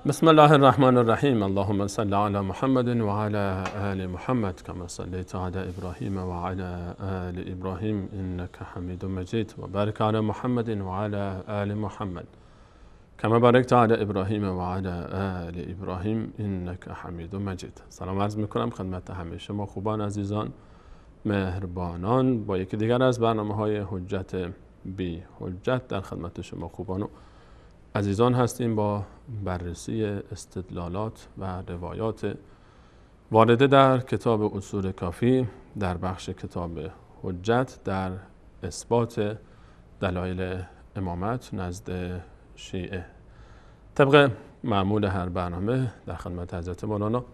بسم الله الرحمن الرحیم. اللهم صل علی محمد و علی آل محمد کما صلیت علی ابراهیم و علی آل ابراهیم انک حمید مجید و بارک علی محمد و علی آل محمد کما بارکت علی ابراهیم و علی آل ابراهیم انک حمید مجید. سلام عرض میکنم خدمت همه شما خوبان عزیزان مهربانان. با یکی دیگر از برنامه‌های حجت بی حجت در خدمت شما خوبان و عزیزان هستیم با بررسی استدلالات و روایات وارده در کتاب اصول کافی در بخش کتاب حجت در اثبات دلایل امامت نزد شیعه. طبق معمول هر برنامه در خدمت حضرت مولانا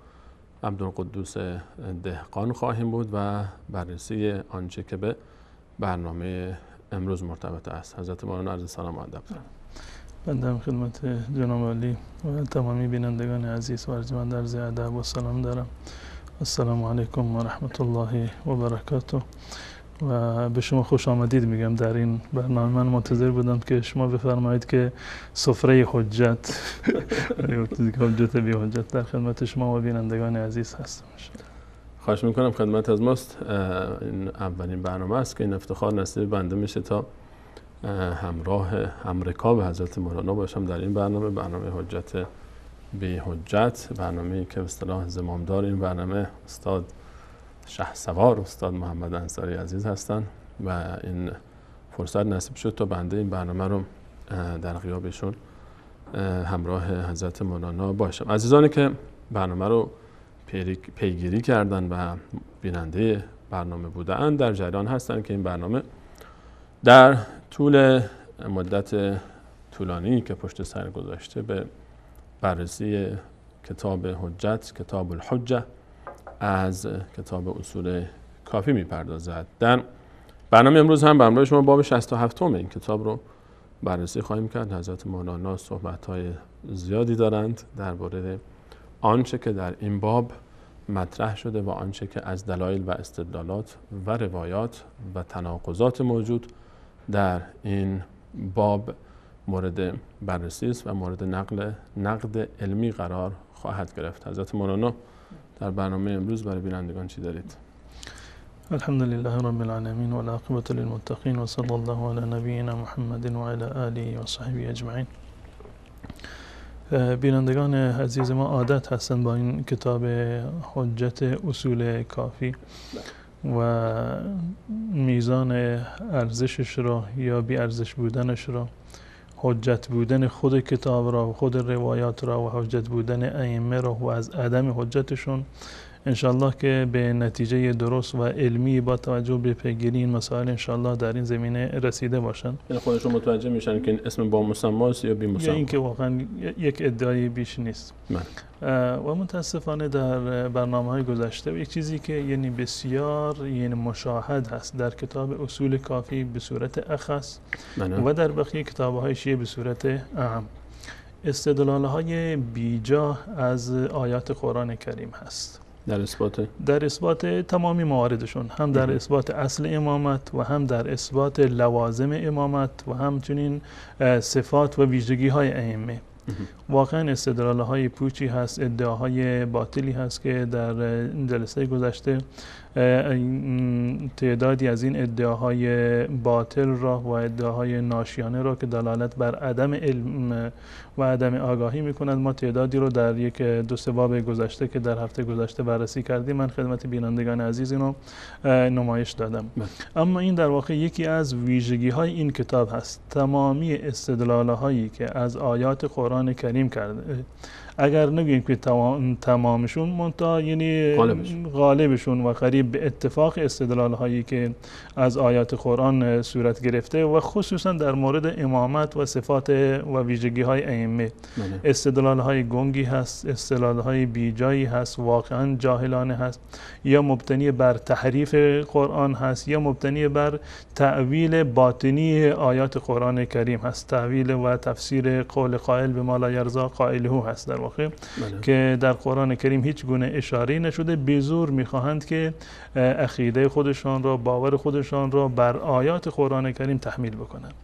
عبدالقدوس دهقان خواهیم بود و بررسی آنچه که به برنامه امروز مرتبط است. حضرت مولانا عرض سلام و ادب. بنده خدمت جناب عالی و تمامی بینندگان عزیز و ارجمند عرض ادب و سلام دارم. السلام علیکم و رحمت الله و برکاته و به شما خوش آمدید میگم در این برنامه. من منتظر بودم که شما بفرمایید که سفره حجت حجت بی حجت در خدمت شما و بینندگان عزیز هستم. خواهش میکنم خدمت از ماست. این اولین برنامه است که این افتخار نصیب بنده میشه تا همرکاب حضرت مولانا باشم در این برنامه حجت بی حجت، برنامه‌ای که به اصطلاح زمامدار این برنامه استاد شهسوار استاد محمد انصاری عزیز هستند و این فرصت نصیب شد تا بنده این برنامه رو در غیابشون همراه حضرت مولانا باشم. عزیزانی که برنامه رو پیگیری کردن و بیننده برنامه بودن در جریان هستند که این برنامه در طول مدت طولانی که پشت سر گذاشته به بررسی کتاب حجت، کتاب الحجه از کتاب اصول کافی میپردازد. در برنامه امروز هم برنامه شما باب 67 این کتاب رو بررسی خواهیم کرد. حضرت مولانا صحبت‌های زیادی دارند درباره آنچه که در این باب مطرح شده و آنچه که از دلایل و استدلالات و روایات و تناقضات موجود در این باب مورد بررسی است و مورد نقد علمی قرار خواهد گرفت. حضرت مولانا در برنامه امروز برای بینندگان چی دارید؟ الحمد لله رب العالمین و العاقبة للمتقین و صلی الله علی نبینا محمد و علی آله و صحبه اجمعین. بینندگان عزیز ما عادت هستند با این کتاب حجت اصول کافی و میزان ارزشش را یا بی ارزش بودنش را، حجت بودن خود کتاب را و خود روایات را و حجت بودن ائمه را و از عدم حجتشون انشالله که به نتیجه درست و علمی با توجه به پیگیری این مسائل انشالله در این زمینه رسیده باشن. یعنی خودشون متوجه میشن که این اسم با مسماست یا بی مسما، یا اینکه واقعا یک ادعای بیش نیست. و متاسفانه در برنامه‌های گذشته یک چیزی که یعنی بسیار مشاهد هست در کتاب اصول کافی به صورت اخص و در بقیه کتاب‌های شیعه به صورت عام، استدلال‌های بیجا از آیات قرآن کریم هست در اثبات تمامی مواردشون، هم در اثبات اصل امامت و هم در اثبات لوازم امامت و همچنین صفات و ویژگی‌های ائمه. واقعا استدلال‌های پوچی هست، ادعاهای باطلی هست که در جلسه گذشته تعدادی از این ادعاهای باطل را و ادعاهای ناشیانه را که دلالت بر عدم علم و عدم آگاهی می‌کند ما تعدادی رو در یک دو سه باب گذشته که در هفته گذشته بررسی کردیم من خدمت بینندگان عزیز اینو نمایش دادم. اما این در واقع یکی از ویژگی‌های این کتاب هست. تمامی استدلال‌هایی که از آیات قرآن کریم کرده اگر نگوییم که تمامشون منتها یعنی غالبشون و قریب به اتفاق استدلال هایی که از آیات قرآن صورت گرفته و خصوصا در مورد امامت و صفات و ویژگی های ائمه استدلال های گنگی هست، استدلال های بیجایی هست، واقعا جاهلانه هست، یا مبتنی بر تحریف قرآن هست یا مبتنی بر تأویل باطنی آیات قرآن کریم هست، تأویل و تفسیر قول قائل به ما لا یرضی قائله هست در واقع که در قرآن کریم هیچ گونه اشاره نشده. به زور میخواهند که عقیده خودشان را، باور خودشان را بر آیات قرآن کریم تحمیل بکنند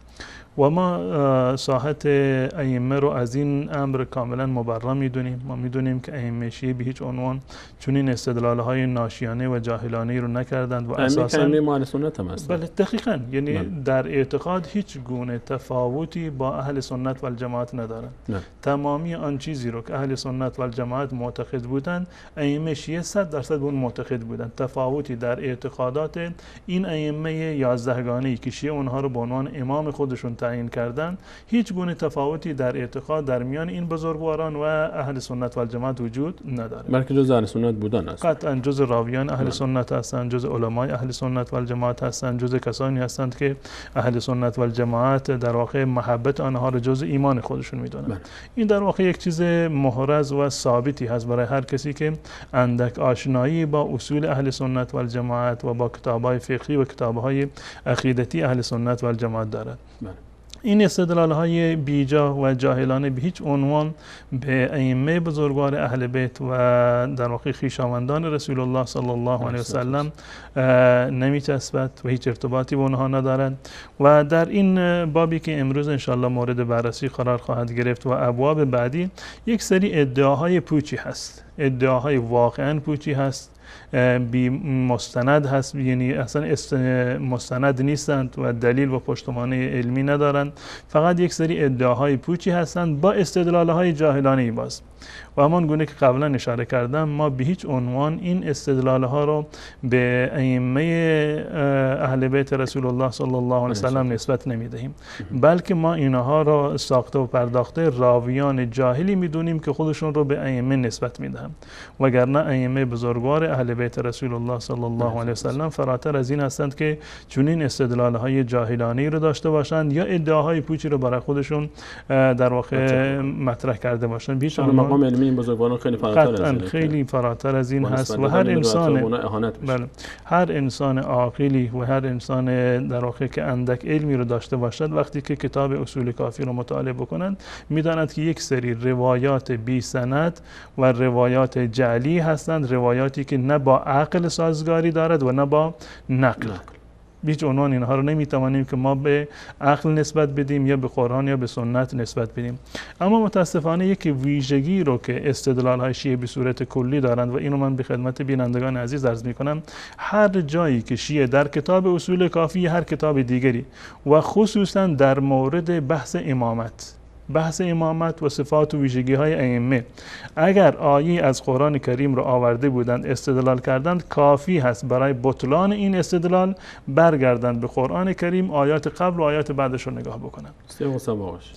و ما ساحت ائمه رو از این امر کاملا مبرا میدونیم. ما میدونیم که ائمه شیعه به هیچ عنوان چنین استدلال‌های ناشیانه و جاهلانه رو نکردند و اساساً ائمه ما اهل سنت هم هستند. بله دقیقاً، یعنی در اعتقاد هیچ گونه تفاوتی با اهل سنت و الجماعت ندارند. تمامی آن چیزی رو که اهل سنت و الجماعت معتقد بودند ائمه شیعه 100% به اون معتقد بودند. تفاوتی در اعتقادات این ائمه 11 گانه‌ای که شیعه اونها رو به عنوان امام خودشون تعیین کردن، هیچ گونه تفاوتی در اعتقاد در میان این بزرگواران و اهل سنت و الجماعت وجود نداره. بلکه جز اهل سنت بودن است. قطعا جز راویان اهل سنت هستند، جز علمای اهل سنت و الجماعت هستند، جز کسانی هستند که اهل سنت و الجماعت در واقع محبت آنها را جز ایمان خودشون میدونن. این در واقع یک چیز محرز و ثابتی هست برای هر کسی که اندک آشنایی با اصول اهل سنت و الجماعت و با کتاب‌های فقهی و کتاب‌های عقیدتی اهل سنت و الجماعت دارد. این استدلال‌های بیجا و جاهلانه به هیچ عنوان به ائمه بزرگوار اهل بیت و در واقع خویشاوندان رسول الله صلی الله علیه و سلم نمی‌چسبد و هیچ ارتباطی با اونها ندارند. و در این بابی که امروز انشالله مورد بررسی قرار خواهد گرفت و ابواب بعدی، یک سری ادعاهای پوچی هست، ادعاهای واقعاً پوچی هست، بی مستند هست، یعنی اصلا مستند نیستند و دلیل و پشتوانه علمی ندارند، فقط یک سری ادعاهای پوچی هستند با استدلالهای جاهلانه باز. و همان گونه که قبلا اشاره کردم، ما به هیچ عنوان این استدلالها رو به ائمه اهل بیت رسول الله صلی الله علیه و سلم نسبت نمیدهیم، بلکه ما اینها را ساخته و پرداخته راویان جاهلی میدونیم که خودشون رو به ائمه نسبت میدهند، وگرنه ائمه بزرگوار اهل بیت رسول الله صلی الله علیه و سلم فراتر از این هستند که چنین استدلالهای جاهلانه رو داشته باشند یا ادعاهای پوچی رو برای خودشون در واقع مطرح کرده باشند. بیش مقام علمی این بزرگواران خیلی فراتر از این، خیلی فراتر از این هست و هر انسان عاقلی و هر انسان در واقع که اندک علمی رو داشته باشد، وقتی که کتاب اصول کافی رو مطالعه بکنند، میداند که یک سری روایات بی سند و روایات جعلی هستند، روایاتی که نه با عقل سازگاری دارد و نه با نقل. هیچ عنوان اینها رو نمیتوانیم که ما به عقل نسبت بدیم یا به قرآن یا به سنت نسبت بدیم. اما متاسفانه یک ویژگی رو که استدلال های شیعه به صورت کلی دارند و اینو من به خدمت بینندگان عزیز عرض میکنم، هر جایی که شیعه در کتاب اصول کافی، هر کتاب دیگری و خصوصا در مورد بحث امامت و صفات و ویژگی های ائمه اگر آیه از قرآن کریم رو آورده بودند استدلال کردند، کافی هست برای بطلان این استدلال برگردند به قرآن کریم، آیات قبل و آیات بعدش رو نگاه بکنند.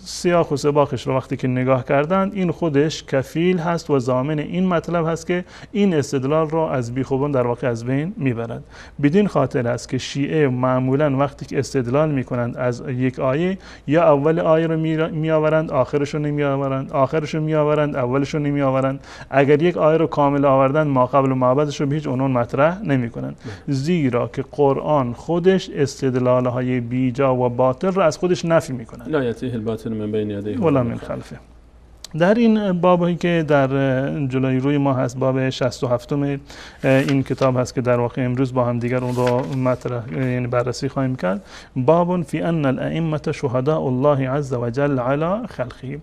سیاق و سباقش رو وقتی که نگاه کردند، این خودش کفیل هست و ضامن این مطلب هست که این استدلال رو از بیخوبان در واقع از بین میبرد. بدین خاطر است که شیعه معمولا وقتی که استدلال میکنند از یک آیه، یا اول آیه رو میآورند آخرشو نمیآورند، آخرشو میآورند اولشو نمیآورند. اگر یک آیه رو کامل آوردن، ما قبل و ما بعدش رو به هیچ عنوان مطرح نمیکنند، زیرا که قرآن خودش استدلالهای بیجا و باطل را از خودش نفی میکنند. لا یأتیه الباطل من بین یدیه ولا من خلفه. در این بابی که در جلوی روی ما هست، باب 67 این کتاب هست که در واقع امروز با هم دیگر اون رو یعنی بررسی خواهیم کرد. باب فی ان الائمه شهداء الله عز وجل علی خلقه.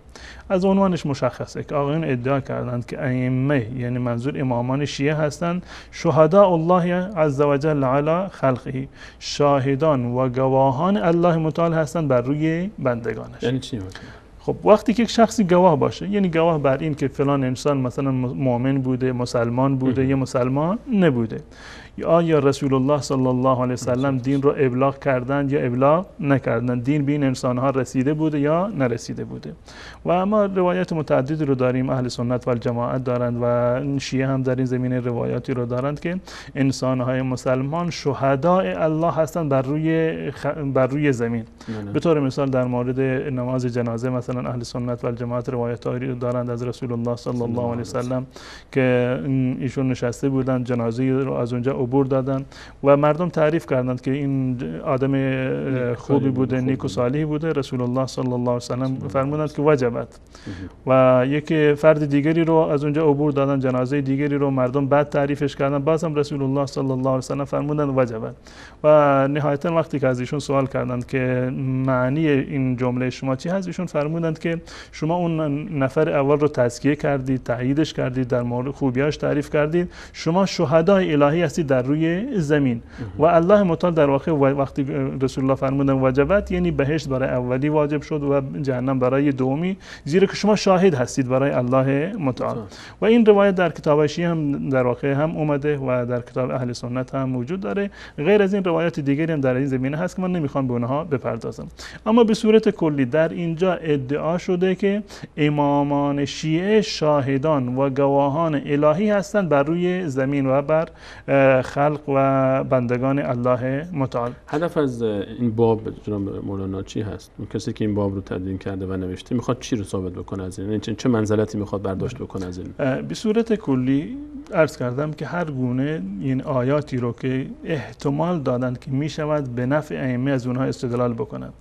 از عنوانش مشخصه که آقایون ادعا کردند که ائمه، یعنی منظور امامان شیعه هستند، شهداء الله عز وجل علی خلقه، شاهدان و گواهان الله متعال هستند بر روی بندگانش. یعنی چی؟ خب وقتی که یک شخصی گواه باشه، یعنی گواه بر این که فلان انسان مثلا مؤمن بوده، مسلمان بوده یا مسلمان نبوده، یا رسول الله صلی الله علیه وسلم دین رو ابلاغ کردند یا ابلاغ نکردند، دین به این انسانها رسیده بوده یا نرسیده بوده. و ما روایت متعددی رو داریم، اهل سنت و الجماعت دارند و شیعه هم در این زمینه روایاتی رو دارند که انسانهای مسلمان شهداء الله هستند بر روی زمین. به طور مثال در مورد نماز جنازه مثلا اهل سنت و الجماعت روایاتی دارند از رسول الله صلی الله علیه وسلم که ایشون نشسته بودند، جنازه رو از اونجا عبور دادن و مردم تعریف کردند که این آدم خوبی بوده، نیک و صالحی بوده. رسول الله صلی الله علیه و سلم فرمودند که وجبت. و یک فرد دیگری رو از اونجا عبور دادن، جنازه دیگری رو مردم بعد تعریفش کردن، باز هم رسول الله صلی الله علیه و سلم فرمودند وجبت. و نهایتا وقتی که از ایشون سوال کردند که معنی این جمله شما چی هست، ایشون فرمودند که شما اون نفر اول رو تزکیه کردید، تاییدش کردید، در مورد خوبیاش تعریف کردید، شما شهدای الهی هستید در روی زمین. و الله متعال در واقع وقتی رسول الله فرمودن وجبت، یعنی بهشت برای اولی واجب شد و جهنم برای دومی، زیرا که شما شاهد هستید برای الله متعال. و این روایت در کتاب شیعه هم در واقع هم اومده و در کتاب اهل سنت هم موجود داره. غیر از این روایات دیگری هم در این زمینه هست که من نمیخوام به اونها بپردازم. اما به صورت کلی در اینجا ادعا شده که امامان شیعه شاهدان و گواهان الهی هستند بر روی زمین و بر خلق و بندگان الله متعال. هدف از این باب جناب مولانا چی هست؟ کسی که این باب رو تدوین کرده و نوشته میخواد چی رو ثابت بکنه از این؟ چه منزلتی میخواد برداشت بکنه از این؟ به صورت کلی عرض کردم که هر گونه این آیاتی رو که احتمال دادند که میشود به نفع ائمه از اونها استدلال بکنند،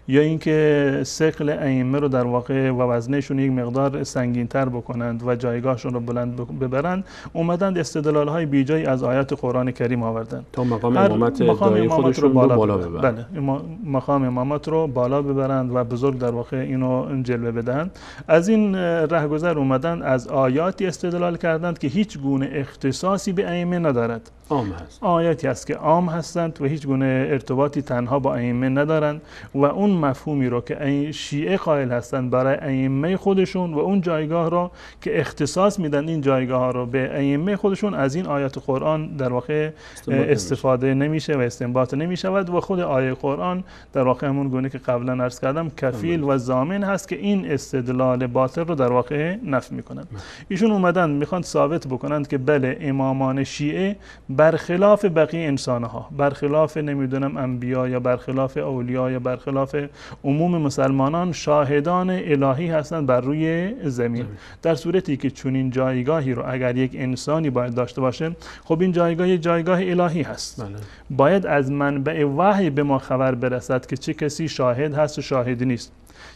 یا اینکه ثقل ائمه رو در واقع و وزنشون یک مقدار سنگین‌تر بکنند و جایگاهشون رو بلند ببرند، اومدند استدلال‌های بیجایی از آیات قرآن کریم آوردند تا مقام امامت دایی خودشون رو بالا ببرند. بله، مقام امامت رو بالا ببرند و بزرگ در واقع اینو جلوه بدهند. از این رهگذر اومدند از آیاتی استدلال کردند که هیچ گونه اختصاصی به ائمه ندارد. عام هست. آیاتی هست که عام هستند و هیچ گونه ارتباطی تنها با ائمه ندارند و اون مفهومی رو که شیعه قائل هستند برای ائمه خودشون و اون جایگاه رو که اختصاص میدن این جایگاه ها رو به ائمه خودشون، از این آیات قرآن در واقع استفاده نمیشه و استنباط نمیشود و خود آیه قرآن در واقع همون گونه که قبلا عرض کردم کفیل و ضامن هست که این استدلال باطل رو در واقع نفی میکنند. ایشون اومدن میخوان ثابت بکنند که بله، امامان شیعه برخلاف بقیه انسانها، برخلاف نمیدونم انبیا یا برخلاف اولیا یا برخلاف عموم مسلمانان، شاهدان الهی هستند بر روی زمین. در صورتی که چنین جایگاهی رو اگر یک انسانی باید داشته باشه، خب این جایگاه یک جایگاه الهی هست. باید از منبع وحی به ما خبر برسد که چه کسی شاهد هست و شاهد نیست،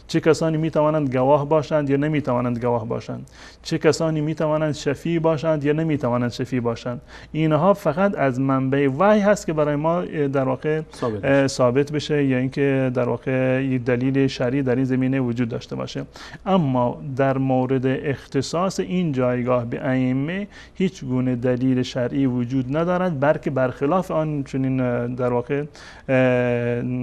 چه کسانی می توانند گواه باشند یا نمی توانند گواه باشند، چه کسانی می توانند شفیع باشند یا نمی توانند شفیع باشند. اینها فقط از منبع وحی هست که برای ما در واقع ثابت بشه یا اینکه در واقع یک دلیل شرعی در این زمینه وجود داشته باشه. اما در مورد اختصاص این جایگاه به ائمه هیچ گونه دلیل شرعی وجود ندارد، بلکه برخلاف آن چنین در واقع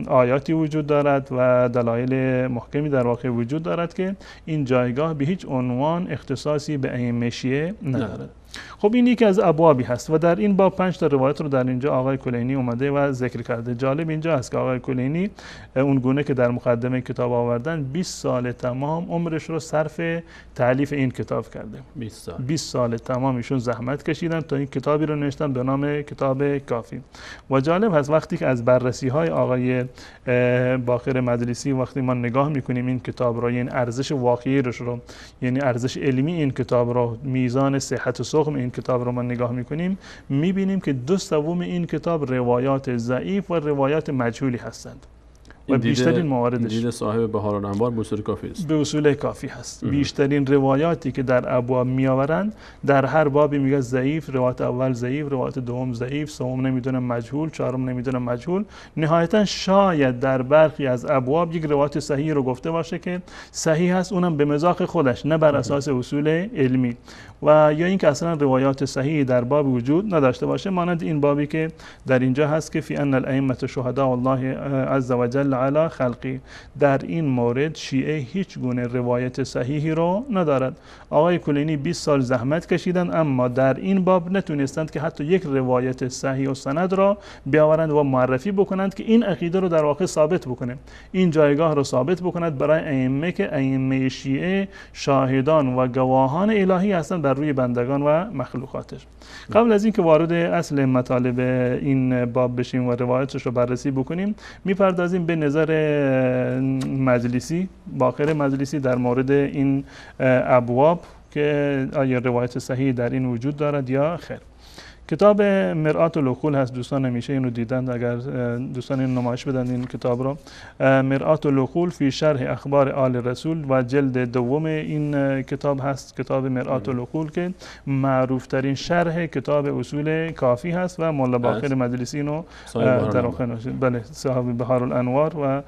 آیاتی وجود دارد و دلایل محکمی در واقع وجود دارد که این جایگاه به هیچ عنوان اختصاصی به ائمه شیعه ندارد. خب این یکی از ابوابی هست و در این باب 5 تا روایت رو در اینجا آقای کلینی اومده و ذکر کرده. جالب اینجا هست که آقای کلینی اون گونه که در مقدمه کتاب آوردن 20 سال تمام عمرش رو صرف تالیف این کتاب کرده. 20 سال تمام ایشون زحمت کشیدن تا این کتابی رو نوشتن به نام کتاب کافی. و جالب هست وقتی که از بررسی های آقای باقر مجلسی وقتی ما نگاه میکنیم این کتاب رو، یعنی ارزش واقعی رو، یعنی ارزش علمی این کتاب رو، میزان صحت و سقم این کتاب رو ما نگاه میکنیم، میبینیم که 2/3 این کتاب روایات ضعیف و روایات مجهولی هستند و بیشترین مواردش دید صاحب بهارالانوار به اصول کافی است. به اصول کافی هست. بیشترین روایاتی که در ابواب میآورند در هر بابی میگه ضعیف، روایت اول ضعیف، روایت دوم ضعیف، سوم نمیدونم مجهول، چهارم نمیدونم مجهول. نهایتا شاید در برخی از ابواب یک روایت صحیح رو گفته باشه که صحیح هست، اونم به مذاق خودش، نه بر اساس اصول علمی. و یا اینکه اصلا روایات صحیح در باب وجود نداشته باشه، مانند این بابی که در اینجا هست که فی ان الائمه شهداء الله عز وجل علی خلقی. در این مورد شیعه هیچ گونه روایت صحیحی رو ندارد. آقای کلینی 20 سال زحمت کشیدن اما در این باب نتونستند که حتی یک روایت صحیح و سند را بیاورند و معرفی بکنند که این عقیده رو در واقع ثابت بکنه، این جایگاه رو ثابت بکند برای ائمه که ائمه شیعه شاهدان و گواهان الهی هستند بر روی بندگان و مخلوقاتش. قبل از اینکه وارد اصل مطالب این باب بشیم و روایتش رو بررسی بکنیم، میپردازیم به نظر مجلسی، باقر مجلسی در مورد این ابواب که آیا روایت صحیح در این وجود دارد یا خیر. کتاب مرآت العقول هست، دوستان همیشه اینو دیدن، اگر دوستان این نمایش بدن این کتاب رو. مرآت العقول فی شرح اخبار آل رسول و جلد دوم این کتاب هست، کتاب مرآت العقول که معروف ترین شرح کتاب اصول کافی هست و مولا باقر مجلسی اینو در واقع بله صاحب بهار الانوار و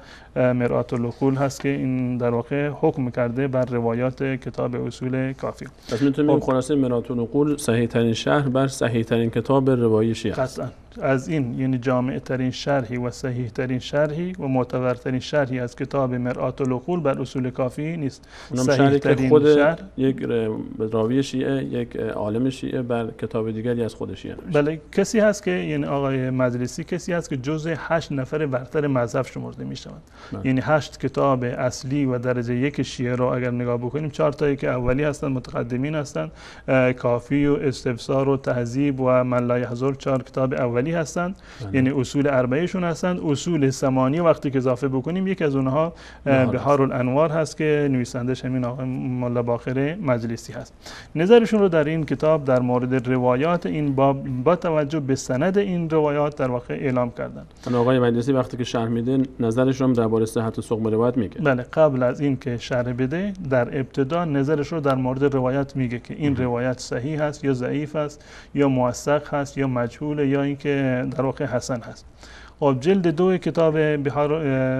مرآت العقول هست که این در واقع حکم کرده بر روایات کتاب اصول کافی. پس میتونیم خلاصه مرآت العقول صحیح ترین شرح بر صحیح ترین کتاب روایی شیعه است. قطعاً از این یعنی جامع ترین شرحی و صحیح ترین شرحی و معتبرترین شرحی از کتاب مرآت العقول بر اصول کافی نیست. صحیح ترین خود یک راوی شیعه، یک عالم شیعه بر کتاب دیگری از خود شیعه نوشته. بله کسی هست که یعنی آقای مجلسی کسی هست که جزء 8 نفر برتر مذهب شمرده می شود. یعنی 8 کتاب اصلی و درجه یک شیعه رو اگر نگاه بکنیم 4 تایی که اولی هستند متقدمین هستند، کافی و استفسار و تهذیب و من لا یحضر 4 کتاب اولی هستند، یعنی اصول اربعهشون هستند. اصول ثمانی وقتی که اضافه بکنیم یکی از اونها بهار الانوار هست که نویسندش همین آقای مولا باقر مجلسی هست. نظرشون رو در این کتاب در مورد روایات این باب با توجه به سند این روایات در واقع اعلام کردن. آقای مجلسی وقتی که شرح میده نظرش رو درباره صحت و سقم روایت میگه. بله قبل از این که شرح بده در ابتدا نظرش رو در مورد روایت میگه که این روایت صحیح هست یا ضعیف است یا موثق هست یا مجهول یا اینکه در واقع حسن هست. خب جلد 2 کتاب بهار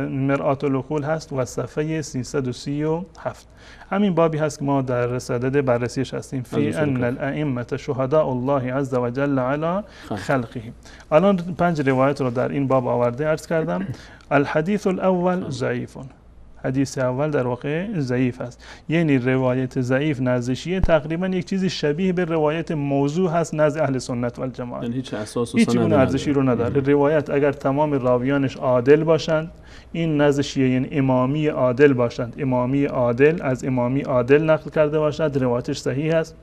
مرآت العقول هست و صفحه 337 همین بابی هست که ما در صدد بررسیش هستیم. فی ان الائمه شهداء الله عز و جل علی خلقه. الان 5 روایت رو در این باب آورده عرض کردم. الحدیث الاول ضعیف، حدیث اول در واقع ضعیف است، یعنی روایت ضعیف نزد شیعه تقریبا یک چیزی شبیه به روایت موضوع هست نزد اهل سنت و الجماعت، یعنی هیچ اساس و هیچ گونه ارزشی رو نداره. روایت اگر تمام راویانش عادل باشند این نزد شیعه یعنی امامی عادل باشند، امامی عادل از امامی عادل نقل کرده باشد روایتش صحیح است.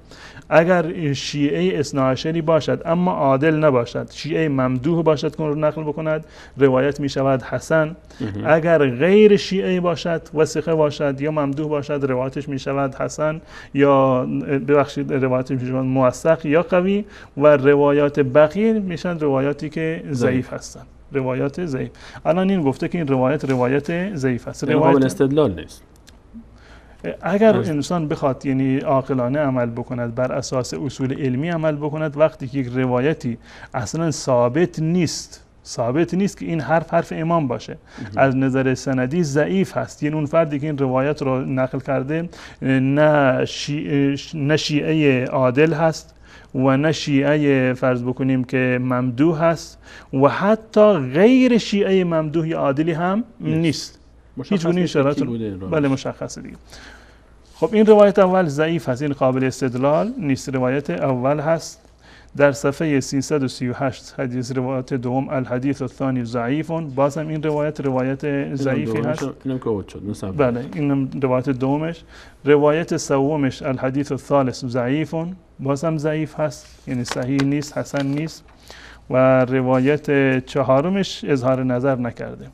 اگر شیعه اثناعشری باشد اما عادل نباشد، شیعه ممدوح باشد که نقل بکند روایت می شود حسن. اگر غیر شیعه باشد وثیقه باشد یا ممدوح باشد روایتش می شود حسن یا ببخشید روایتش می شود موثق یا قوی و روایات بقیه میشن روایاتی که ضعیف هستند، روایات ضعیف. الان این گفته که این روایت ضعیف است، روایت استدلال نیست. اگر انسان بخواد یعنی عاقلانه عمل بکند بر اساس اصول علمی عمل بکند، وقتی که یک روایتی اصلا ثابت نیست که این حرف امام باشه، از نظر سندی ضعیف هست، یعنی اون فردی که این روایت رو نقل کرده نه شیعه عادل هست و نه شیعه فرض بکنیم که ممدوح هست و حتی غیر شیعه ممدوح یا عادلی هم نیست. هیچ گونه شرایط بله مشخصه دیگه. خب این روایت اول ضعیف هست، این قابل استدلال نیست. روایت اول هست در صفحه 338 حدیث روایت دوم الحدیث الثانی ضعیف، باز هم این روایت ضعیفی هست. بله این روایت دومش. روایت سومش الحدیث الثالث ضعیف، باز هم ضعیف هست یعنی صحیح نیست، حسن نیست. و روایت چهارمش اظهار نظر نکرده.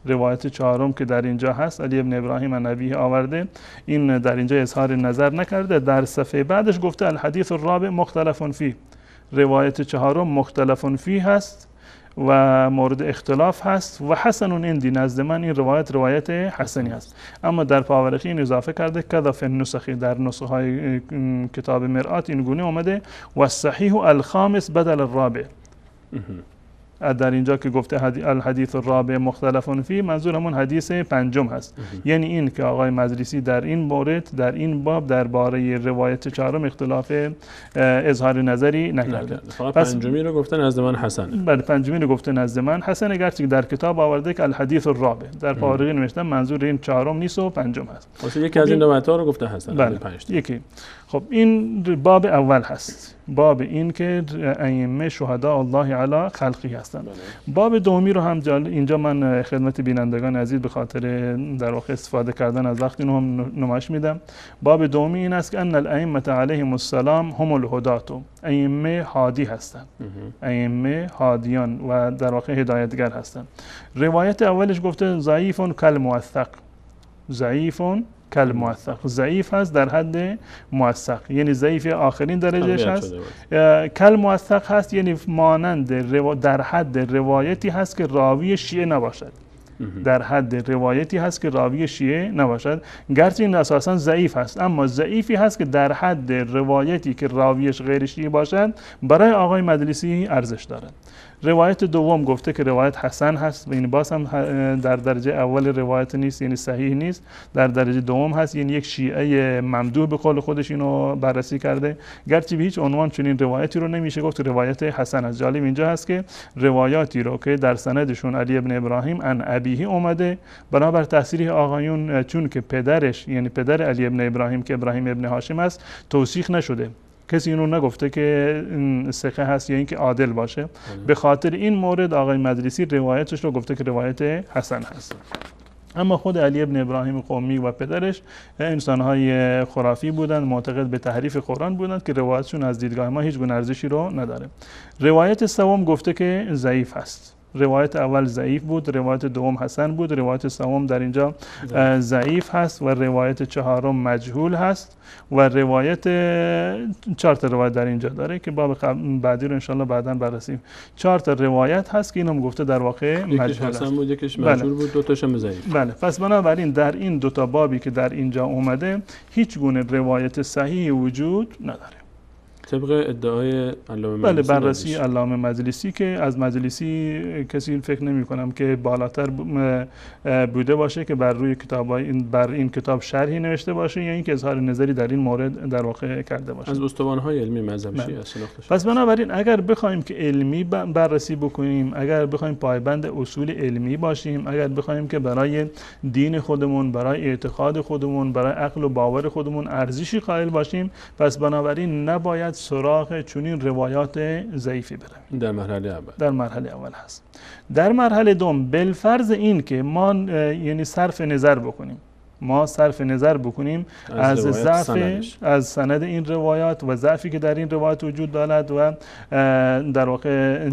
روایت چهارم که در اینجا هست علی ابن ابراهیم النبی آورده، این در اینجا اظهار نظر نکرده. در صفحه بعدش گفته الحدیث الرابع مختلف فیه، روایت چهارم مختلف فیه هست و مورد اختلاف هست و حسن اندی، نزد من این روایت حسنی هست. اما در پاورقی این اضافه کرده کذا فی النسخ، در نسخه های کتاب مرآت این گونه اومده و صحیح الخامس بدل الرابع. در اینجا که گفته الحدیث الرابع مختلف فیه منظور همون حدیث پنجم هست. یعنی این که آقای مجلسی در این مورد در این باب درباره روایت چهارم اختلاف اظهار نظری نکرده. فقط پنجمی رو گفته نزد من حسن. بله پنجمی رو گفته نزد من حسن، اگرچه در کتاب آورده که الحدیث الرابع، در پاورقی نوشته منظور این چهارم نیست و پنجم هست. واسه یکی از این روایت‌ها رو گفته حسن. بله یکی. خب این باب اول هست، باب این که ائمه شهداء الله علی خلقه هستند. باب دومی رو هم اینجا من خدمت بینندگان عزیز به خاطر در واقع استفاده کردن از وقت اینو هم نمایش میدم. باب دومی این است که ان الائمه علیهم السلام هم الهدات، ائمه هادی هستند، ائمه هادیان و در واقع هدایتگر هستند. روایت اولش گفته ضعیف کالموثق، ضعیف کل موثق، ضعیف هست در حد موثق، یعنی ضعیف آخرین درجهش هست. کل موثق هست یعنی مانند در حد روایتی هست که راوی شیعه نباشد، در حد روایتی هست که راوی شیعه نباشد، گرچه این اساسا ضعیف هست، اما ضعیفی هست که در حد روایتی که راویش غیر شیعه باشد برای آقای مجلسی ارزش دارد. روایت دوم گفته که روایت حسن هست، یعنی باز هم در درجه اول روایت نیست، یعنی صحیح نیست، در درجه دوم هست، یعنی یک شیعه ممدوح به قول خودش اینو بررسی کرده، گرچه به هیچ عنوان چنین روایتی رو نمیشه گفت روایت حسن است. جالب اینجا هست که روایاتی رو که در سندشون علی ابن ابراهیم عن ابیه اومده، بنابر تصریح آقایون چون که پدرش یعنی پدر علی ابن ابراهیم که ابراهیم ابن هاشم است توثیق نشده، کسی اینو نگفته که ثقه هست یا اینکه عادل باشه، به خاطر این مورد آقای مجلسی روایتش رو گفته که روایت حسن هست. اما خود علی ابن ابراهیم قمی و پدرش انسان‌های خرافی بودند، معتقد به تحریف قرآن بودند که روایتشون از دیدگاه ما هیچ گونه ارزشی رو نداره. روایت سوم گفته که ضعیف هست. روایت اول ضعیف بود، روایت دوم حسن بود، روایت سوم در اینجا ضعیف هست و روایت چهارم مجهول هست و روایت 4 تا روایت در اینجا داره که باب بعدی رو انشالله بعداً بررسیم. 4 تا روایت هست که اینم گفته در واقع مجهول هست. حسن بود، یکیش مجهول بود، 2 تاشم ضعیف. بله، پس بنابراین در این 2 تا بابی که در اینجا اومده هیچ گونه روایت صحیح وجود نداره. طبق ادعای علامه بله، بررسی علامه مجلسی که از مجلسی کسی فکر نمی کنم که بالاتر بوده باشه که بر روی بر این کتاب شرحی نوشته باشه یا اینکه اظهار نظری در این مورد در واقع کرده باشه. از استوانهای علمی مذهب شیعه است شناخته شده. پس بنابراین اگر بخوایم که علمی بررسی بکنیم، اگر بخوایم پایبند اصول علمی باشیم، اگر بخوایم که برای دین خودمون، برای اعتقاد خودمون، برای عقل و باور خودمون ارزشی قائل باشیم، پس بنابراین نباید سراغ چنین روایات ضعیفی بریم. در مرحله اول اول هست. در مرحله دوم بالفرض این که ما یعنی صرف نظر بکنیم از ضعف از سند این روایات و ضعفی که در این روایات وجود دارد و در واقع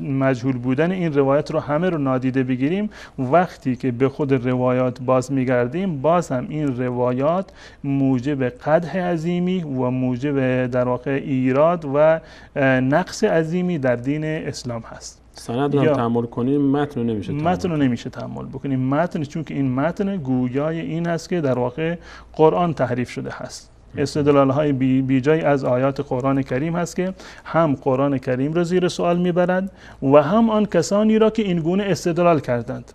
مجهول بودن این روایت رو همه رو نادیده بگیریم، وقتی که به خود روایات باز میگردیم باز هم این روایات موجب قدح عظیمی و موجب در واقع ایراد و نقص عظیمی در دین اسلام هست. سند رو تحمل کنیم، متن رو نمیشه تحمل بکنیم. متن چون که این متن گویای این هست که در واقع قرآن تحریف شده هست. استدلال های بی جای از آیات قرآن کریم هست که هم قرآن کریم را زیر سوال میبرد و هم آن کسانی را که این گونه استدلال کردند.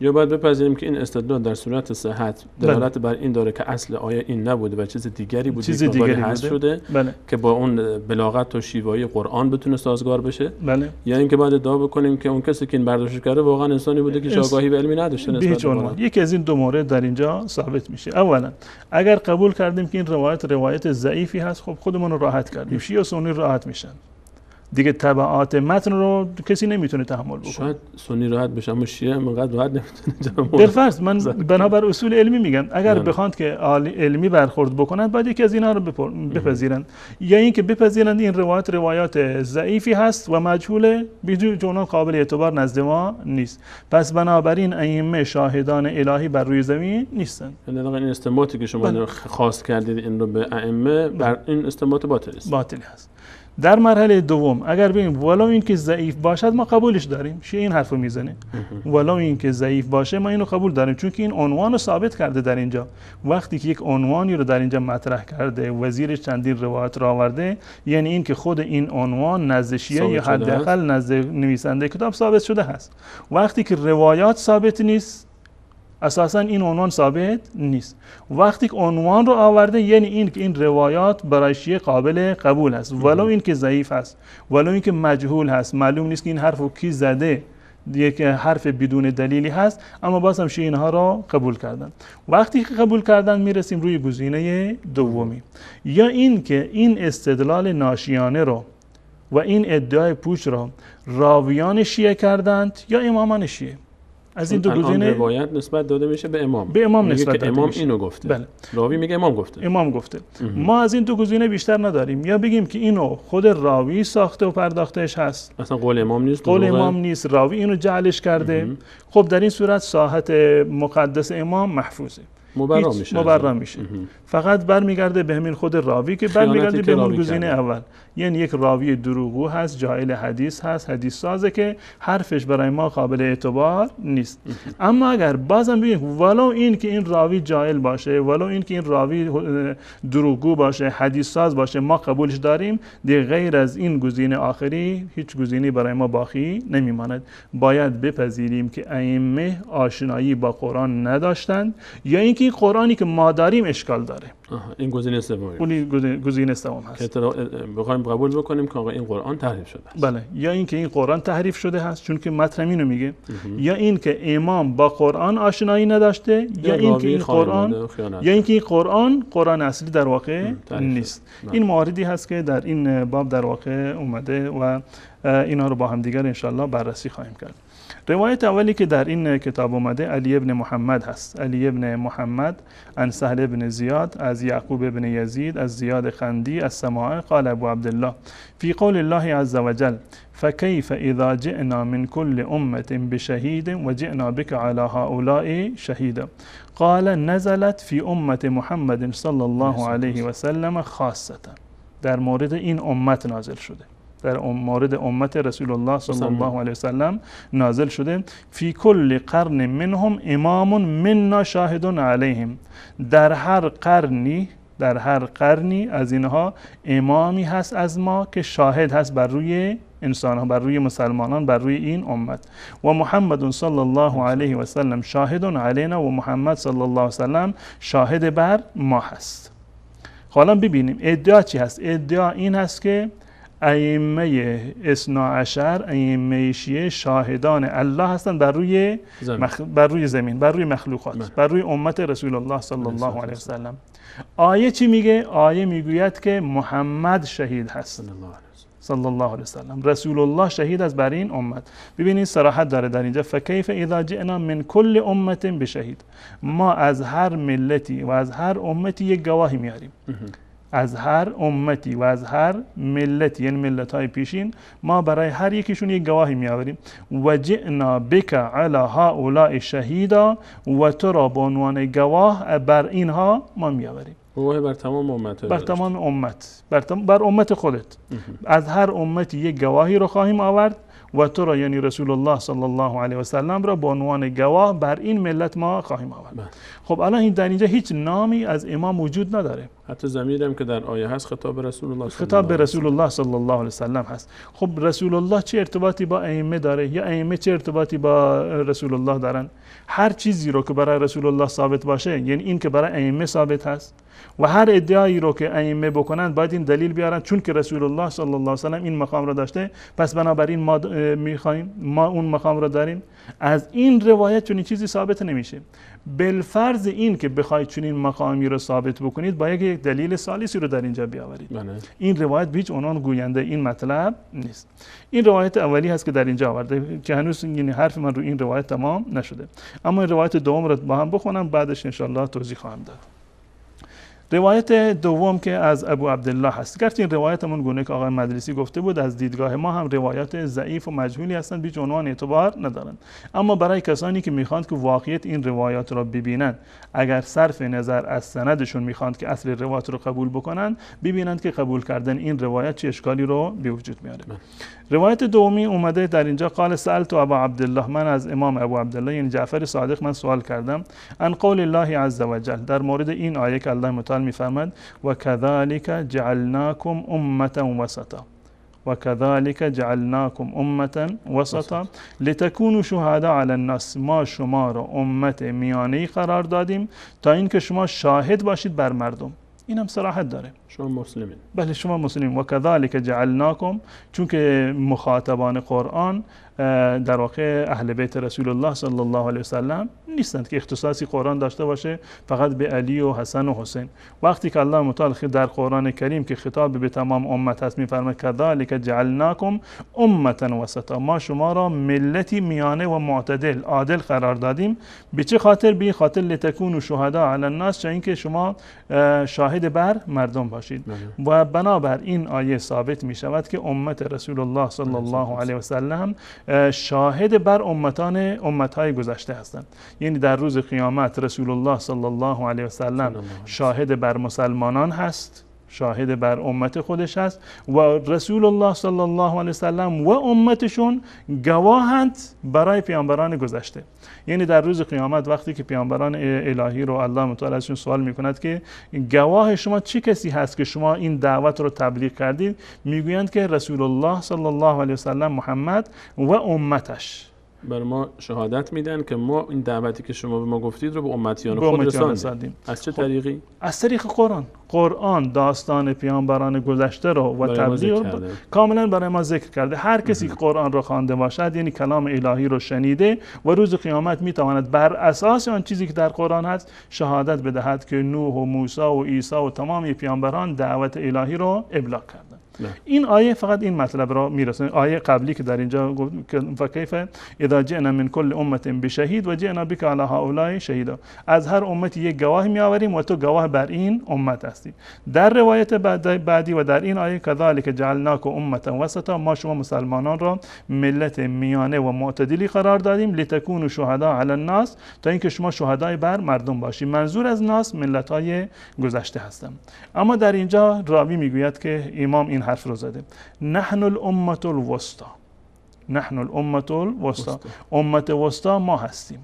یا باید بپذیریم که این استدلال در صورت صحت دلالت بر این داره که اصل آیه این نبوده و چیز دیگری بوده، چیز دیگری حذف شده که با اون بلاغت و شیوایی قرآن بتونه سازگار بشه. یا اینکه باید ادعا بکنیم که اون کسی که این برداشت کرده واقعا انسانی بوده که آگاهی به علمی نداشته نسبت به قرآن. یکی از این 2 مورد در اینجا ثابت میشه. اولا اگر قبول کردیم که این روایت ضعیفی هست، خب خودمون رو راحت کردیم، شیعه و سنی راحت میشن دیگه، تبعات متن رو کسی نمیتونه تحمل بکنه. شاید سنی راحت بشه اما شیعه انقدر راحت نمیتونه. بالفرض من بنابر اصول علمی میگم اگر بخواند که علمی برخورد بکنند باید یکی از اینا رو بپذیرند، یا اینکه بپذیرند این روایات ضعیفی هست و مجهوله، بیجون جونان قابل اعتبار نزد ما نیست. پس بنابراین ائمه شاهدان الهی بر روی زمین نیستند. یعنی این استنباطی که شما خواست کردید این رو به ائمه، بر این استنباط باطلی هست. در مرحله دوم اگر ببینیم ولو این که ضعیف باشد ما قبولش داریم، شیعه این حرفو میزنه، ولو این که ضعیف باشه ما اینو قبول داریم، چون که این عنوان رو ثابت کرده در اینجا. وقتی که یک عنوانی رو در اینجا مطرح کرده، وزیرش چندین روایت را آورده، یعنی این که خود این عنوان نزد شیعه یا حداقل نزد نویسنده کتاب ثابت شده هست. وقتی که روایات ثابت نیست، اساسا این عنوان ثابت نیست. وقتی که عنوان رو آورده یعنی این که این روایات برای شیعه قابل قبول است، ولو این که ضعیف است، ولو این که مجهول هست، معلوم نیست که این حرف رو کی زده، یک حرف بدون دلیلی هست، اما باز هم شیعه اینها را قبول کردن. وقتی که قبول کردن میرسیم روی گزینه دومی، یا این که این استدلال ناشیانه رو و این ادعای پوچ را راویان شیعه کردند یا امامان شیعه. از این 2 گزینه روایت نسبت داده میشه به امام. نسبت داده امام میشه. اینو گفته. بله. راوی میگه امام گفته. ما از این 2 گزینه بیشتر نداریم، یا بگیم که اینو خود راوی ساخته و پرداختش هست، اصلا قول امام نیست، راوی اینو جعلش کرده. خب در این صورت صحت مقدس امام محفوظه. مبرا میشه. فقط برمیگرده به همین خود راوی که برمیگرده به اون گزینه اول. یعنی یک راوی دروغگو هست، جاهل حدیث هست، حدیث سازه که حرفش برای ما قابل اعتبار نیست. اما اگر بازم ببینیم ولو این که این راوی جاهل باشه، ولو این که این راوی دروغگو باشه، حدیث ساز باشه، ما قبولش داریم، دیگه غیر از این گزینه آخری هیچ گزینه‌ای برای ما باقی نمیماند. باید بپذیریم که ائمه آشنایی با قرآن نداشتند یا اینکه این قرآنی که ما داریم اشکال داره. این گزینه سوم. گزینه سوم هست که بخوایم قبول بکنیم که این قرآن تحریف شده است. بله، یا اینکه این قرآن تحریف شده هست چون که متن اینو میگه، یا اینکه امام با قرآن آشنایی نداشته، یا اینکه این قرآن اصلی در واقع نیست. این مواردی هست که در این باب در واقع اومده و اینا رو با هم دیگر انشالله بررسی خواهیم کرد. روایت اولی که در این کتاب اومده علی ابن محمد هست. علی ابن محمد عن سهل ابن زیاد از یعقوب ابن یزید از زیاد خندی از سماع قال ابو عبدالله فی قول الله عز وجل فكيف اذا جئنا من كل امه بشهيد وجئنا بك على هؤلاء شهيدا قال نزلت في امه محمد صلی الله علیه و سلم خاصه. در مورد این امت نازل شده، در مورد امت رسول الله صلی الله علیه و سلم نازل شده. فی کل قرن منهم امام منا شاهد علیهم. در هر قرنی از اینها امامی هست از ما که شاهد هست بر روی انسان ها، بر روی مسلمانان، بر روی این امت. و محمد صلی الله علیه و سلم شاهد علینا و محمد صلی الله علیه و سلم شاهد بر ما هست. حالا ببینیم ادعا چی هست. ادعا این هست که ائمه اثنا عشر، ائمه شیعه شاهدان الله هستند بر روی زمین، بر روی مخلوقات، بر روی امت رسول الله صلی الله علیه و سلم. آیه چی میگه؟ آیه میگوید که محمد شهید هست صلی الله علیه و سلم، رسول الله شهید است بر این امت. ببینید صراحت داره در اینجا فکیف اذا جئنا من کل امه بشهید. ما از هر ملتی و از هر امتی یک گواهی میاریم. از هر امتی و از هر ملتی، یعنی ملت‌های پیشین، ما برای هر یکیشون یک گواهی میآوریم. و جئنا بک علی هؤلاء شهیدا، و تو را به عنوان گواه بر اینها ما میآوریم. گواهی بر تمام امت، بر تمام امت، بر امت خودت. از هر امتی یک گواهی رو خواهیم آورد و تو را، یعنی رسول الله صلی الله علیه و سلم را به عنوان گواه بر این ملت ما خواهیم آورد. خب الان این در اینجا هیچ نامی از امام وجود نداره. حتی ضمیرم که در آیه هست خطاب رسول الله صلی الله علیه و سلم هست. خب رسول الله چه ارتباطی با ائمه داره یا ائمه چه ارتباطی با رسول الله دارن؟ هر چیزی رو که برای رسول الله ثابت باشه، یعنی این که برای ائمه ثابت هست، و هر ادعایی رو که ائمه بکنن باید این دلیل بیارن چون که رسول الله صلی الله علیه و سلم این مقام رو داشته، پس بنابراین ما میخوایم، ما اون مقام رو داریم. از این روایت چنین چیزی ثابت نمیشه. بالفرض این که بخواید چنین مقامی رو ثابت بکنید باید یک دلیل ثالثی رو در اینجا بیاورید. این روایت به هیچ عنوان گوینده این مطلب نیست. این روایت اولی هست که در اینجا آورده که هنوز یعنی حرف من رو این روایت تمام نشده. اما این روایت دوم رو با هم بخونم، بعدش انشالله توضیح خواهم داد. روایت دوم که از ابو عبدالله هست، گرچه این روایتمون گونه که آقای مدرسی گفته بود از دیدگاه ما هم روایات ضعیف و مجهولی هستند، بیچ عنوان اعتبار ندارند. اما برای کسانی که میخواند که واقعیت این روایات را ببینند، اگر صرف نظر از سندشون میخواند که اصل روایت رو قبول بکنند، ببینند که قبول کردن این روایت چه اشکالی رو به وجود میاره. روایت دومی اومده در اینجا قال سألت ابا عبدالله، من از امام ابو عبدالله یعنی جعفر صادق من سوال کردم، عن قول الله عز وجل، در مورد این آیه که الله متعال میفرماد و كذلك جعلناكم امه وسطا، و كذلك جعلناكم امه وسطا لتكونوا شهداء على الناس، ما شما را امت میانه‌ای قرار دادیم تا اینکه شما شاهد باشید بر مردم. این هم صراحت داره. شما مسلمین. بله شما مسلمین. و كذلك جعلناكم، چون که مخاطبان قرآن در واقع اهل بیت رسول الله صلی الله علیه و سلم نیستند که اختصاصی قرآن داشته باشه فقط به علی و حسن و حسین. وقتی که الله متعال در قرآن کریم که خطاب به تمام امت هست میفرماید كذلك جعلناكم امه وسطا، ما شما را ملتی میانه و معتدل عادل قرار دادیم. به چه خاطر؟ به خاطر لتكونوا شهداء علی الناس، چون اینکه شما شاهد بر مردم باشید. و بنابر این آیه ثابت می شود که امت رسول الله صلی الله علیه و سلم شاهد بر امتهای گذشته هستند. یعنی در روز قیامت رسول الله صلی الله علیه و سلم شاهد بر مسلمانان هست، شاهد بر امت خودش هست و رسول الله صلی الله علیه و سلم و امتشون گواهند برای پیامبران گذشته. یعنی در روز قیامت وقتی که پیامبران الهی رو الله متعال ازشون سوال میکند که گواه شما چه کسی هست که شما این دعوت رو تبلیغ کردید، میگویند که رسول الله صلی الله علیه و سلم محمد و امتش بر ما شهادت میدن که ما این دعوتی که شما به ما گفتید رو به امتیان خود رساندیم. از چه طریقی؟ از طریق قرآن داستان پیامبران گذشته رو و تبلیغ کاملا برای ما ذکر کرده. هر کسی که قرآن رو خوانده باشد یعنی کلام الهی رو شنیده و روز قیامت میتواند بر اساس آن چیزی که در قرآن هست شهادت بدهد که نوح و موسی و عیسی و تمام پیامبران دعوت الهی رو ابلاغ کردند. این آیه فقط این مطلب را میرسونه. آیه قبلی که در اینجا گفت فکیف اذا جئنا من کل امه بشهید و جئنا بک علی هؤلاء شهیدا، از هر امتی یک گواه می آوریم و تو گواه بر این امت هستی. در روایت بعدی و در این آیه کذالک جعلناک امه وسطا، ما شما مسلمانان را ملت میانه و معتدلی قرار دادیم لتکونوا شهداء علی الناس، تا اینکه شما شهدای بر مردم باشید. منظور از ناس ملت‌های گذشته هستند. اما در اینجا راوی میگوید که امام این حرف رو زده، نحن الامه الوسطا، نحن الامه الوسطا، امت وسطا ما هستیم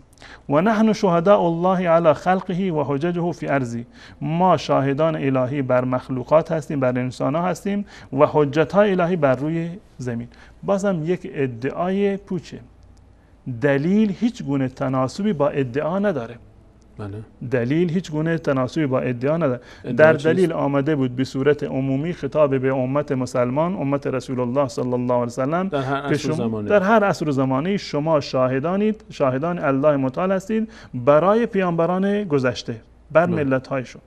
و نحن شهداء الله علی خلقه و حججه فی ارضی، ما شاهدان الهی بر مخلوقات هستیم، بر انسان ها هستیم و حجت های الهی بر روی زمین. بازم یک ادعای پوچه، دلیل هیچ گونه تناسبی با ادعا نداره. بله. دلیل هیچ گونه تناسبی با ادعا نداره. در دلیل آمده بود به صورت عمومی خطاب به امت مسلمان، امت رسول الله صلی الله علیه و سلم، در هر عصر و زمانه شما شاهدانید، شاهدان الله متعال هستید برای پیامبران گذشته بر ملت هایشون.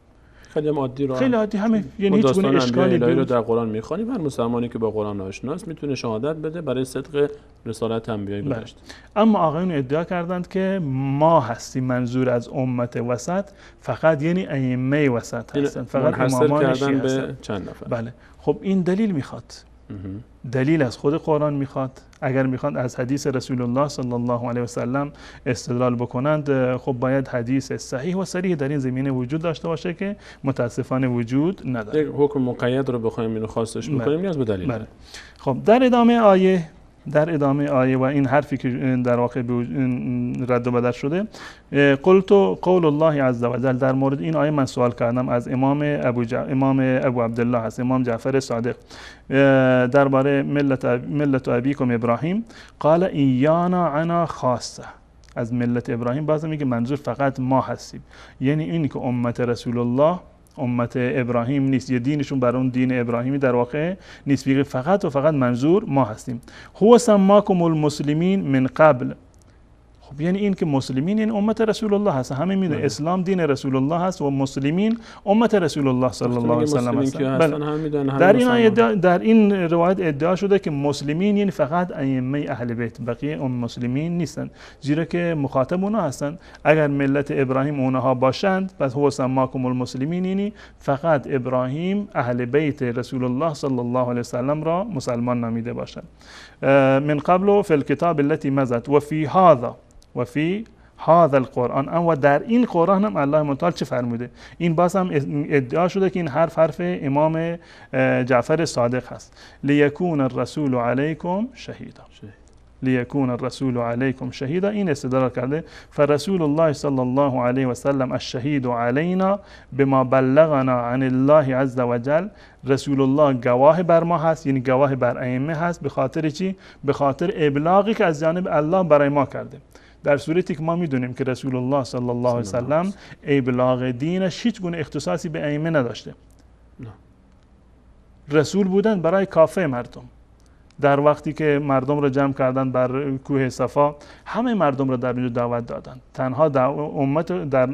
خیلی عادی رو، خیلی عادی، همه یعنی هیچ گونه اشکالی رو در قرآن میخوانیم. هر مسلمانی که با قرآن آشناست میتونه شهادت بده برای صدق رسالت انبیاء گذشته. اما آقایون ادعا کردند که ما هستیم، منظور از امت وسط فقط یعنی ائمه وسط هستند، فقط امامان شیعه هستند. به چند نفر. بله. خب این دلیل میخواد، دلیل از خود قرآن میخواد. اگر میخواد از حدیث رسول الله صلی الله علیه و سلم استدلال بکنند، خب باید حدیث صحیح و صریح در این زمینه وجود داشته باشه که متاسفانه وجود نداره. یک حکم مقید رو بخوایم اینو خاصش بکنیم نیاز به دلیل. بله. خب در ادامه آیه و این حرفی که در واقع رد و بدل شده، قلت قول الله عز وجل، در مورد این آیه من سوال کردم از امام ابو عبدالله هست، امام جعفر صادق، درباره ملت ابیکم ابراهیم، قال ایانا عنا خاصه، از ملت ابراهیم بعضی میگه منظور فقط ما هستیم، یعنی اینی که امت رسول الله امت ابراهیم نیست، یه دینشون بر اون دین ابراهیمی در واقع نیست، میگه فقط و فقط منظور ما هستیم. هو سماکم المسلمین من قبل، خب یعنی این که مسلمین این امت رسول الله هست، همه میدونه اسلام دین رسول الله هست و مسلمین امت رسول الله صلی الله علیه و سلم هستند. در این روایت ادعا شده که مسلمین یعنی فقط ائمه اهل بیت، بقیه مسلمین نیستند، زیرا که مخاطب اونها هستند. اگر ملت ابراهیم اونها باشند پس هو سماکم المسلمین یعنی فقط ابراهیم اهل بیت رسول الله صلی الله علیه و سلم را مسلمان نامیده باشند. من قبل فی الکتاب التي مضت و فی هذا القرآن، اما در این قرآن هم الله متعال چه فرموده؟ این باز هم ادعا شده که این حرف امام جعفر صادق هست، لیکون الرسول علیکم شهیدا، لیکون الرسول علیکم شهیدا. این استدلال کرده فرسول الله صلی الله علیه و سلم الشهید علینا بما بلغنا عن الله عز وجل، رسول الله گواه بر ما هست، یعنی گواه بر ائمه هست. به خاطر چی؟ به خاطر ابلاغی که از جانب الله برای ما کرده، در صورتی که ما میدونیم که رسول الله صلی الله علیه و سلم ابلاغ دینش هیچ گونه اختصاصی به ائمه نداشته. رسول بودن برای کافه مردم. در وقتی که مردم را جمع کردن بر کوه صفا، همه مردم را در اونجا دعوت دادن، تنها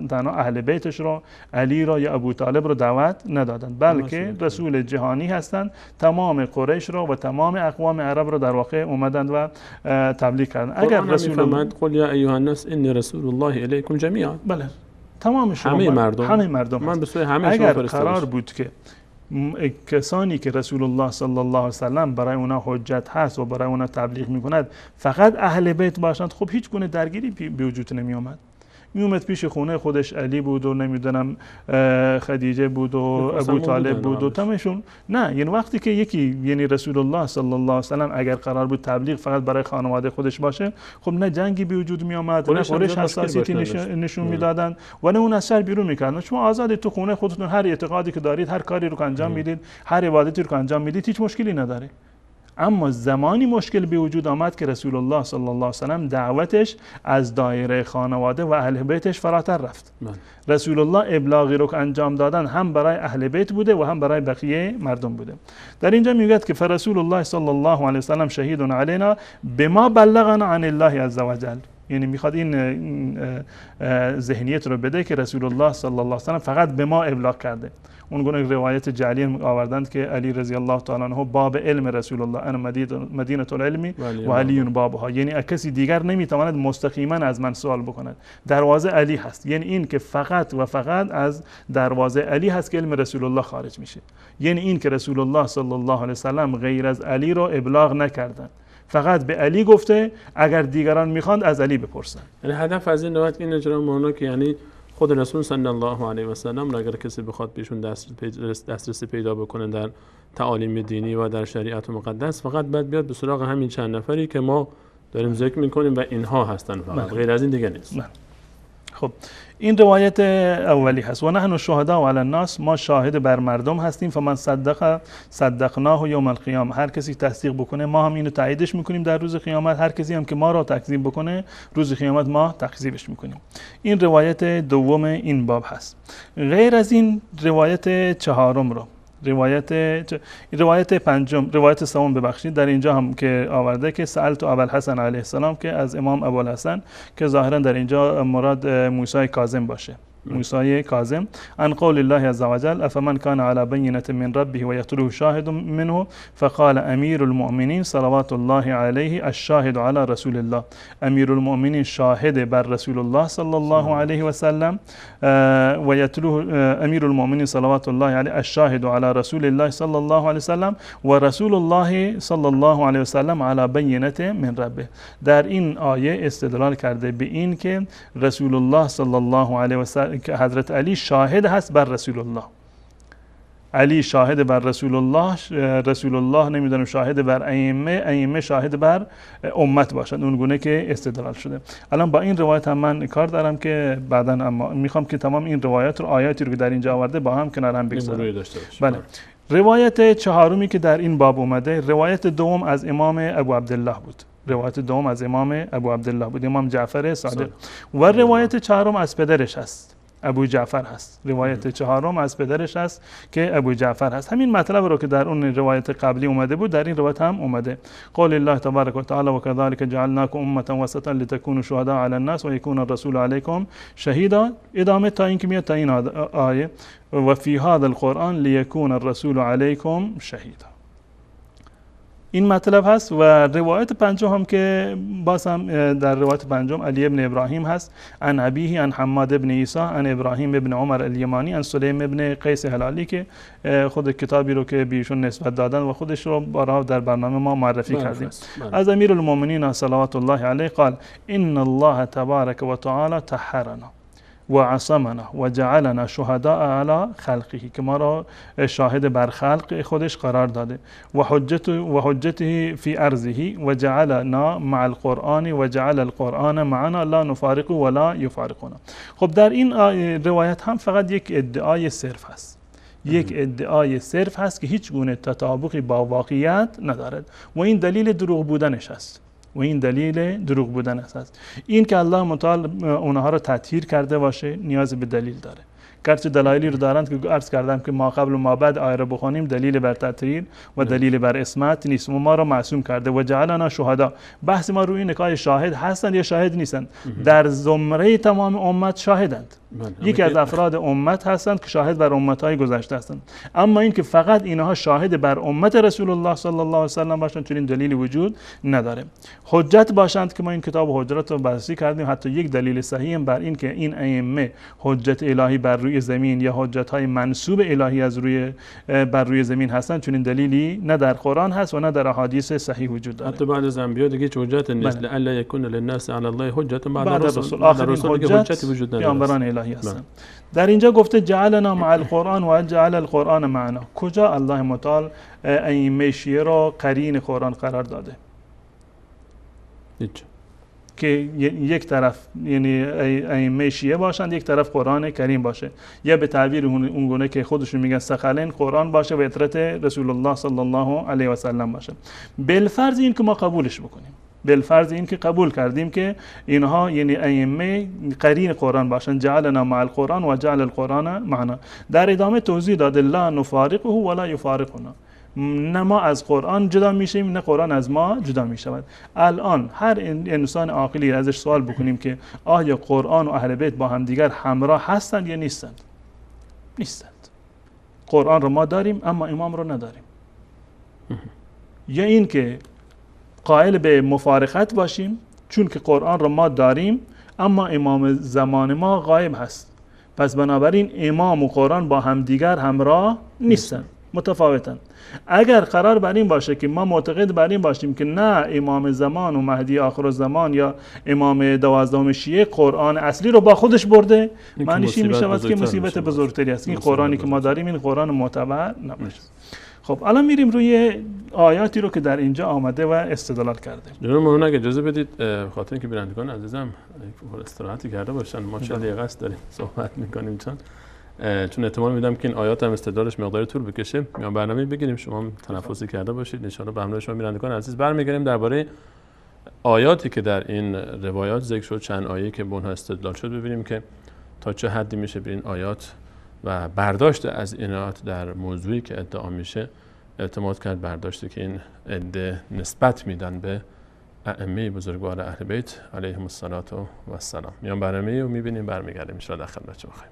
تنها اهل بیتش را، علی را یا ابو طالب را دعوت ندادن، بلکه رسول جهانی هستند، تمام قریش را و تمام اقوام عرب را در واقع اومدند و تبلیغ کردند. اگر رسول الله قل یا ایها الناس انی رسول الله الیکم جمیعا، بله تمام شما، همه مردم من به سوی همه اگر قرار بود که کسانی که رسول الله صلی الله علیه و سلم برای اونا حجت هست و برای اونا تبلیغ میکند فقط اهل بیت باشند، خب هیچ گونه درگیری به وجود نمی آمد. میومد پیش خونه خودش علی بود و نمیدونم خدیجه بود و ابو طالب بود و تمشون. نه، یعنی وقتی که یعنی رسول الله صلی الله علیه و سلم اگر قرار بود تبلیغ فقط برای خانواده خودش باشه، خب نه جنگی به وجود می آمد، نه قریش حساسیتی نشون میدادن و نه اون از شر بیرون میکردن. شما آزادی تو خونه خودتون هر اعتقادی که دارید، هر کاری رو که انجام میدید، هر عبادتی رو که انجام میدید، هیچ مشکلی نداره. اما زمانی مشکل به وجود آمد که رسول الله صلی الله علیه و سلم دعوتش از دایره خانواده و اهل بیتش فراتر رفت. رسول الله ابلاغی رو که انجام دادن هم برای اهل بیت بوده و هم برای بقیه مردم بوده. در اینجا میگه که فرسول الله صلی الله علیه و سلم شهید علینا بما بلغنا عن الله عز وجل. یعنی میخواد این ذهنیت رو بده که رسول الله صلی الله علیه و سلم فقط به ما ابلاغ کرده. اون گونه روایت جعلی آوردند که علی رضی الله تعالی عنه باب علم رسول الله، انا مدینه العلم و علی بابها، یعنی کسی دیگر نمیتواند مستقیما از من سوال بکند، دروازه علی هست. یعنی این که فقط و فقط از دروازه علی هست که علم رسول الله خارج میشه. یعنی این که رسول الله صلی الله علیه و سلم غیر از علی رو ابلاغ نکردند، فقط به علی گفته اگر دیگران میخواند از علی بپرسن. یعنی هدف از این روایت این اجرا مونو که یعنی خود رسول صلی الله علیه و سلم اگر کسی بخواد بهشون دسترسی پیدا بکنه در تعالیم دینی و در شریعت مقدس، فقط باید بیاد به سراغ همین چند نفری که ما داریم ذکر میکنیم و اینها هستن فقط، غیر از این دیگه نیست. خب این روایت اولی هست. و نحن شهدا علی الناس، ما شاهد بر مردم هستیم. فمن صدقناه یوم القیامه، هر کسی تصدیق بکنه ما هم اینو تاییدش میکنیم در روز قیامت. هر کسی هم که ما را تکذیب بکنه روز قیامت ما تکذیبش میکنیم. این روایت دوم این باب هست. غیر از این روایت چهارم رو، روایت پنجم، روایت سوم ببخشید، در اینجا هم که آورده که سألت ابوالحسن علیه السلام، که از امام ابوالحسن که ظاهرا در اینجا مراد موسی کاظم باشه، موسی کاظم، عن قول الله عز وجل افمن كان على بينة من ربه ويتلوه شاهد منه فقال امیر المؤمنین صلوات الله علیه الشاهد على رسول الله. امیر المؤمنین شاهد بر رسول الله صلی الله علیه و سلم و یتلوه امیر المؤمنین صلوات الله علیه الشاهد على رسول الله صلی الله علیه و سلم و رسول الله صلی الله علیه و سلم على بینة من ربه. در این آیه استدلال کرده به این که رسول الله صلی الله علیه و سلم که حضرت علی شاهد هست بر رسول الله. علی شاهد بر رسول الله، رسول الله نمیدونم شاهد بر ائمه، ائمه شاهد بر امت باشند. اون گونه که استدلال شده. الان با این روایت هم من کار دارم که بعداً اما میخوام که تمام این روایت رو، آیاتی رو که در اینجا آورده با هم کنار هم بگذارم. بله. روایت چهارمی که در این باب اومده، روایت دوم از امام ابو عبدالله بود. روایت دوم از امام ابو عبدالله بود، امام جعفر صادق. و روایت چهارم از پدرش هست، ابو جعفر هست. روایت چهارم از پدرش هست که ابو جعفر هست. همین مطلب رو که در اون روایت قبلی اومده بود در این روایت هم اومده. قول الله تبارک و تعالی و كذلك جعلناكم امه وسطا لتكونوا شهداء على الناس و يكون الرسول عليكم شهيدا. ادامه تا این که میاد تا این آیه و فی هذا القرآن لیکون الرسول علیکم شهیدا. این مطلب هست. و روایت پنجم هم که باز هم در روایت پنجم علی ابن ابراهیم هست، عن ابیه عن حماد ابن عیسی عن ابراهیم ابن عمر الیمانی عن سلیم ابن قیس هلالی، که خود کتابی رو که بیشون نسبت دادن و خودش رو بارها در برنامه ما معرفی کردیم. از امیر المؤمنین صلوات الله علیه قال ان الله تبارک و تعالی طهرنا و عصمنا و جعلنا شهداء علی خلقه، که ما را شاهد بر خلق خودش قرار داده، و حجته فی ارضه و جعلنا مع القرآن و جعل القرآن معنا لا نفارق ولا یفارقنا. خب در این روایت هم فقط یک ادعای صرف هست، یک ادعای صرف هست که هیچ گونه تطابقی با واقعیت ندارد و این دلیل دروغ بودنش است. این که الله متعال اونها رو تطهیر کرده باشه نیاز به دلیل داره. گرچه دلایلی رو دارند که عرض کردم که ما قبل و ما بعد آیه رو بخونیم دلیل بر تطهیر و دلیل بر اسمت نیست. و ما رو معصوم کرده و جعلنا شهدا. بحث ما روی این که شاهد هستند یا شاهد نیستند. در زمره تمام امت شاهدند. یکی از افراد امت هستند که شاهد بر امت‌های گذشته هستند. اما اینکه فقط اینها شاهد بر امت رسول الله صلی الله علیه و سلم باشند، چنین دلیلی وجود نداره. حجت باشند که ما این کتاب حجت رو بررسی کردیم، حتی یک دلیل صحیح بر این که این ائمه حجت الهی بر روی زمین یا حجت‌های منسوب الهی از روی بر روی زمین هستند، چنین دلیلی نه در قرآن هست و نه در احادیث صحیح وجود داره. حتی بعد از انبیا دیگه حجت نیست، لعل یکون للناس علی الله حجت بعد الرسول. آخرین حجت وجود نداره، پیامبران الهی هستند. در اینجا گفته جعلنا مع القرآن و جعل القرآن معنا. کجا الله متعال ائمه شیعه را قرین قرآن قرار داده؟ هیچ. که یک طرف یعنی ائمه شیعه باشند، یک طرف قرآن کریم باشه، یا به تعبیر اون گونه که خودشون میگن ثقلین قرآن باشه و اطرت رسول الله صلی الله علیه و سلم باشه. بالفرض این که ما قبولش بکنیم، بالفرض این که قبول کردیم که اینها یعنی ائمه قرین قرآن باشن، جعلنا مع القرآن و جعل القرآن معنا. در ادامه توضیح داده لا نفارقه ولا یفارقنا، نه ما از قرآن جدا میشیم نه قرآن از ما جدا میشود. الان هر انسان عاقلی ازش سوال بکنیم که آیا قرآن و اهل بیت با هم دیگر همراه هستند یا نیستند؟ نیستند. قرآن رو ما داریم اما امام رو نداریم. یا این که قائل به مفارقت باشیم چون که قرآن رو ما داریم اما امام زمان ما غایب هست، پس بنابراین امام و قرآن با هم دیگر همراه نیستند، متفاوتن. اگر قرار بر این باشه که ما معتقد بر این باشیم که نه امام زمان و مهدی آخر الزمان یا امام 12 شیعه قرآن اصلی رو با خودش برده، معنیش این میشود که مصیبت بزرگتری است. این قرآنی که ما داریم این قرآن معتبر نباشه. خب الان میریم روی آیاتی رو که در اینجا آمده و استدلال کرده. جناب مولانا اگه اجازه بدید خاطر اینکه بینندگان عزیزم استراحتی کرده باشن، ما 40 دقیقه است داریم صحبت میکنیم، چون احتمال میدم که این آیات هم استدلالش مقدار طول بکشه، میام برنامه بگیریم شما تنفسی کرده باشید، ان شاءالله به همراه شما بینندگان عزیز برمیگردیم درباره آیاتی که در این روایات ذکر شد، چند آیه که به اونها استدلال شد، ببینیم که تا چه حدی میشه به این آیات و برداشت از این آیات در موضوعی که ادعا میشه اعتماد کرد، برداشتی که این عده نسبت میدن به ائمه بزرگوار اهل بیت علیهم السلام. میام برنامه رو میبینیم، برمیگردیم ان شاءالله در خدمت شما خواهیم.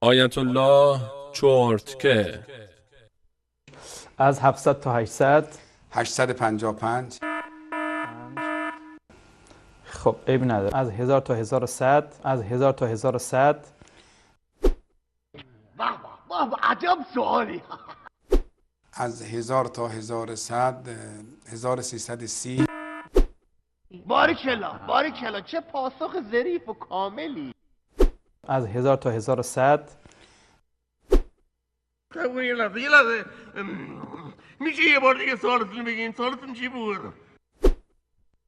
آیت الله چرتکه از 700 تا 855 خب عیبی نداره، از 1000 تا 1100 از 1000 تا 1100 عجب سوالی. از 1000 تا 1100 1330 باریکلا چه پاسخ ظریف و کاملی. از 1000 تا 1100 یه لحظه میشه یه بار دیگه سوالتون بگین؟ سوالتون چی بود؟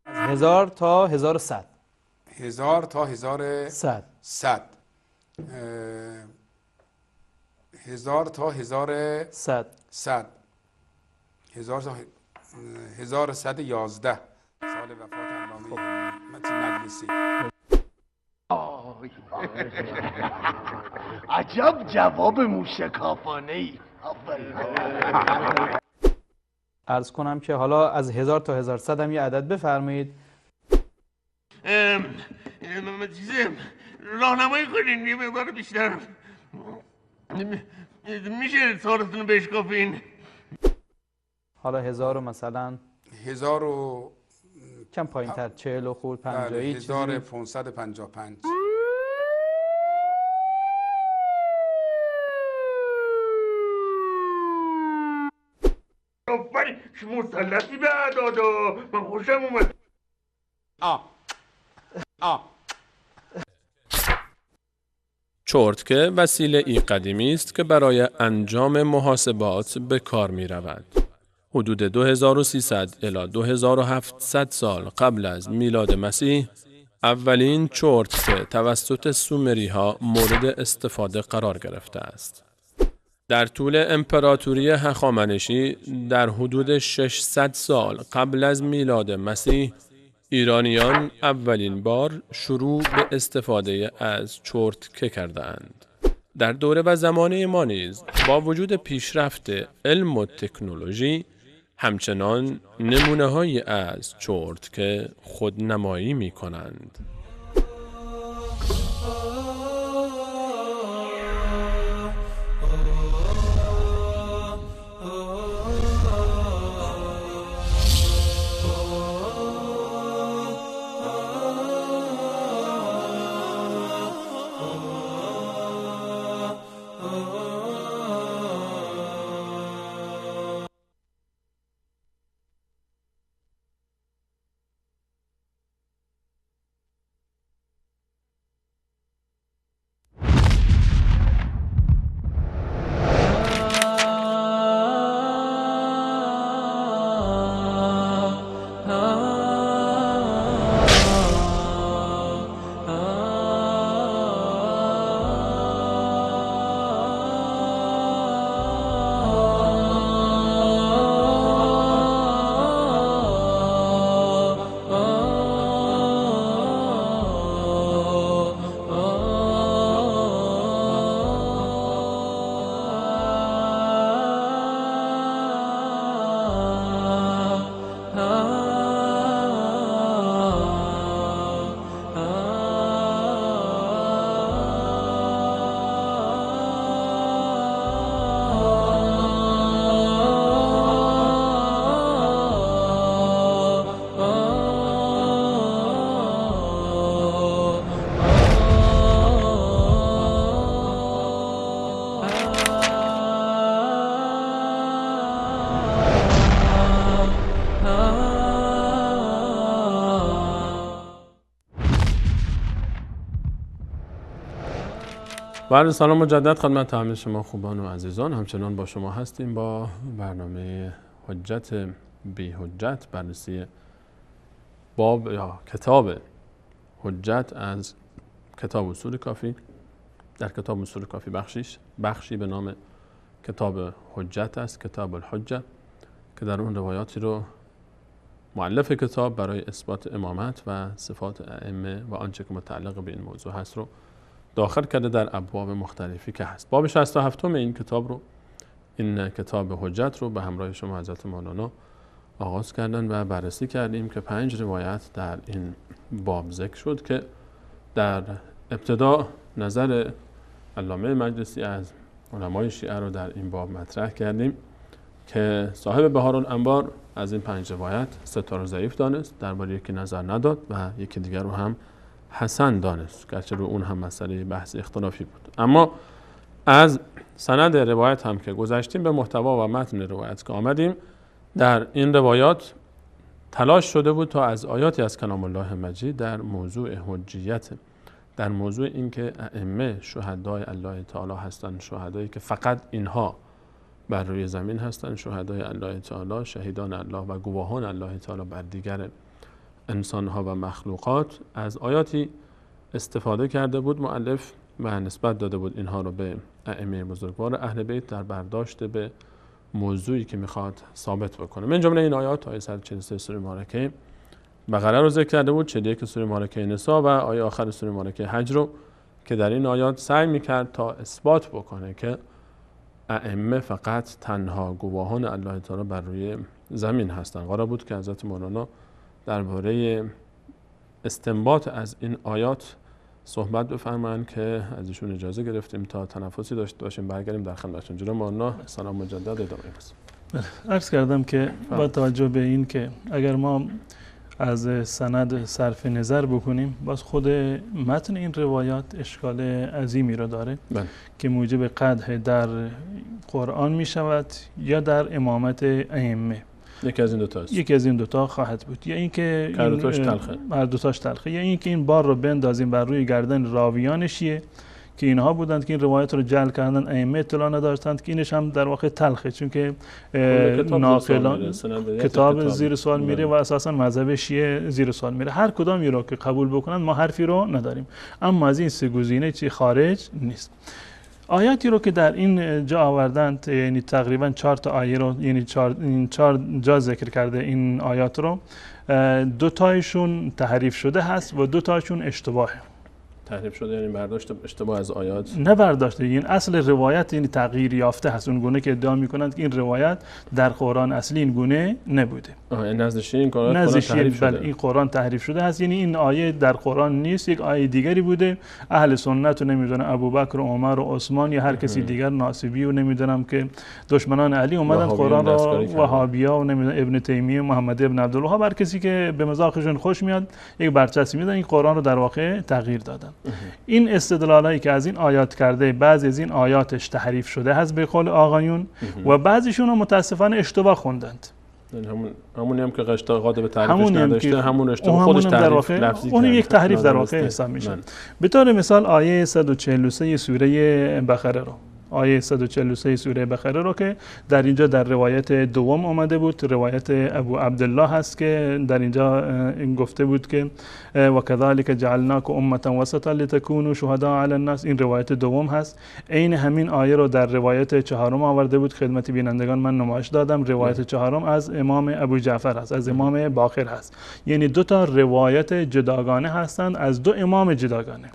از 1000 تا 1100 1000 تا 1100 1000 تا 1100 1000 تا 1111 سال وفات علامه متین مجلسی. عجب جواب موشکافانه ای. عرض کنم که حالا از 1000 تا 1100 هم یه عدد بفرمایید. راهنمایی کنین یه مقدار بیشتر. میشه سوالتون رو بشکافین؟ حالا 1000 مثلا 1000 و کم پایین تر 40 و خورد 50 1555 مسلطی به اعدادا من خوشم اومد. چرتکه وسیله ای قدیمی است که برای انجام محاسبات به کار می رود. حدود 2300 الی 2700 سال قبل از میلاد مسیح اولین چرتکه توسط سومری ها مورد استفاده قرار گرفته است. در طول امپراتوری هخامنشی در حدود 600 سال قبل از میلاد مسیح ایرانیان اولین بار شروع به استفاده از چرتکه کردند. در دوره و زمانه ما نیز با وجود پیشرفت علم و تکنولوژی همچنان نمونه‌هایی از چرت که خودنمایی می‌کنند. بله، سلام مجدد خدمت همه شما خوبان و عزیزان. همچنان با شما هستیم با برنامه حجت بی حجت، بررسی باب یا کتاب حجت از کتاب اصول کافی. در کتاب اصول کافی بخشی به نام کتاب حجت است، کتاب الحجه، که در اون روایاتی رو مؤلف کتاب برای اثبات امامت و صفات ائمه و آنچه که متعلق به این موضوع هست رو داخل کرده در ابواب مختلفی که هست. باب 67 این کتاب رو، این کتاب حجت رو به همراه شما حضرت مولانا آغاز کردن و بررسی کردیم که 5 روایت در این باب ذکر شد که در ابتدا نظر علامه مجلسی از علمای شیعه رو در این باب مطرح کردیم که صاحب بهارالانوار از این 5 روایت 3 تا رو ضعیف دانست، درباره یکی نظر نداد و یکی دیگر رو هم حسن دانست، گرچه رو اون هم مسئله بحث اختلافی بود. اما از سند روایت هم که گذشتیم، به محتوا و متن روایت که آمدیم، در این روایات تلاش شده بود تا از آیاتی از کلام الله مجید در موضوع حجیت، در موضوع اینکه ائمه شهدای الله تعالی هستند، شهدایی که فقط اینها بر روی زمین هستند، شهدای الله تعالی، شهیدان الله و گواهان الله تعالی بر دیگر انسانها و مخلوقات، از آیاتی استفاده کرده بود مؤلف و نسبت داده بود اینها رو به ائمه بزرگوار اهل بیت در برداشت به موضوعی که میخواد ثابت بکنه. من جمله این آیات آیه 143 سوره مبارکه بقره رو ذکر کرده بود، 41 سوره مبارکه نساء و آیه آخر سوره مبارکه حج رو، که در این آیات سعی میکرد تا اثبات بکنه که ائمه فقط تنها گواهان الله تعالی بر روی زمین هستند. قرار بود که حضرت مولانا درباره استنباط از این آیات صحبت بفرمایند که از ایشون اجازه گرفتیم تا تنفسی داشته باشیم، برگردیم در خدمتتون. جناب مولانا سلام مجدد ادامه بدیم. عرض کردم که با توجه به این که اگر ما از سند صرف نظر بکنیم، باز خود متن این روایات اشکال عظیمی را داره که موجب قدح در قرآن می شود یا در امامت ائمه. یکی از این دوتا است. یکی از این دوتا خواهد بود، یا اینکه هر دوتاش تلخه. هر دوتاش تلخه، یا اینکه این بار رو بندازیم بر روی گردن راویان شیعه که اینها بودند که این روایت رو جعل کردن، ائمه اطلاع نداشتند، که اینش هم در واقع تلخه، چون که ناقلان کتاب زیر سوال میره و اساسا مذهب شیعه زیر سوال میره. هر کدام رو که قبول بکنند ما حرفی رو نداریم، اما از این 3 گزینه چی خارج نیست. آیاتی رو که در این جا آوردند، یعنی تقریبا 4 تا آیه رو، یعنی 4 جا ذکر کرده این آیات رو، 2 تایشون تحریف شده هست و 2 تایشون اشتباهه. تحریف شده یعنی برداشت اشتباه از آیات؟ نه برداشته، این اصل روایت یعنی تغییر یافته هست. اون گونه که ادعا میکنند که این روایت در قرآن اصلی این گونه نبوده. نزد این قرآن نزد بله این قرآن تحریف شده هست، یعنی این آیه در قرآن نیست، یک آیه دیگری بوده. اهل سنت و نمیدونم ابوبکر و عمر و عثمان یا هر کسی دیگر، ناصبی و نمیدونم که دشمنان علی اومدن قرآن را، وهابیا و نمیدونم ابن تیمیه و محمد ابن عبدالوهاب، هر کسی که به مذاقشون خوش میاد یک برچسبی میدن، این قرآن رو در واقع تغییر دادن. این استدلالایی که از این آیات کرده، بعضی از این آیاتش تحریف شده هست به قول آقایون و بعضیشون رو متاسفانه اشتباه خوندند. همونی هم که قادر به تعریفش نداشته، همون اشتباه خودش در واقع اون یک تحریف در واقع حساب میشه. به طور مثال آیه 143 سوره بقره رو، آیه 143 سوره بقره رو که در اینجا در روایت دوم آمده بود، روایت ابو عبدالله هست که در اینجا این گفته بود که و کذالک جعلناکم امة وسطا لتکونوا شهداء علی الناس، این روایت دوم هست. عین همین آیه رو در روایت چهارم آورده بود، خدمت بینندگان من نمایش دادم. روایت چهارم از امام ابو جعفر هست، از امام باقر هست، یعنی دو تا روایت جداگانه هستند از دو امام جداگانه،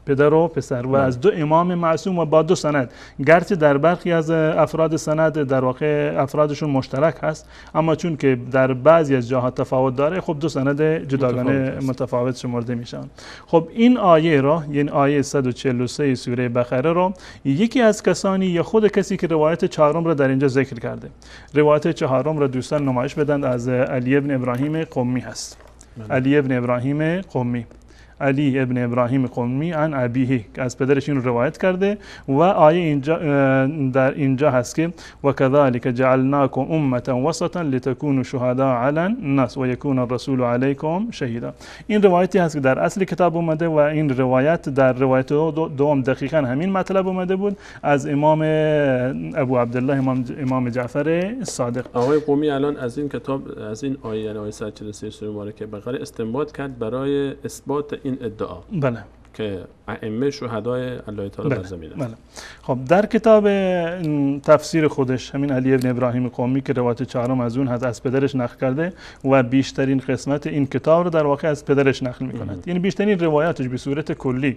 پدر و پسر و از دو امام معصوم و با دو سند. گرچه در برخی از افراد سند در واقع افرادشون مشترک هست، اما چون که در بعضی از جاها تفاوت داره، خب دو سند جداگانه متفاوت شمرده میشن. خب این آیه را، یعنی آیه 143 سوره بقره را، یکی از کسانی یا خود کسی که روایت چهارم را در اینجا ذکر کرده، روایت چهارم را دوستان نمایش بدند، از علی ابن ابراهیم قمی هست. علی ابن ابراهیم قمی، علی ابن ابراهیم قمی عن ابیه، از پدرش این رو روایت کرده و آیه اینجا در اینجا هست که و کذالک جعلناکم امة وسطا لتکونوا شهداء علی الناس و یکون الرسول علیکم شهیدا. این روایتی هست که در اصل کتاب اومده و این روایت در روایت دوم دقیقاً همین مطلب اومده بود از امام ابو عبدالله امام جعفر صادق. آقای قمی الان از این کتاب، از این آیه یعنی آیه 143 سوره مبارکه بقره استنباط کرد برای اثبات این ادعا. بله. که ائمه شهدای الله تعالی بر زمین است. بله. خب در کتاب تفسیر خودش همین علی ابن ابراهیم قمی که روایت چهارم از اون هست، از پدرش نقل کرده و بیشترین قسمت این کتاب رو در واقع از پدرش نقل می‌کند. یعنی بیشترین روایاتش به صورت کلی،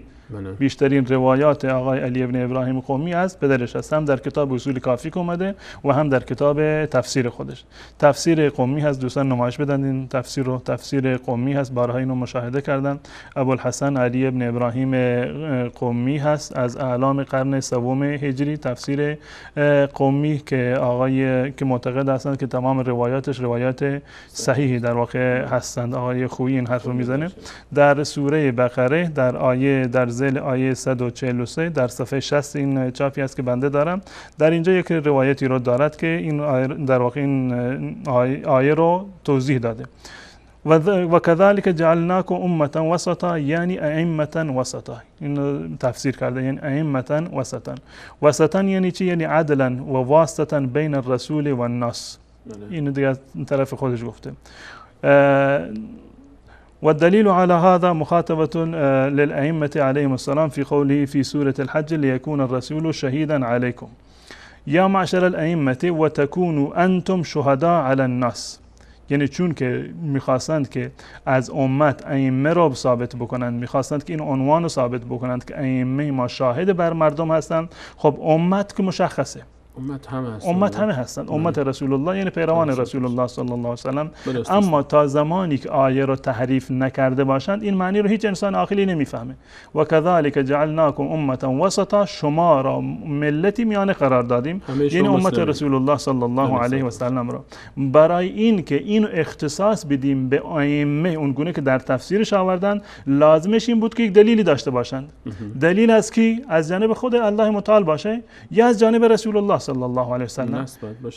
بیشترین روایات آقای علی ابن ابراهیم قمی از پدرش هست، هم در کتاب اصول کافی اومده و هم در کتاب تفسیر خودش. تفسیر قمی هست، دوستان نمایش بدن این تفسیر رو. تفسیر قمی هست، بارها اینو مشاهده کردن. ابوالحسن علی ابن ابراهیم قمی هست، از اعلام قرن سوم هجری. تفسیر قمی که آقای که معتقد هستند که تمام روایاتش روایات صحیحی در واقع هستند، آقای خویی این حرف رو میزنه. در سوره بقره در آیه در ذیل آیه 143 در صفحه 60 این چاپی است که بنده دارم، در اینجا یک روایتی رو دارد که این در واقع این آیه رو توضیح داده. و کذالک جعلناکم امة وسطا، یعنی ائمة وسطا، این تفسیر کرده، یعنی ائمة وسطا. وسطا یعنی چی؟ یعنی عدلا و واسطا بین الرسول و الناس. این دیگه طرف خودش گفته. والدليل على هذا مخاطبة للأئمة عليهم السلام في قوله في سورة الحج ليكون الرسول شهيدا عليكم يا معشر الأئمة وتكونوا أنتم شهداء على الناس. یعنی چون که میخواستند که از امت ائمه را ثابت بکنند، میخواستند که این عنوان رو ثابت بکنند که ائمه ما شاهد بر مردم هستند. خب امت که مشخصه، امت همه هستند، امت رسول الله یعنی پیروان رسول الله صلی الله علیه و سلم. اما تا زمانی که آیه رو تحریف نکرده باشند این معنی رو هیچ انسان عاقلی نمیفهمه. و کذالک جعلناکم امة وسطا، شما را ملتی میانه قرار دادیم، یعنی امت رسول الله صلی الله علیه و سلم را. برای این که اینو اختصاص بدیم به ائمه اون گونه که در تفسیرش آوردن، لازمش این بود که یک دلیلی داشته باشند. دلیل از کی؟ از جانب خود الله متعال باشه یا از جانب رسول الله صلی الله علیه و سلم.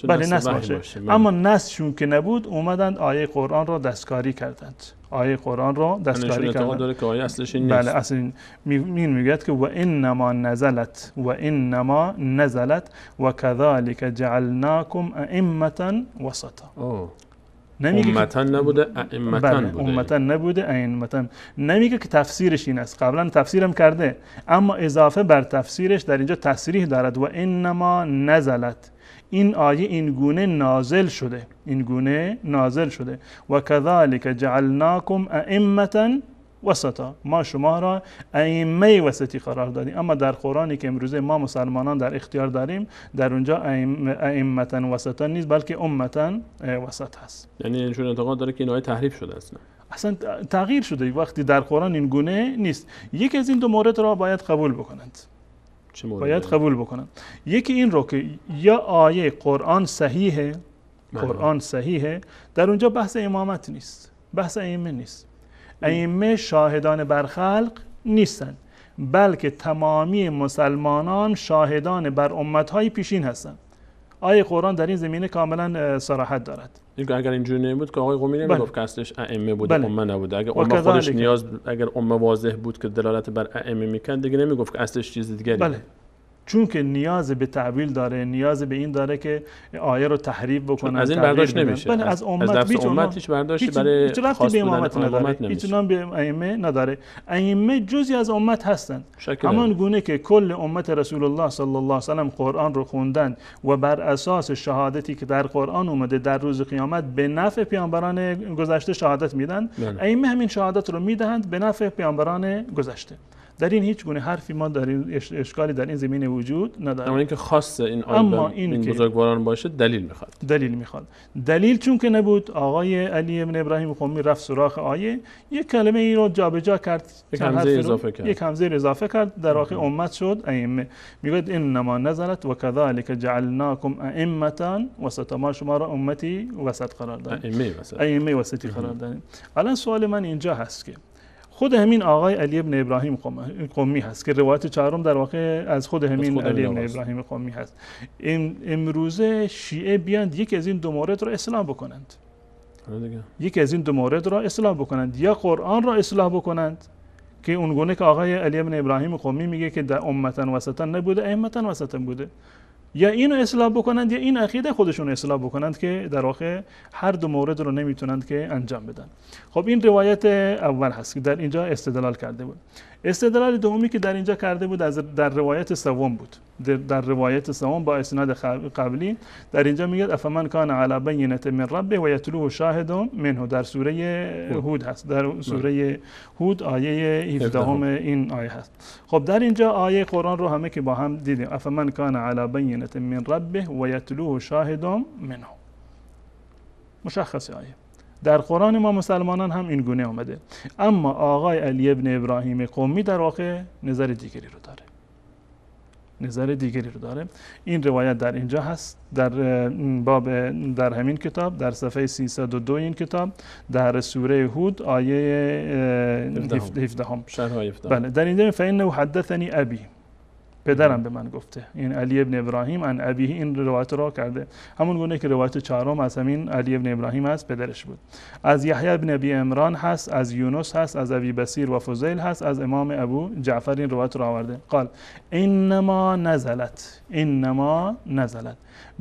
بله نص باشه. اما نصشون که نبود، اومدند آیه قرآن را دستکاری کردند. آیه قرآن را دستکاری کردند. داره که آیه اصلش این نیست. بله اصل میگه که و انما نزلت و کذالک جعلناکم ائمة وسطا. امتن نبوده ائمتن بوده. امتن نبوده ائمتن. نمیگه که تفسیرش این است، قبلا تفسیرم کرده، اما اضافه بر تفسیرش در اینجا تصریح دارد و انما نزلت، این آیه این گونه نازل شده، این گونه نازل شده. و کذالک جعلناکم ائمة وسطا، ما شما را ائمه وسطی قرار دادیم. اما در قرآنی که امروزه ما مسلمانان در اختیار داریم، در اونجا ائمه وسطا نیست، بلکه امتا وسط هست. یعنی اینجور انتقاد داره که این آیه تحریف شده اصلا تغییر شده، وقتی در قرآن این گونه نیست. یکی از این دو مورد را باید قبول بکنند. چه مورد؟ باید قبول بکنند. یکی این رو که یا آیه قرآن صحیحه، قرآن صحیحه، در اونجا بحث امامت نیست، بحث ائمه نیست. ائمه شاهدان بر خلق نیستند، بلکه تمامی مسلمانان شاهدان بر امتهای پیشین هستند. آیه قرآن در این زمینه کاملا صراحت دارد. اگر اینجوری نمی‌بود که آقای قمی نمیگفت که اصلش ائمه بوده، امه نبوده. اگر امه خودش اگر امه واضح بود که دلالت بر ائمه میکرد، دیگه نمیگفت که اصلش چیز دیگری. بله، چون که نیاز به تعویل داره، نیاز به این داره که آیه رو تحریف بکنن. از این برداشت نمیشه. بله، از امت هیچ برداشتی برای خاص بودن امت نداره، هیچ نام به ائمه نداره. ائمه جزئی از امت هستند، همان گونه که کل امت رسول الله صلی الله علیه و سلم قرآن رو خوندن و بر اساس شهادتی که در قرآن اومده در روز قیامت به نفع پیامبران گذشته شهادت میدن. ائمه همین شهادت رو میدهند به نفع پیامبران گذشته. در این هیچ گونه حرفی ما در اشکالی در این زمینه وجود نداره. اما اینکه خاص این آیه این بزرگواران باشه دلیل میخواد. دلیل چون که نبود، آقای علی ابن ابراهیم قمی رفت سراغ آیه، یک کلمه ای رو جابجا کرد، یک همزه اضافه کرد، در واقع امت شد ائمه. میگه انما نزلت و كذلك جعلناكم ائمه وسطا، ما شما را امتی وسط قرار دادیم، ائمه وسطی قرار دادیم. الان سوال من اینجا هست که خود همین آقای علی ابن ابراهیم قمی هست که روایت چهارم در واقع از خود همین علی ابن ابراهیم قمی هست. امروزه شیعه بیاند یکی از این دو مورد را اصلاح بکنند. یکی از این دو مورد را اصلاح بکنند، یا قرآن را اصلاح بکنند که اونگونه که آقای علی ابن ابراهیم قمی میگه که در امتا وسطا نبوده، ائمتا وسطا بوده، یا اینو اصلاح بکنند یا این عقیده خودشون اصلاح بکنند که در واقع هر دو مورد رو نمیتونند که انجام بدن. خب این روایت اول هست که در اینجا استدلال کرده بود. استدلال دومی که در اینجا کرده بود در روایت سوم بود. در روایت سوم با اسناد قبلی در اینجا میگه افمن کان علی بینة من ربه و یتلوه شاهد منه، در سوره هود هست، در سوره هود آیه 17 این آیه هست. خب در اینجا آیه قرآن رو همه که با هم دیدیم، افمن کان علی بینة من ربه و یتلوه شاهد منه، مشخص آیه. در قرآن ما مسلمانان هم این گونه آمده. اما آقای علی ابن ابراهیم قمی در واقع نظر دیگری رو داره. این روایت در اینجا هست، در باب در همین کتاب، در صفحه 302 این کتاب، در سوره هود آیه 17. بله، در اینجا فإنه حدثني ابی، پدرم به من گفته. این علی ابن ابراهیم عن ابیه این روایت را کرده، همون گونه که روایت چهارم از همین علی ابن ابراهیم از پدرش بود. از یحیی ابن ابی عمران هست، از یونس هست، از ابی بصیر و فضیل هست، از امام ابو جعفر این روایت را آورده. قال انما نزلت،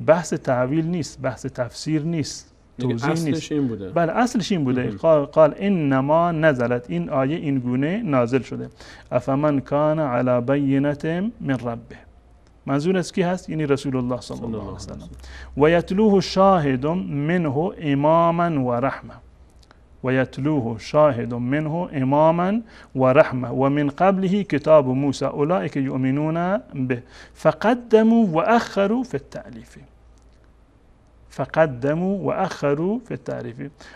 بحث تعویل نیست، بحث تفسیر نیست، توضیح نیست. این بوده. بله، اصلش این بوده. قال انما نزلت، این آیه این گونه نازل شده. افمن کان علی بینة من ربه، منظور از کی هست؟ یعنی رسول الله صلی الله علیه و سلم. و یتلوه شاهد منه اماما و رحمه، و یتلوه شاهد منه اماما و رحمه و من قبله کتاب موسی اولئک یؤمنون به فقدموا و اخروا فی التألیف. فی التعریف.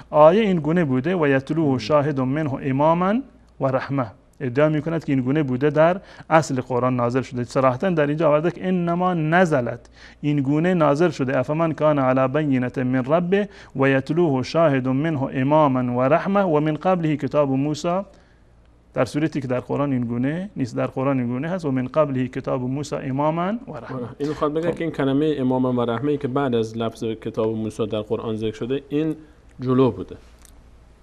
آیه این گونه بوده و یتلوه شاهد منه اماما و رحمه، ادعا می کند که این گونه بوده در اصل قرآن نازل شده. صراحتا در اینجا آورده که انما نزلت، این گونه نازل شده. افمن کان علی بینة من ربه و یتلوه شاهد منه اماما و رحمه و من قبله کتاب موسی، در صورتی که در قرآن این گونه نیست. در قرآن این گونه هست و من قبله کتاب موسی اماما و رحمه. این میخواد بگه که این کلمه اماما و رحمه که بعد از لفظ کتاب موسی در قرآن ذکر شده، این جلو بوده.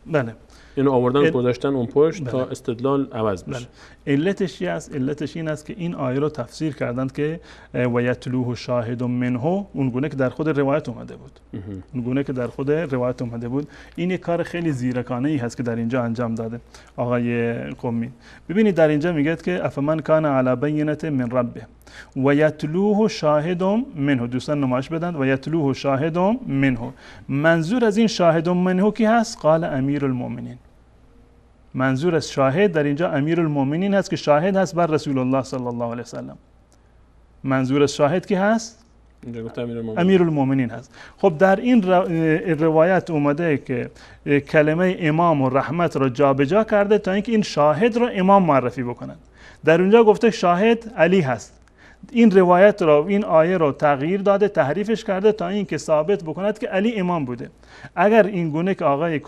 بله، اینو آوردن گذاشتن اون پشت تا استدلال عوض بشه. علتش این است که این آیه رو تفسیر کردند که و یتلوه شاهد منه، اون گونه که در خود روایت اومده بود. این یک کار خیلی زیرکانه ای هست که در اینجا انجام داده آقای قمی. ببینید در اینجا میگه که افمن کان علی بینة من ربه و یتلوه شاهد منه، دوستان نمایش بدن، و یتلوه شاهد منه. منظور از این شاهد منه کی هست؟ قال امیر المؤمنین. منظور از شاهد در اینجا امیرالمومنین هست که شاهد هست بر رسول الله صلی الله علیه وسلم. منظور از شاهد کی هست؟ امیرالمومنین هست. خب در این روایت اومده که کلمه امام و رحمت را جابجا کرده تا اینکه این شاهد را امام معرفی بکنند. در اونجا گفته شاهد علی هست. این روایت را، این آیه را تغییر داده، تحریفش کرده تا اینکه ثابت بکند که علی امام بوده. اگر این گونه که آقای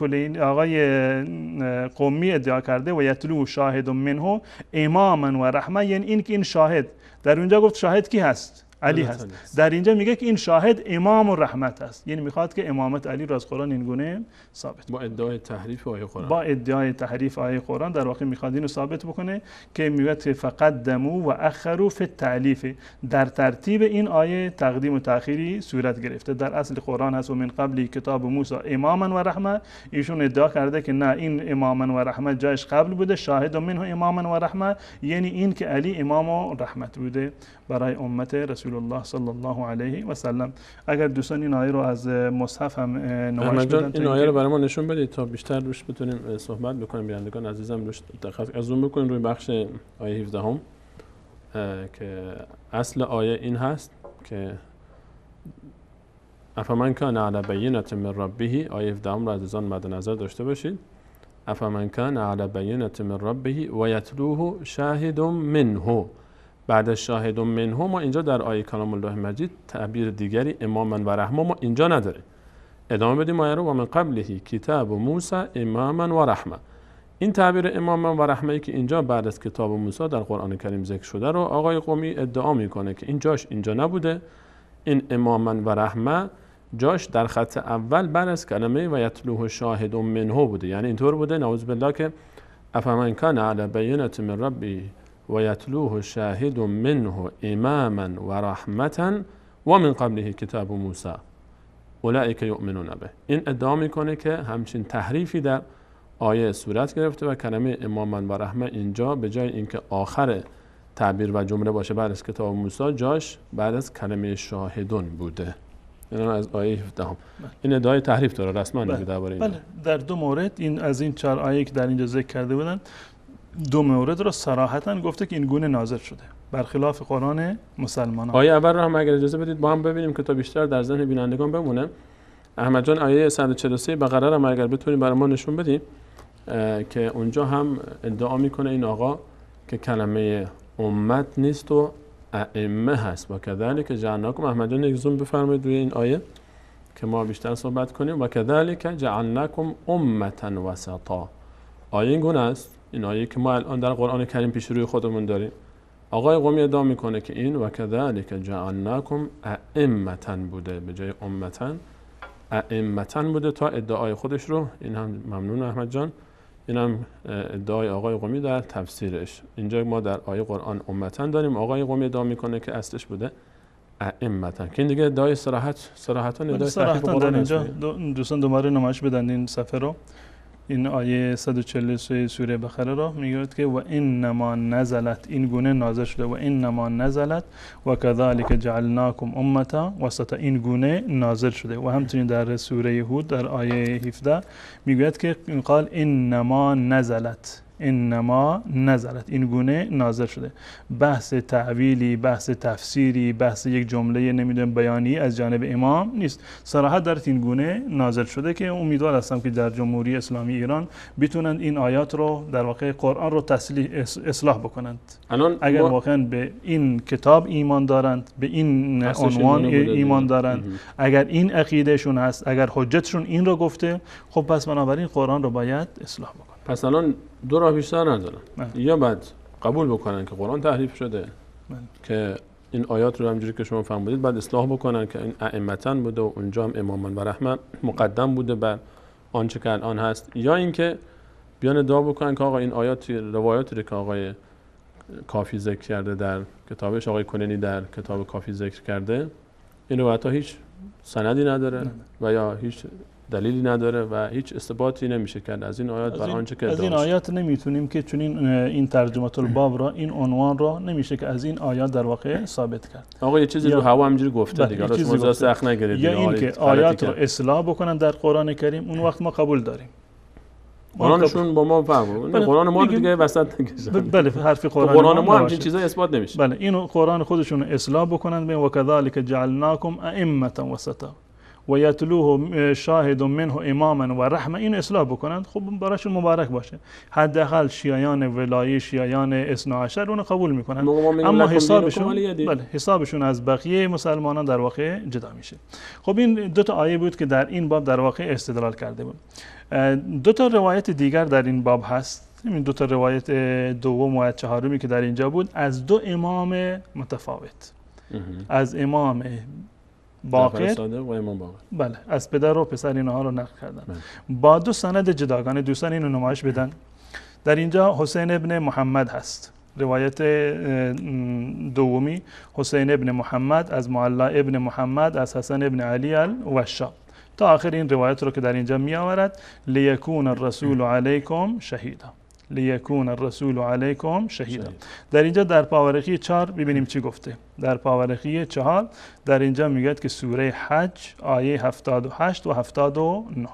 قمی ادعا کرده و یتلو شاهد منه اماما و رحمه، یعنی این که این شاهد در اونجا گفت شاهد کی هست؟ علی هست. در اینجا میگه که این شاهد امام و رحمت است، یعنی میخواد که امامت علی را از قرآن این گونه ثابت با ادعای تحریف آیه قرآن. با ادعای تحریف آیه قرآن در واقع میخواد اینو ثابت بکنه که میگه فقدموا و اخروا فی التعلیف، در ترتیب این آیه تقدیم و تأخیری صورت گرفته. در اصل قرآن هست و من قبل کتاب موسی اماما و رحمه، ایشون ادعا کرده که نه، این اماما و رحمه جایش قبل بوده، شاهد منه اماما و رحمه، یعنی این که علی امام و رحمت بوده برای امت رسول الله صلی الله علیه و سلم. اگر دوستان این آیه رو از مصحف هم نمایش بدن، این آیه رو برای ما نشون بدید تا بیشتر روش بتونیم صحبت بکنیم. بینندگان عزیزم روش دقت از اون بکنید روی بخش آیه 17 هم که اصل آیه این هست که افمن کان علی بینة من ربه، آیه 17 هم رو عزیزان مد نظر داشته باشید. افمن کان علی بینة من ربه و یتلوه شاهد منه، بعد شاهد منه ما اینجا در آیه کلام الله مجید تعبیر دیگری اماما و رحمه ما اینجا نداره. ادامه بدیم آیه رو و من قبله کتاب موسی اماما و رحمه. این تعبیر اماما و رحمه که اینجا بعد از کتاب موسی در قرآن کریم ذکر شده رو آقای قمی ادعا میکنه که این جاش اینجا نبوده. این اماما و رحمه جاش در خط اول بعد از کلمه و یتلوه شاهد منه بوده. یعنی اینطور بوده نعوذ بالله که افمن کان علی بینة من ربه و یتلوه شاهد منه اماما و رحمتا و من قبله کتاب موسی اولئک یؤمنون به. این ادعا میکنه که همچین تحریفی در آیه صورت گرفته و کلمه اماما و رحمه اینجا به جای اینکه آخر تعبیر و جمله باشه بعد از کتاب موسی، جاش بعد از کلمه شاهدون بوده. این از آیه 17 هم. این ادعای تحریف داره رسما درباره این. بله، در دو مورد این از این 4 آیه که در اینجا ذکر کرده بودن، 2 مورد رو صراحتاً گفته که این گونه نازل شده برخلاف قرآن مسلمانان. آیه اول رو هم اگر اجازه بدید با هم ببینیم که تا بیشتر در ذهن بینندگان بمونه. احمد جان آیه 143 بقره رو اگر بتونیم برای ما نشون بدیم که اونجا هم ادعا میکنه این آقا که کلمه امت نیست و ائمه هست. و کذالک جعلناکم، احمد جان یک زوم بفرمایید روی این آیه که ما بیشتر صحبت کنیم. و کذالک جعلناکم امة وسطا. آیه این گونه است، این آیه که ما الان در قرآن کریم پیش روی خودمون داریم. آقای قمی ادعا میکنه که این و کذالک جعلناکم ائمة بوده به جای امة، ائمة بوده تا ادعای خودش رو. این هم ممنون احمد جان. این هم ادعای آقای قمی در تفسیرش. اینجا ما در آیه قرآن امة داریم، آقای قمی ادعا میکنه که اصلش بوده ائمة، که این دیگه ادعای صراحتاً ادعای تحریف قرآن است. دوستان دوباره نمایش بدن این صفحه رو. این آیه 143 سوره بقره را میگوید که و انما نزلت، این گونه نازل شده، و انما نزلت و کذالک جعلناکم امة وسطا، این گونه نازل شده. و همچنین در سوره هود در آیه 17 میگوید که قال انما نزلت، انما نزلت، این گونه نازل شده. بحث تعویلی، بحث تفسیری، بحث یک جمله نمیدونم بیانی از جانب امام نیست، صراحت در این گونه نازل شده که امیدوار هستم که در جمهوری اسلامی ایران بتونند این آیات رو در واقع قرآن رو اصلاح بکنند. اگر واقعا به این کتاب ایمان دارند، به این عنوان ایمان دارند، اگر این عقیدهشون هست، اگر حجتشون این رو گفته، خب پس بنابراین قرآن رو باید اصلاح بکنند. پس الان دو راه بیشتر ندارن. یا بعد قبول بکنن که قرآن تحریف شده که این آیات رو همجوری که شما فهمیدید بعد اصلاح بکنن که این ائمة بوده و اونجا هم اماما و رحمه مقدم بوده بر آنچه که الان هست، یا اینکه بیان ادعا بکنن که آقا این آیات روایاتی که آقای کافی ذکر کرده در کتابش، آقای کنینی در کتاب کافی ذکر کرده، این روایت‌ها هیچ سندی نداره و یا هیچ دلیلی نداره و هیچ اثباتی نمیشه کرد از این آیات بر آنچه که از این آیات نمیتونیم که چون این ترجمه الباب را، این عنوان را نمیشه که از این آیات در واقع ثابت کرد. آقا یه چیزی رو هوا همینجوری گفته دیگه، حالا شما سخت نگیرید. یا این که آیات رو اصلاح بکنن در قرآن کریم، اون وقت ما قبول داریم. قرآنشون با ما فرق داره. بله. قرآن ما رو دیگه وسط نکشن. بله حرف قرآن, قرآن ما همچین نباشه. چیزا اثبات نمیشه. بله اینو قرآن خودشون اصلاح بکنن به و کذالک جعلناکم ائمة وسطا و یتلوه شاهد منه اماما و رحمه، این اصلاح بکنن خب براشون مبارک باشه. حداقل شیعیان ولایی، شیعیان اثنا عشر اونو قبول میکنن، اما حسابشون از بقیه مسلمانان در واقع جدا میشه. خب این دو تا آیه بود که در این باب در واقع استدلال کرده بود. دو تا روایت دیگر در این باب هست. این دو تا روایت دوم و چهارمی که در اینجا بود از دو امام متفاوت، از امام باقر صادق و امام باقر، بله از پدر و پسر اینها رو نقل کردن با دو سند جداگانه. دوستان اینو نمایش بدن. در اینجا حسین ابن محمد هست، روایت دومی حسین ابن محمد از معلا ابن محمد از حسن ابن علی الوشا تا آخر این روایت رو که در اینجا می آورد لیکون الرسول علیکم شهیدا، لیکون الرسول علیکم شهیدا. در اینجا در پاورقی 4 ببینیم چی گفته. در پاورقی 4 در اینجا میگه که سوره حج آیه 78 و 79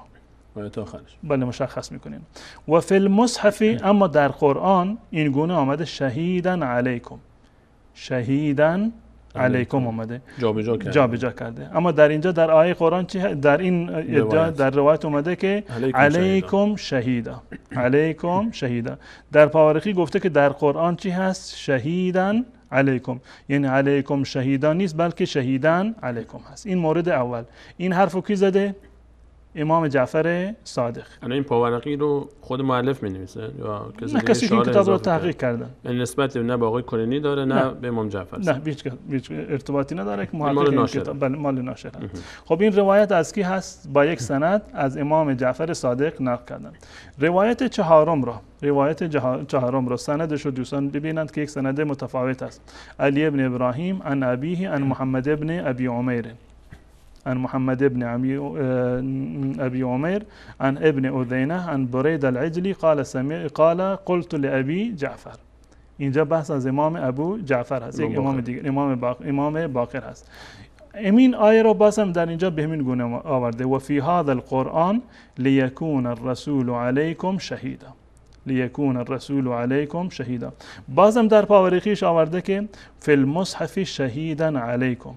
آیت آخرش بله مشخص میکنین. و فی المصحف، اما در قرآن این گونه آمده شهیدن علیکم، شهیدن علیکم آمده، جابجا کرده. اما در اینجا در آیه قرآن چی در این در روایت اومده که علیکم شهیدا، علیکم شهیدا. در پاورقی گفته که در قرآن چی هست؟ شهیدن علیکم، یعنی علیکم شهیدان نیست بلکه شهیدن علیکم هست. این مورد اول. این حرفو کی زده؟ امام جعفر صادق. این پاورقی رو خود مؤلف می‌نویسه یا کسی که این کتاب رو تحقیق کردن؟ این نسبت نه به آقای کلینی داره نه به امام جعفر. نه هیچ ارتباطی نداره که محقق این کتاب بله مال ناشر. خب این روایت از کی هست؟ با یک سند از امام جعفر صادق نقل کردن. روایت چهارم رو سندش رو دوستان ببینند که یک سند متفاوت است. علی ابن ابراهیم عن ابیه عن محمد ابن ابی عمیر، عن محمد ابن أبي عمير عن ابن أذينة عن بريد العجلي قال قلت لأبي جعفر. اینجا بحث از امام ابو جعفر هست، یک امام دیگر امام باقر هست. امین آیه رو بازم در اینجا به همین گونه آورده و فی هذا القرآن لیکون الرسول علیکم شهیدا، لیکون الرسول علیکم شهیدا. بازم در پاورقیش آورده که فی المصحف شهیدا علیکم،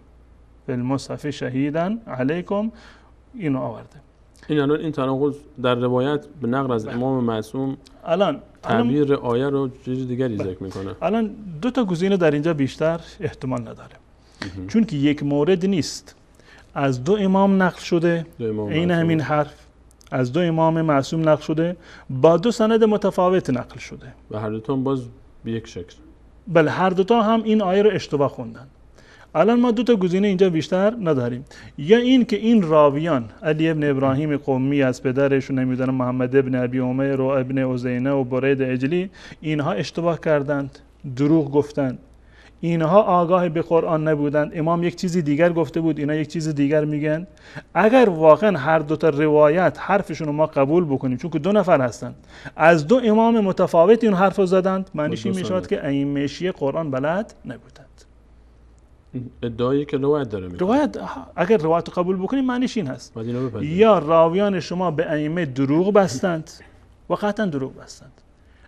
فی المصحف شهیدا علیکم، اینو آورده. این تناقض در روایت به نقل از امام معصوم الان تعبیر آیه رو چیز دیگری ذکر میکنه. الان دو تا گزینه در اینجا بیشتر احتمال نداره، چون که یک مورد نیست، از دو امام نقل شده، این همین حرف از دو امام معصوم نقل شده با دو سند متفاوت نقل شده و هر دوتون باز به یک شکل. بله هر دوتا هم این آیه رو اشتباه خوندن. الان ما دو تا گزینه اینجا بیشتر نداریم، یا این که این راویان علی ابن ابراهیم قمی از پدرش و نمیدونم محمد ابن ابی عمیر و ابن عزینه و برید عجلی اینها اشتباه کردند، دروغ گفتند، اینها آگاه به قرآن نبودند، امام یک چیزی دیگر گفته بود اینا یک چیز دیگر میگن. اگر واقعا هر دو تا روایت حرفشون رو ما قبول بکنیم، چون که دو نفر هستند از دو امام متفاوت این حرف رو زدند، معنیش این میشود که ائمه شیعه قرآن بلد نبودند. ادعایی که روایت داره میگه. روایت اگر روایت قبول بکنیم معنیش این هست یا راویان شما به ائمه دروغ بستند و قطعا دروغ بستند.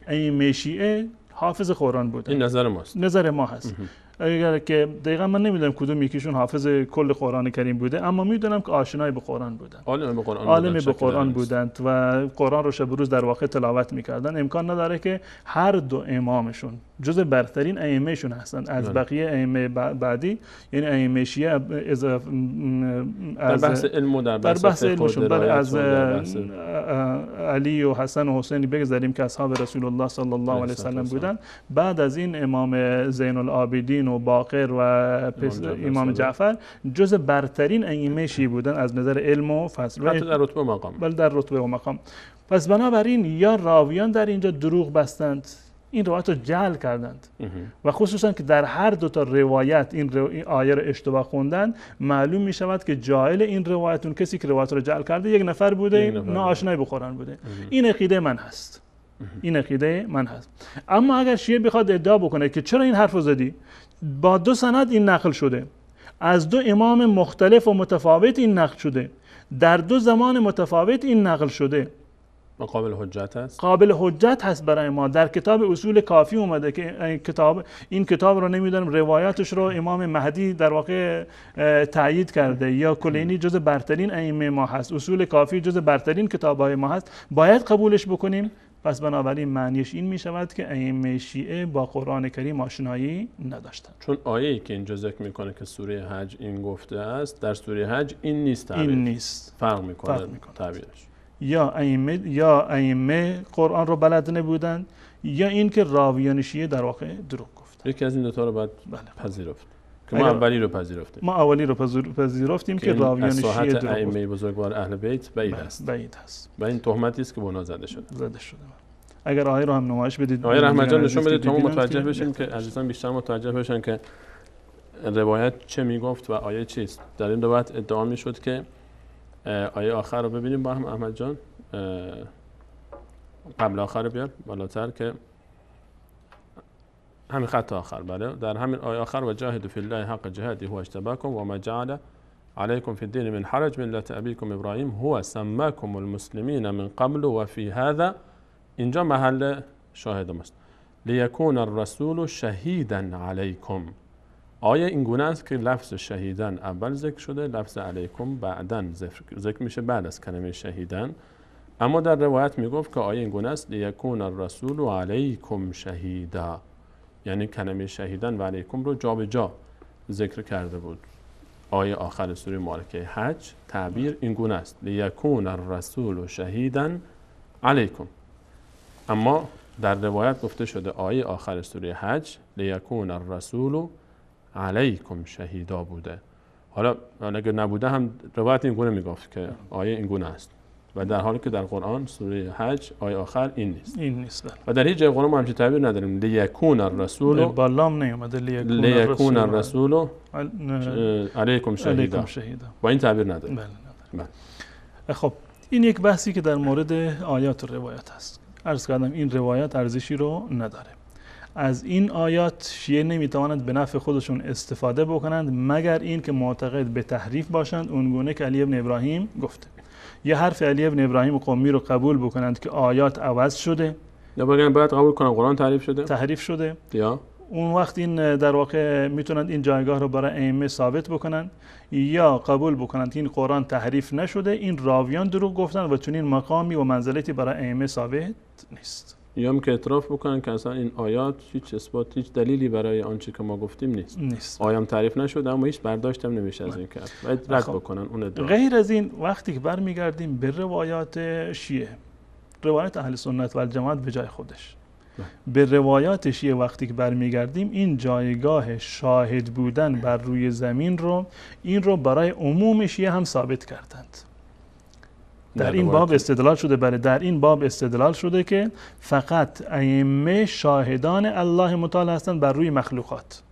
ائمه شیعه حافظ قرآن بودند. این نظر ماست. نظر ما هست. اگر که دقیقا من نمیدونم کدوم یکیشون حافظ کل قرآن کریم بوده، اما میدونم که آشنای به قرآن بودند، عالم به قرآن بودند و قرآن رو شب و روز در واقع تلاوت میکردن. امکان نداره که هر دو امامشون جز برترین ائمهشون هستند از بقیه ائمه بعدی، یعنی ائمه شیعه در بحث علم و در بحث علمشون بله از علی و حسن و حسین بگذاریم که اصحاب رسول الله صلی الله علیه وسلم بودند. بعد از این امام زین العابدین و باقر و امام جعفر جز برترین ائمه شیعه بودن از نظر علم و فضل، حتی در رتبه و مقام. بله در رتبه و مقام. پس بنابراین یا راویان در اینجا دروغ بستند، این روایت رو جعل کردند و خصوصا که در هر دو تا روایت این آیه رو اشتباه خوندن، معلوم می شود که جاهل این روایت، اون کسی که روایت رو جعل کرده یک نفر بوده، ناآشنای به قرآن بوده. این عقیده من هست، این عقیده من هست. اما اگر شیعه بخواد ادعا بکنه که چرا این حرف رو زدی، با دو سند این نقل شده، از دو امام مختلف و متفاوت این نقل شده، در دو زمان متفاوت این نقل شده، و قابل حجت است. قابل حجت هست برای ما. در کتاب اصول کافی اومده که این کتاب رو نمیدونم روایاتش رو امام مهدی در واقع تایید کرده یا کلینی جز برترین ائمه ما هست، اصول کافی جز برترین کتاب‌های ما هست، باید قبولش بکنیم. پس بنابراین معنیش این می شود که ائمه شیعه با قرآن کریم آشنایی نداشتند. چون آیه‌ای که اینجا ذکر میکنه که سوره حج این گفته است، در سوره حج این نیست. این نیست. فرق میکنه تعبیرش. یا ائمه قرآن رو بلد نبودند یا اینکه راویان شیعه در واقع دروغ گفتند. یکی از این دو تا رو باید پذیرفت. که ما اولی رو پذیرفتیم. ما اولی رو پذیرفتیم که راویان شیعه دروغ گفتند. ائمه بزرگوار اهل بیت بعید است. بعید است. و این تهمتی است که به اونا زده شده. اگر آیه رو هم نمایش بدید. آیه رحمت جان نشون بدید تا ما متوجه بشیم که عزیزان بیشتر متوجه بشن که روایت چه میگفت و آیه چیست. در این روایت ادعا میشد که آیه آخر رو ببینیم با هم احمد جان. قبل آخر بیار بالاتر که همین خط آخر، بله، در همین آیه آخر و جاهدوا فی الله حق جهاده هو اجتباکم و ما جعل علیکم فی الدین من حرج ملت ابیکم ابراهیم هو سماکم المسلمین من قبل و فی هذا. اینجا محل شاهد ماست. لیکون الرسول شهیدا علیکم. آیه این گونه است که لفظ شهیدن اول ذکر شده، لفظ علیکم بعداً ذکر میشه بعد از کلمه شهیدن. اما در روایت میگفت که آیه این گونه است لیکون الرسول علیکم شهیدا، یعنی کلمه شهیدن و علیکم رو جا به جا ذکر کرده بود. آیه آخر سوره مبارکه حج تعبیر این گونه است لیکون الرسول شهیدا علیکم. اما در روایت گفته شده آیه آخر سوره حج لیکون الرسول علیکم شهیدا بوده. حالا اگر نبوده هم روایت این گونه میگفت که آیه این گونه است و در حالی که در قرآن سوره حج آیه آخر این نیست. این نیست. و در هیچ جای قرآن ما همچین تعبیر نداریم. لیکون الرسول با لام نیومده لیکون الرسول علیکم شهیدا. با این تعبیر نداریم. بله. خب این یک بحثی که در مورد آیات و روایات هست. عرض کردم این روایات ارزشی رو نداره. از این آیات شیعه نمیتوانند به نفع خودشون استفاده بکنند مگر این که معتقد به تحریف باشند، اونگونه که علی ابن ابراهیم گفته. یه حرف علی ابن ابراهیم قمی رو قبول بکنند که آیات عوض شده، یا بگن باید قبول کنن قرآن تحریف شده، یا اون وقت این در واقع میتونند این جایگاه رو برای ائمه ثابت بکنند، یا قبول بکنند این قرآن تحریف نشده، این راویان دروغ گفتن و چنین مقامی و منزلتی برای ائمه ثابت نیست. یا هم که اعتراف بکنن که اصلا این آیات هیچ اثبات، هیچ دلیلی برای آنچه که ما گفتیم نیست. آیام تعریف نشده اما هیچ برداشت هم نمیشه از این کرد. باید رد بکنن اون ادعا. غیر از این وقتی که برمیگردیم به روایات شیعه، روایت اهل سنت و الجماعت به جای خودش، به روایات شیعه وقتی که برمیگردیم این جایگاه شاهد بودن بر روی زمین رو این رو برای عموم شیعه هم ثابت کردند. در این باب استدلال شده، بله در این باب استدلال شده که فقط ائمه شاهدان الله متعال هستند بر روی مخلوقات.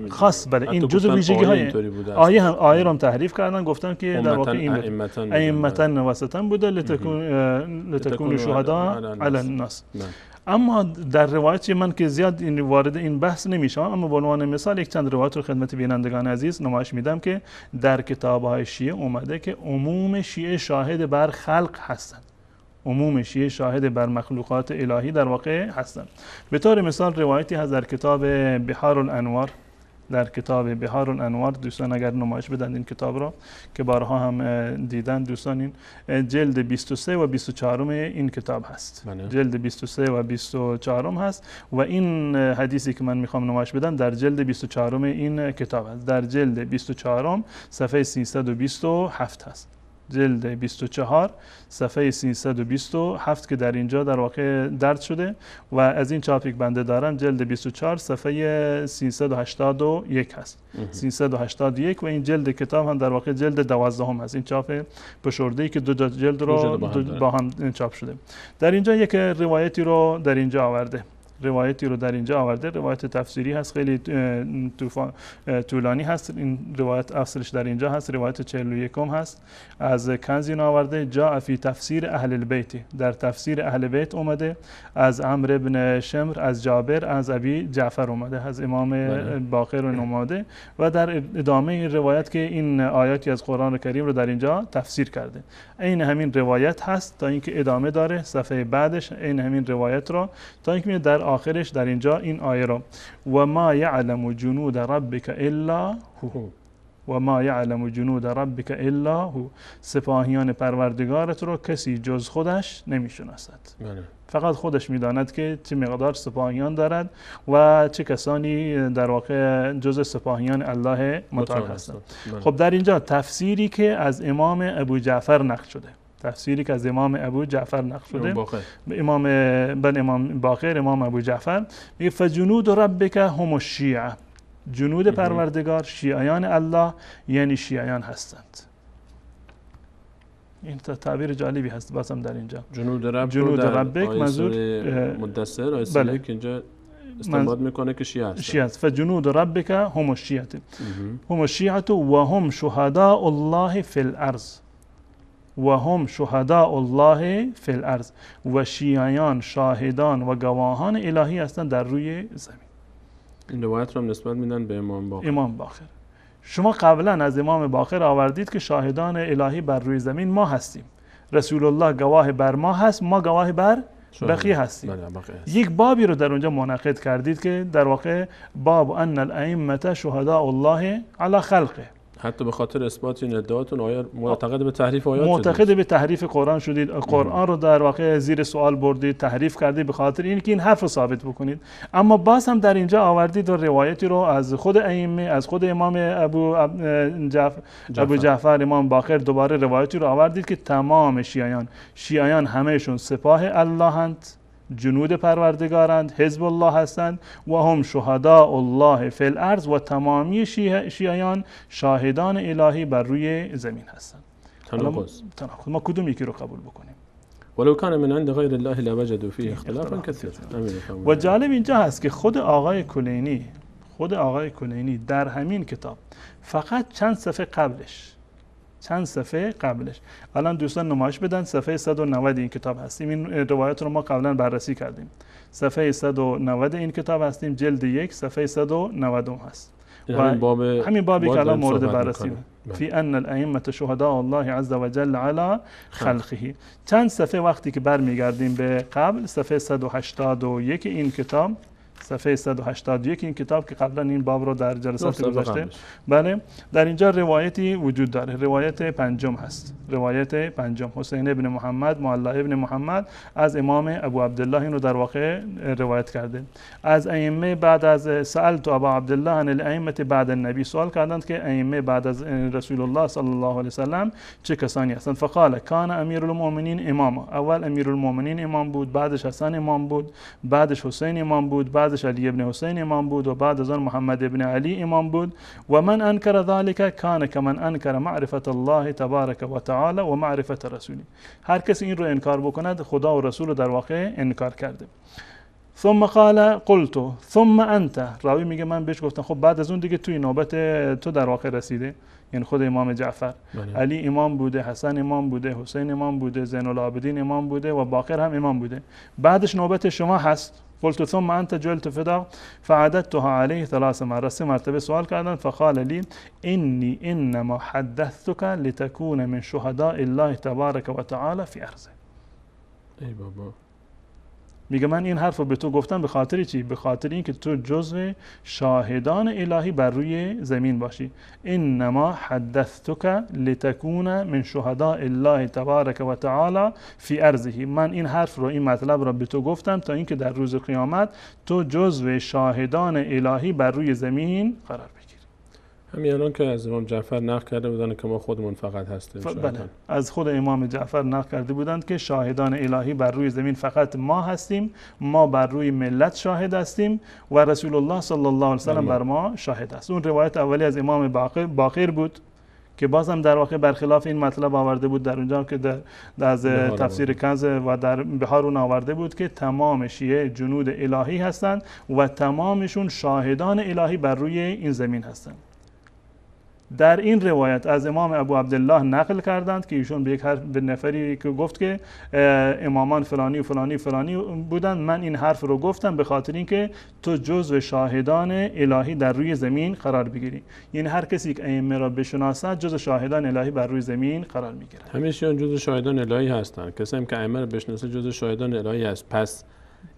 خاص بله این جزء ویژگی های آیه رو هم تحریف کردن، گفتن که در واقع این ائمه وسطا بوده لتکون شهدا علی الناس. اما در روایت من که زیاد این وارد این بحث نمیشم، اما به عنوان مثال یک چند روایت رو خدمت بینندگان عزیز نمایش میدم که در کتاب‌های شیعه اومده که عموم شیعه شاهد بر خلق هستند، عموم شیعه شاهد بر مخلوقات الهی در واقع هستند. به طور مثال روایتی هست در کتاب بحار الانوار، در کتاب بحار الانوار، دوستان اگر نمایش بدن این کتاب را که بارها هم دیدن دوستان، این جلد 23 و 24 این کتاب هست. جلد 23 و 24 هست و این حدیثی که من میخوام نمایش بدم در جلد 24 این کتاب هست. در جلد 24 صفحه 327 هست. جلد 24 صفحه 327 که در اینجا در واقع درد شده و از این چاپی که بنده دارم جلد 24 صفحه 381 هست. 381 و این جلد کتاب هم در واقع جلد 12 هست. این چاپ پشورده‌ای که دو جلد رو با هم چاپ شده. در اینجا یک روایتی رو در اینجا آورده. روایتی رو در اینجا آورده، روایت تفسیری هست، خیلی طولانی هست. این روایت اصلش در اینجا هست، روایت 41 هست، از کنزی آورده. جاء فی تفسیر اهل البیت، در تفسیر اهل بیت اومده، از عمرو بن شمر، از جابر، از ابی جعفر اومده، از امام باقر اومده و در ادامه این روایت که این آیاتی از قرآن کریم رو در اینجا تفسیر کرده. این همین روایت هست تا اینکه ادامه داره صفحه بعدش، این همین روایت رو تا اینکه در آخرش در اینجا این آیه رو و ما یعلم جنود ربک الا هو، و ما یعلم جنود ربک الا هو، سپاهیان پروردگارت رو کسی جز خودش نمیشناسد. فقط خودش میداند که چه مقدار سپاهیان دارد و چه کسانی در واقع جز سپاهیان الله متعال هستند. خب در اینجا تفسیری که از امام ابو جعفر نقل شده، تفسیری که از امام ابو جعفر نقل شده، امام باقر، امام ابو جعفر میگه فجنود ربک هم الشیعه، جنود پروردگار شیعیان الله یعنی شیعیان هستند. این تعبیر جالبی هست بازم در اینجا. جنود ربک منظور مدثر آیه که اینجا استنباط میکنه که شیعه هست. شیعه است. فجنود ربک هم الشیعه، هم الشیعه و هم شهداء الله فی الارض، و هم شهداء الله فی الارض، و شیعیان شاهدان و گواهان الهی هستند در روی زمین. این روایت رو نسبت میدن به امام باقر. امام باقر. شما قبلا از امام باقر آوردید که شاهدان الهی بر روی زمین ما هستیم، رسول الله گواه بر ما هست، ما گواه بر بقیه هستیم. یک بابی رو در اونجا منعقد کردید که در واقع باب ان الائمه شهداء الله علی خلقه. حتی به خاطر اثبات این ادعاتون آیا معتقد به تحریف آیات معتقد به تحریف قرآن شدید، قرآن رو در واقع زیر سوال بردید، تحریف کردید به خاطر اینکه این حرف رو ثابت بکنید. اما باز هم در اینجا آوردید و روایتی رو از خود ائمه، از خود امام ابو جعفر امام باقر دوباره روایتی رو آوردید که تمام شیعیان همهشون سپاه اللهند، جنود پروردگارند، حزب الله هستند و هم شهداء الله فی الارض، و تمامی شیعیان شاهدان الهی بر روی زمین هستند. تناقض. ما کدوم یکی رو قبول بکنیم؟ ولو کان من عند غیر الله لوجدوا فیه اختلافا کثیرا. و جالب اینجا هست که خود آقای کلینی در همین کتاب فقط چند صفحه قبلش الان دوستان نمایش بدن، صفحه 190 این کتاب هستیم. این روایت رو ما قبلا بررسی کردیم. صفحه 190 این کتاب هستیم، جلد 1 صفحه 190 هست. همین بابی که الان مورد بررسی فی ان الائمه شهداء الله عز وجل علی خلقه. چند صفحه وقتی که برمیگردیم به قبل، صفحه 181 این کتاب، صفحه 181 این کتاب که قبلا این باب رو در جلسات گذشته، بله، در اینجا روایتی وجود داره، روایت پنجم هست، روایت پنجم حسین ابن محمد معلا ابن محمد از امام ابو عبدالله اینو در واقع روایت کرده. از ائمه بعد از سألت ابو عبدالله عن الائمه بعد النبی، سوال کردند که ائمه بعد از رسول الله صلی الله علیه و سلم چه کسانی هستند؟ فقال کان امیر المؤمنین امام، اول امیر المؤمنین امام بود، بعدش حسن امام بود، بعدش حسین امام بود، بعدش علی ابن حسین امام بود و بعد از آن محمد ابن علی امام بود. و من انکر ذلك کان کمن انکر معرفت الله تبارک و تعالی و معرفت رسولی. هر کسی این رو انکار بکند خدا و رسول رو در واقع انکار کرده. ثم قال قلت ثم انت، راوی میگه من بهش گفتم خب بعد از اون دیگه توی نوبت تو در واقع رسیده، یعنی خود امام جعفر، علی امام بوده، حسن امام بوده، حسین امام بوده، زین العابدین امام بوده و باقر هم امام بوده، بعدش نوبت شما هست. قلت ثم انت جلت فدا فعددتها عليه 3 مرات، 3 مرتبه سوال کردن. فقال لي اني انما حدثتك لتكون من شهداء الله تبارك وتعالى في ارضه. ای بابا، میگه من این حرف رو به تو گفتم به خاطر چی؟ به خاطر اینکه تو جزو شاهدان الهی بر روی زمین باشی. انما حدثتك لتكون من شهداء الله تبارک و تعالی فی ارضه. من این حرف رو، این مطلب رو به تو گفتم تا اینکه در روز قیامت تو جزو شاهدان الهی بر روی زمین قرار بگیری. همین الان که از امام جعفر نقل کرده بودن که ما خودمون فقط هستیم. بله، از خود امام جعفر نقل کرده بودند که شاهدان الهی بر روی زمین فقط ما هستیم، ما بر روی ملت شاهد هستیم و رسول الله صلی الله علیه و سلم بر ما شاهد است. اون روایت اولی از امام باقر بود که بازم در واقع برخلاف این مطلب آورده بود در اونجا که از تفسیر کنز و در بهار اون آورده بود که تمام شیعه جنود الهی هستند و تمامشون شاهدان الهی بر روی این زمین هستند. در این روایت از امام ابو عبدالله نقل کردند که ایشون به نفری که گفت که امامان فلانی و فلانی فلانی بودند، من این حرف رو گفتم به خاطر اینکه تو جزو شاهدان الهی در روی زمین قرار بگیری. یعنی هر کسی که ائمه را بشناسد جزو شاهدان الهی بر روی زمین قرار میگیره. همیشه جزو شاهدان الهی هستند. کسی که ائمه را بشناسه جزو شاهدان الهی است. پس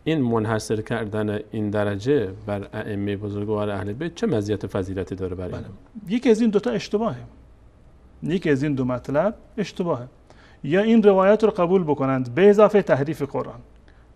این منحصر کردن این درجه بر ائمه بزرگوار اهل بیت چه مزیت فضیلتی داره برای این؟ یکی از این دوتا اشتباهه. یکی از این دو مطلب اشتباهه. یا این روایات رو قبول بکنند به اضافه تحریف قرآن،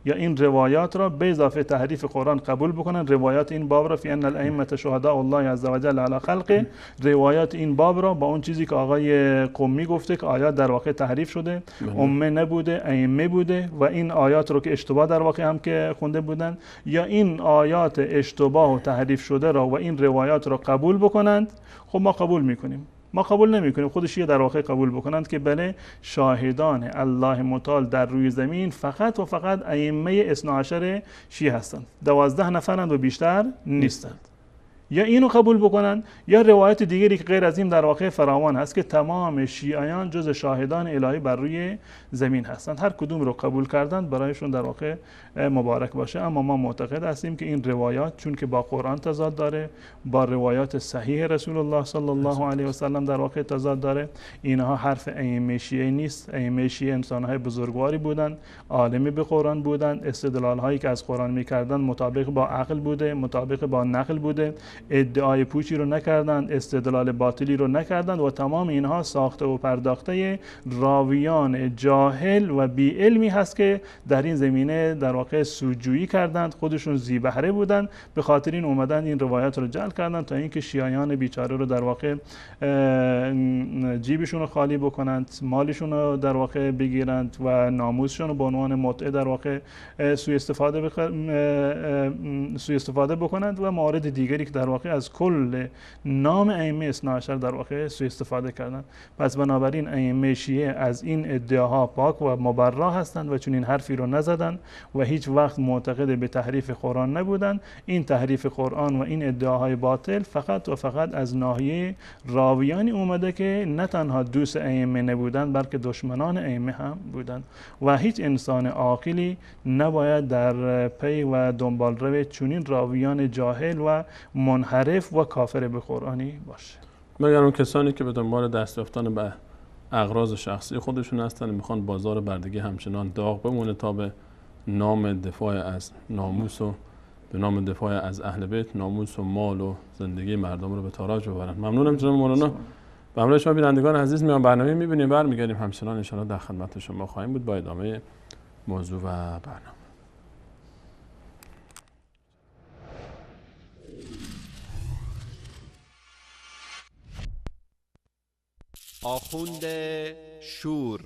یا این روایات را به اضافه تحریف قرآن قبول بکنند. روایات این باب را فی ان الائمه شهداء الله عز وجل علی خلقه، روایات این باب را با اون چیزی که آقای قمی گفته که آیات در واقع تحریف شده، امه نبوده ائمه بوده و این آیات رو که اشتباه در واقع هم که خونده بودند، یا این آیات اشتباه و تحریف شده را و این روایات را قبول بکنند. خب ما قبول میکنیم، ما قبول نمی کنیم. خود شیعه در واقع قبول بکنند که بله شاهدان الله متعال در روی زمین فقط و فقط ائمه 12 شیعه هستند، 12 نفرند و بیشتر نیستند. یا اینو قبول بکنند یا روایت دیگری که غیر از این در واقع فراوان هست که تمام شیعیان جز شاهدان الهی بر روی زمین هستند. هر کدوم رو قبول کردند برایشون در واقع مبارک باشه. اما ما معتقد هستیم که این روایات چون که با قرآن تضاد داره، با روایات صحیح رسول الله صلی الله علیه و سلم در واقع تضاد داره، اینها حرف ائمه شیعه نیست. ائمه شیعه انسان‌های بزرگواری بودند، عالمی به قرآن بودند، استدلال هایی که از قرآن می‌کردند مطابق با عقل بوده، مطابق با نقل بوده، ادعای پوچی رو نکردند، استدلال باطلی رو نکردند و تمام اینها ساخته و پرداخته راویان جاهل و بی علمی هست که در این زمینه در واقع سودجویی کردند، خودشون ذی بهره بودند، به خاطر این اومدن این روایات رو جعل کردند تا اینکه شیعیان بیچاره رو در واقع جیبشون رو خالی بکنند، مالشون رو در واقع بگیرند و ناموسشون رو به عنوان متعه در واقع سوء استفاده بکنند و موارد دیگری که در واقع از کل نام ائمه 12 در واقع سوء استفاده کردند. پس بنابراین ائمه شیعه از این ادعاها پاک و مبرا هستند و چون این حرفی رو نزدند و هیچ وقت معتقد به تحریف قرآن نبودند. این تحریف قرآن و این ادعاهای باطل فقط و فقط از ناحیه راویانی اومده که نه تنها دوست ائمه نبودند بلکه دشمنان ائمه هم بودند و هیچ انسان عاقلی نباید در پی و دنبال رو چنین راویان جاهل و منحرف و کافر به قرآنی باشه. مگر اون کسانی که به دنبال دست یافتن به اغراض شخصی خودشون هستن میخوان بازار بردگی همچنان داغ بمونه تا به نام دفاع از ناموس و به نام دفاع از اهل بیت ناموس و مال و زندگی مردم رو به تاراج ببرن. ممنونم جناب مولانا. به همراه شما بینندگان عزیز میان برنامه میبینیم برمیگردیم همچنان ان شاءالله در خدمت شما خواهیم بود با ادامه موضوع و برنامه. آخوند شور.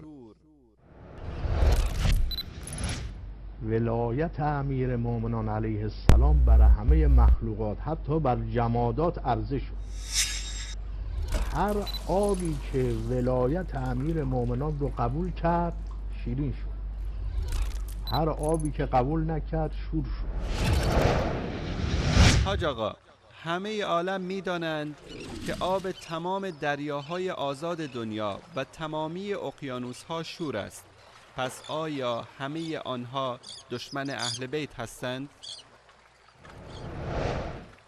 ولایت امیر مومنان علیه السلام برای همه مخلوقات حتی بر جمادات عرضه شد. هر آبی که ولایت امیر مومنان رو قبول کرد شیرین شد، هر آبی که قبول نکرد شور شد. حاج آقا، همه عالم می‌دانند که آب تمام دریاهای آزاد دنیا و تمامی اقیانوس‌ها شور است. پس آیا همه آنها دشمن اهل بیت هستند؟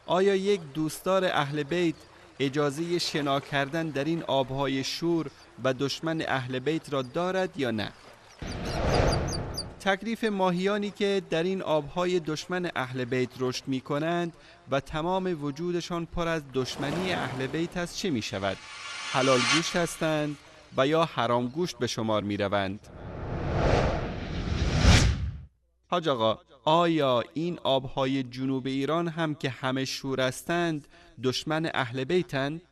آیا یک دوستدار اهل بیت اجازه شنا کردن در این آبهای شور و دشمن اهل بیت را دارد یا نه؟ تکلیف ماهیانی که در این آبهای دشمن اهل بیت رشد می کنند و تمام وجودشان پر از دشمنی اهل بیت است چه می شود؟ حلال گوشت هستند و یا حرام گوشت به شمار می روند؟ حاج آقا، آیا این آبهای جنوب ایران هم که همه شور هستند دشمن اهل بیتند؟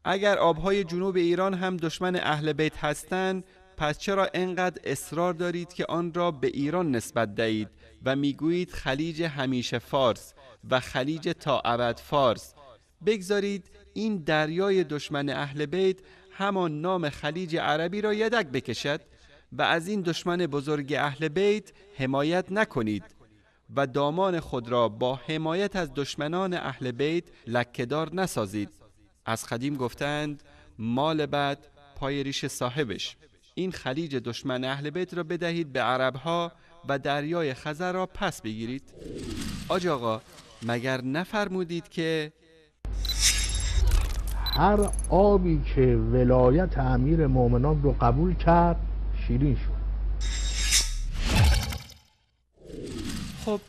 اگر آبهای جنوب ایران هم دشمن اهل بیت هستند، پس چرا انقدر اصرار دارید که آن را به ایران نسبت دهید و میگویید خلیج همیشه فارس و خلیج تا ابد فارس؟ بگذارید این دریای دشمن اهل بیت همان نام خلیج عربی را یدک بکشد و از این دشمن بزرگ اهل بیت حمایت نکنید و دامان خود را با حمایت از دشمنان اهل بیت لکه‌دار نسازید. از قدیم گفتند مال بد پای ریش صاحبش. این خلیج دشمن اهل بیت را بدهید به عربها و دریای خزر را پس بگیرید. آج آقا مگر نفرمودید که هر آبی که ولایت امیر مومنان رو قبول کرد شیرین شد. خب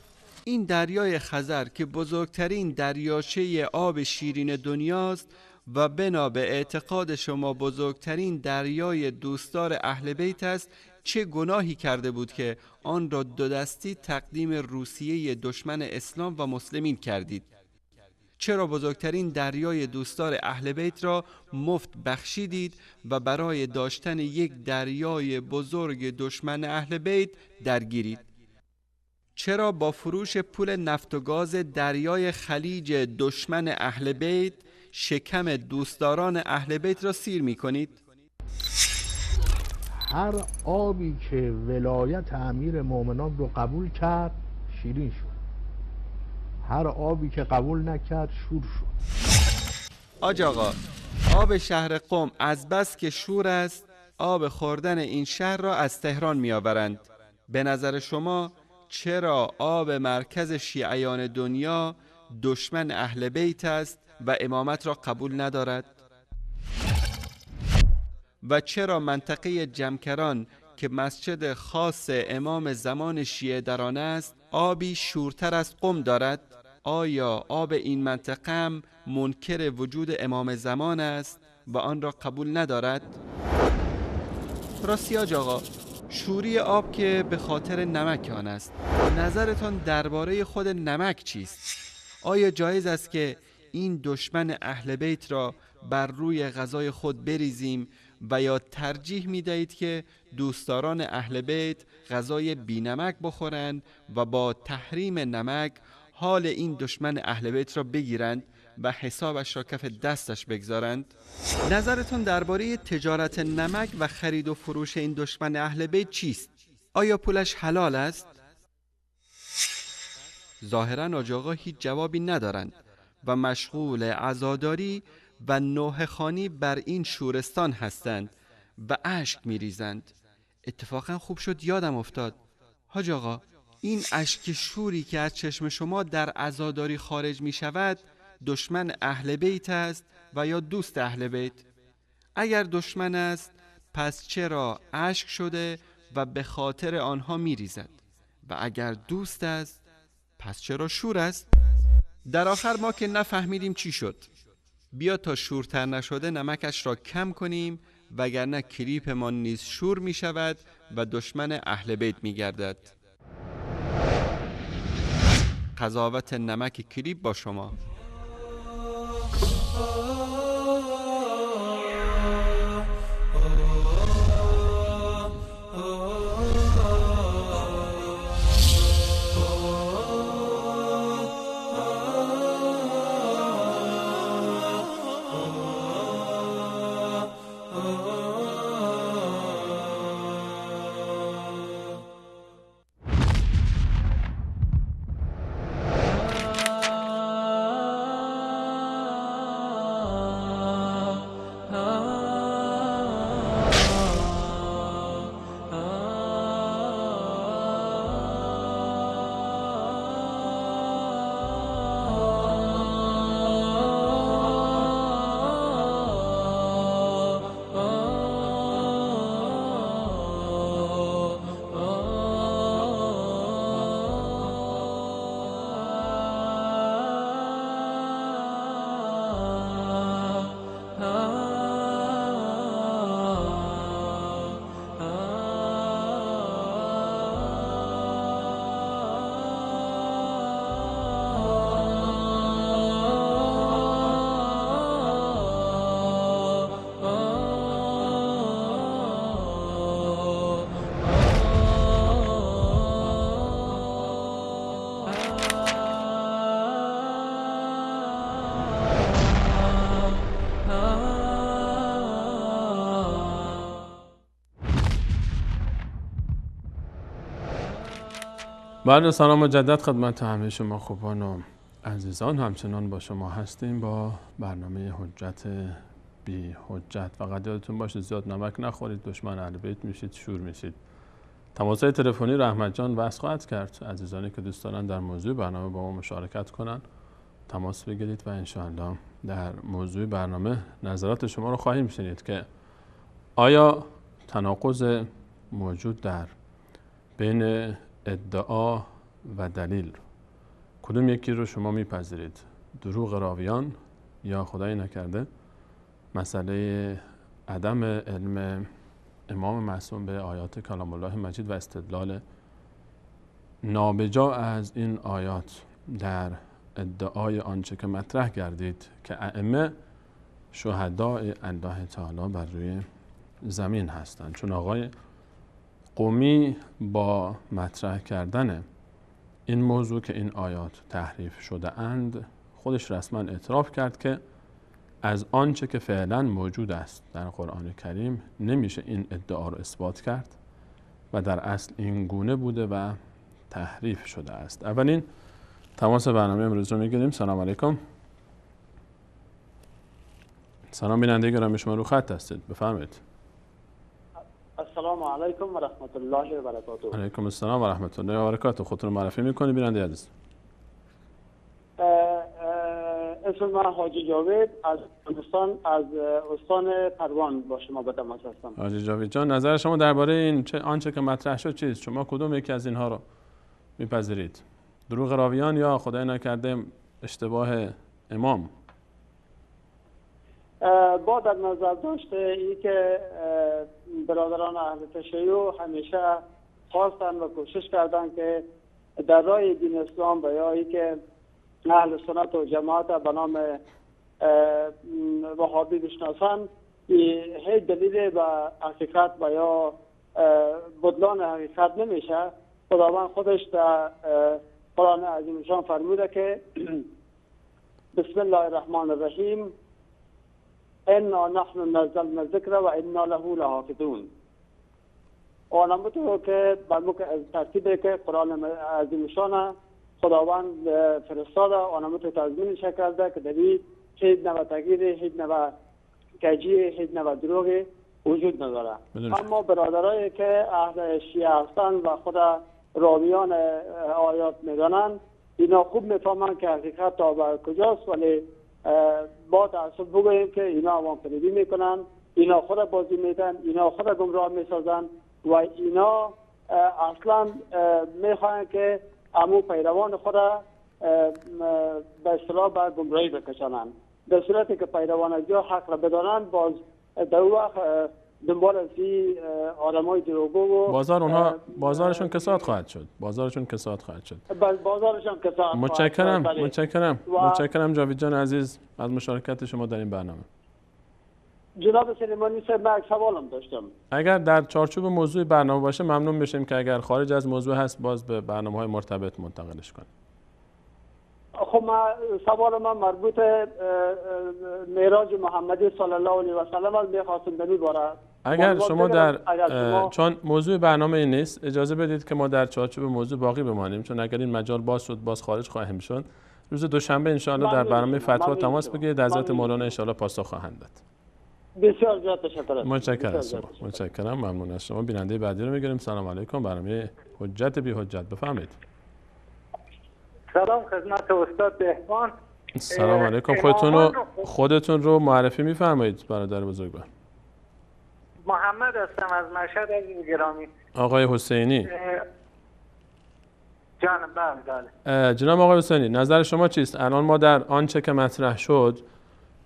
این دریای خزر که بزرگترین دریاچه آب شیرین دنیاست و بنا به اعتقاد شما بزرگترین دریای دوستدار اهل بیت است، چه گناهی کرده بود که آن را دو دستی تقدیم روسیه دشمن اسلام و مسلمین کردید؟ چرا بزرگترین دریای دوستدار اهل بیت را مفت بخشیدید و برای داشتن یک دریای بزرگ دشمن اهل بیت درگیرید؟ چرا با فروش پول نفت و گاز دریای خلیج دشمن اهل بیت شکم دوستداران اهل بیت را سیر می کنید؟ هر آبی که ولایت امیر مومنان رو قبول کرد شیرین شد. هر آبی که قبول نکرد شور شد. آج آقا، آب شهر قم از بس که شور است، آب خوردن این شهر را از تهران می آورند. به نظر شما چرا آب مرکز شیعیان دنیا دشمن اهل بیت است و امامت را قبول ندارد؟ و چرا منطقه جمکران که مسجد خاص امام زمان شیعه در آن است آبی شورتر از قم دارد؟ آیا آب این منطقه هم منکر وجود امام زمان است و آن را قبول ندارد؟ راستی آج آقا، شوری آب که به خاطر نمک آن است، نظرتان درباره خود نمک چیست؟ آیا جایز است که این دشمن اهل بیت را بر روی غذای خود بریزیم و یا ترجیح می دهید که دوستداران اهل بیت غذای بی نمک بخورند و با تحریم نمک حال این دشمن اهل بیت را بگیرند و حسابش را کف دستش بگذارند؟ نظرتون درباره تجارت نمک و خرید و فروش این دشمن اهل بیت چیست؟ آیا پولش حلال است؟ ظاهراً آج آقا هیچ جوابی ندارند و مشغول عزاداری و نوحه خوانی بر این شورستان هستند و اشک میریزند. اتفاقا خوب شد یادم افتاد، حاج آقا، این اشک شوری که از چشم شما در عزاداری خارج می شود دشمن اهل بیت است و یا دوست اهل بیت؟ اگر دشمن است پس چرا اشک شده و به خاطر آنها می ریزد؟ و اگر دوست است پس چرا شور است؟ در آخر ما که نفهمیدیم چی شد. بیا تا شورتر نشده نمکش را کم کنیم وگرنه کلیپ ما نیز شور می شود و دشمن اهل بیت می گردد. قضاوت نمک کلیپ با شما. بله، سلام مجدد خدمت همه شما خوبان و عزیزان. همچنان با شما هستیم با برنامه حجت بی حجت. فقط یادتون باشه زیاد نمک نخورید، دشمن اهل بیت میشید، شور میشید. تماس‌های تلفنی رحمت جان وصل خواهد کرد. عزیزانی که دوست دارن در موضوع برنامه با ما مشارکت کنن تماس بگیرید و انشاءالله در موضوع برنامه نظرات شما رو خواهیم شنید که آیا تناقض موجود در بین ادعا و دلیل کدوم یکی رو شما میپذیرید؟ دروغ راویان یا خدای نکرده مسئله عدم علم امام معصوم به آیات کلام الله مجید و استدلال نابجا از این آیات در ادعای آنچه که مطرح گردید که ائمه شهداء الله تعالی بر روی زمین هستند؟ چون آقای قمی با مطرح کردن این موضوع که این آیات تحریف شده اند خودش رسما اعتراف کرد که از آنچه که فعلا موجود است در قرآن کریم نمیشه این ادعا رو اثبات کرد و در اصل این گونه بوده و تحریف شده است. اولین تماس برنامه امروز رو میگیریم. سلام علیکم. سلام بیننده گرامی، شما رو خط هستید، بفرمایید. السلام علیکم و رحمت الله و برکاته. علیکم السلام و رحمت الله و برکاته. خودتون رو معرفی میکنید بیننده عزیز؟ اسم من حاجی جاوید از استان پروان با شما به تماس هستم. حاجی جاوید جان، نظر شما درباره این آنچه که مطرح شد چیست؟ شما کدوم یکی از اینها رو میپذیرید؟ دروغ راویان یا خدای نکرده اشتباه امام؟ با در نظر داشته ای که برادران اهل تشیع همیشه خواستن و کوشش کردن که در راه دین اسلام و یا ای که اهل سنت و جماعت به نام وهابی بشناسن هیچ دلیل به حقیقت و یا بدلان حقیقت نمیشه. خداوند خودش در قرآن عظیم شان فرموده که بسم الله الرحمن الرحیم انا نحن نزلنا الذکر و انا له لحافظون. آنموده که برموک از ترتیبه که قرآن عظیم شان خداوند فرستاده آنموده تضمین کرده که دوی هیچ نوع تغییر، هیچ نوع کجی، هیچ نوع دروغ وجود نداره. اما برادرایی که اهل شیعه هستند و خود راویان آیات میدانند اینا خوب میفهمند که حقیقت تا به کجاست، ولی با تأسف بگوییم که اینا عوام فریبی میکنن، اینا خود بازی میدن، اینا خود گمراه میسازن و اینا اصلا میخواهند که امو پیروان خود به اصطلاح به گمراهی بکشانند. در صورتی که پیروان جا حق را بدانند باز در وقت دنبال از این آدمای دروغگو و بازارشون کساد خواهد شد. بازارشون کساد خواهد شد. بازارشون کساد. متشکرم جاوید جان عزیز از مشارکت شما در این برنامه. جناب سلیمانی صاحب من یک سوالم داشتم. اگر در چارچوب موضوع برنامه باشه ممنون میشیم که اگر خارج از موضوع هست باز به برنامه‌های مرتبط منتقلش کنیم. خب سوال من مربوط معراج محمدی صلی الله علیه و سلم است. می‌خواستم در این باره اگر شما چون موضوع برنامه این نیست اجازه بدید که ما در چارچوب موضوع باقی بمانیم، چون اگر این مجال باز شد باز خارج خواهیم شد. روز دوشنبه ان شاءالله در برنامه فتوا تماس بگیرید، حضرت مولانا ان شاءالله پاسخ خواهند داد. بسیار زیاد تشکر. متشکرم، ممنون از شما. بیننده بعدی رو میگیریم. سلام علیکم. برنامه حجت بی حجت، بفرمایید. سلام خدمت استاد بهبان. سلام علیکم. خودتون رو معرفی میفرمایید برادر بزرگوار. محمد هستم از مشهد عزیز گرامی. آقای حسینی. جانم بله. جناب آقای حسینی نظر شما چیست؟ الان ما در آنچه که مطرح شد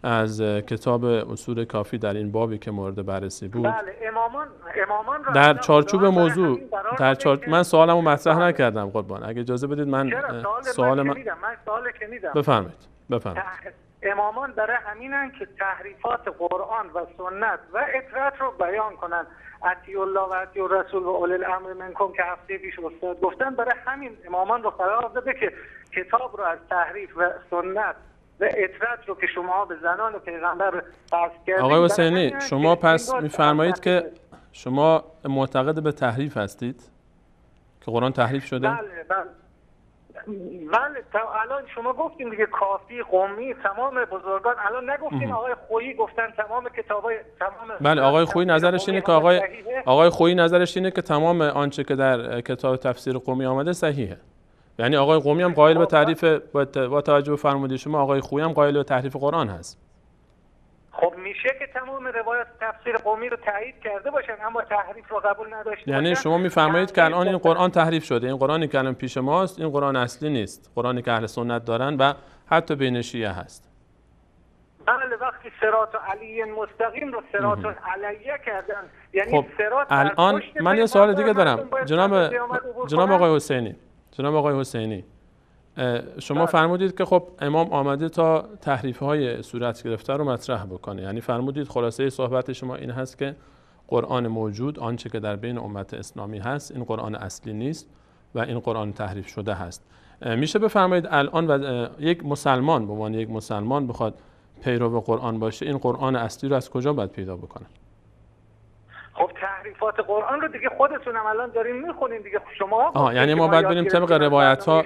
از کتاب اصول کافی در این بابی که مورد بررسی بود، بله امامان در چارچوب موضوع من سوالمو مطرح نکردم قربان، اگه اجازه بدید من سوال بفرمایید. امامان برای همینن که تحریفات قرآن و سنت و اطاعت رو بیان کنن. اطیعوا الله و اطیعوا الرسول و اولی الامر منکم که هفته پیش استاد گفتن، برای همین امامان رو قرار داده که کتاب رو از تحریف و سنت و اطاعت رو که شما به زنان پیغمبر فرض کردید. آقای حسینی شما پس میفرمایید که شما معتقد به تحریف هستید؟ که قرآن تحریف شده؟ بله الان شما گفتین دیگه کافی، قمی، تمام بزرگان، الان نگفتین آقای خویی گفتن تمام کتابای تمام. بله آقای خویی نظرش اینه که آقای خویی نظرش اینه که تمام آنچه که در کتاب تفسیر قمی آمده صحیحه. یعنی آقای قمی هم قائل به تعریف، با توجه به فرموده شما آقای خویی هم قائل به تحریف قرآن هست. خب میشه که تمام روایات تفسیر قمی رو تایید کرده باشن اما تحریف رو قبول نداشته یعنی باشن. شما میفرمایید که الان این قرآن تحریف شده، این قرآنی که الان پیش ماست این قرآن اصلی نیست، قرآنی که اهل سنت دارن و حتی بین شیعه هست. بله وقتی صراط علی مستقیم رو صراط علیه کردن، یعنی خب صراط الان من یه سوال دیگه دارم جناب آقای حسینی، شما فرمودید که خب امام آمده تا تحریف‌های صورت گرفته رو مطرح بکنه، یعنی فرمودید خلاصه صحبت شما این هست که قرآن موجود، آنچه که در بین امت اسلامی هست، این قرآن اصلی نیست و این قرآن تحریف شده هست. میشه بفرمایید الان یک مسلمان به عنوان یک مسلمان بخواد پیرو قرآن باشه، این قرآن اصلی رو از کجا باید پیدا بکنه؟ خب تحریفات قرآن رو دیگه خودتون هم الان دارین میخونین دیگه شما. یعنی ما باید بریم طبق روایت ها،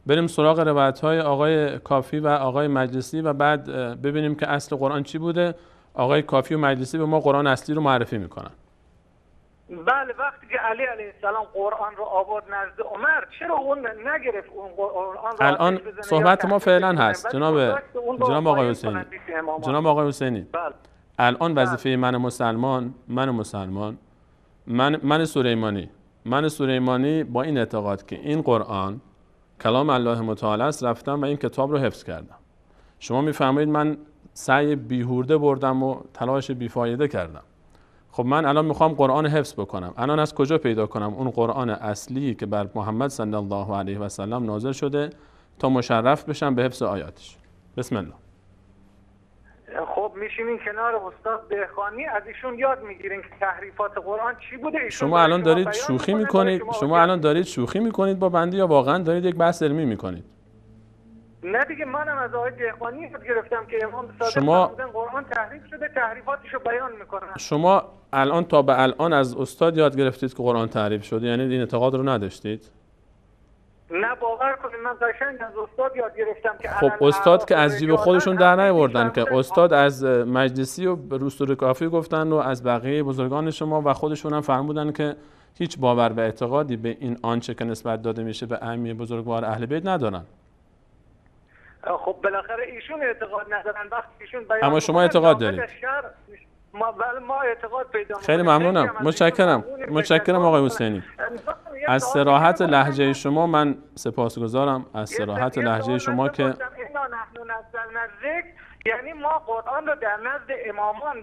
بریم سراغ روایت های آقای کافی و آقای مجلسی و بعد ببینیم که اصل قرآن چی بوده. آقای کافی و مجلسی به ما قرآن اصلی رو معرفی میکنن. بله وقتی که علی علیه السلام قرآن رو آورد نزد عمر، چرا اون نگرفت اون قرآن رو؟ الان صحبت ما فعلا هست جناب آقای حسینی. بله. الان وظیفه من سلیمانی با این اعتقاد که این قرآن کلام الله متعال است رفتم و این کتاب رو حفظ کردم. شما میفرمایید من سعی بیهوده بردم و تلاش بیفایده کردم. خب من الان میخوام قرآن حفظ بکنم، الان از کجا پیدا کنم اون قرآن اصلی که بر محمد صلی الله علیه و سلم نازل شده تا مشرف بشم به حفظ آیاتش؟ بسم الله. خب میشینین کنار استاد دهقانی، از ایشون یاد میگیرین که تحریفات قرآن چی بوده. شما الان دارید شوخی میکنید با بنده یا واقعا دارید یک بحث علمی میکنید؟ نه دیگه منم از آقای دهقانی یاد گرفتم که امام صادق فرمودن قرآن تحریف شده، تحریفاتشو بیان میکنن. شما الان تا به الان از استاد یاد گرفتید که قرآن تحریف شده، یعنی این اعتقاد رو نداشتید؟ نه باور کنید من قشنگ از استاد یاد گرفتم که خب استاد که از جیب خودشون در نیاوردن که استاد از مجلسی و روستور کافی گفتن و از بقیه بزرگان شما و خودشون هم فرمودن که هیچ باور و اعتقادی به این آنچه که نسبت داده میشه به ائمه بزرگوار اهل بیت ندارن. خب بالاخره ایشون اعتقاد ندارن، وقتی ایشون بیان اما شما اعتقاد دارید. ما اعتقاد پیدا خیلی ممنونم، متشکرم آقای حسینی. از صراحت لهجه شما من سپاسگزارم، از صراحت لهجه شما که نحن نزلنا الذکر، یعنی ما قرآن رو در نزد امامان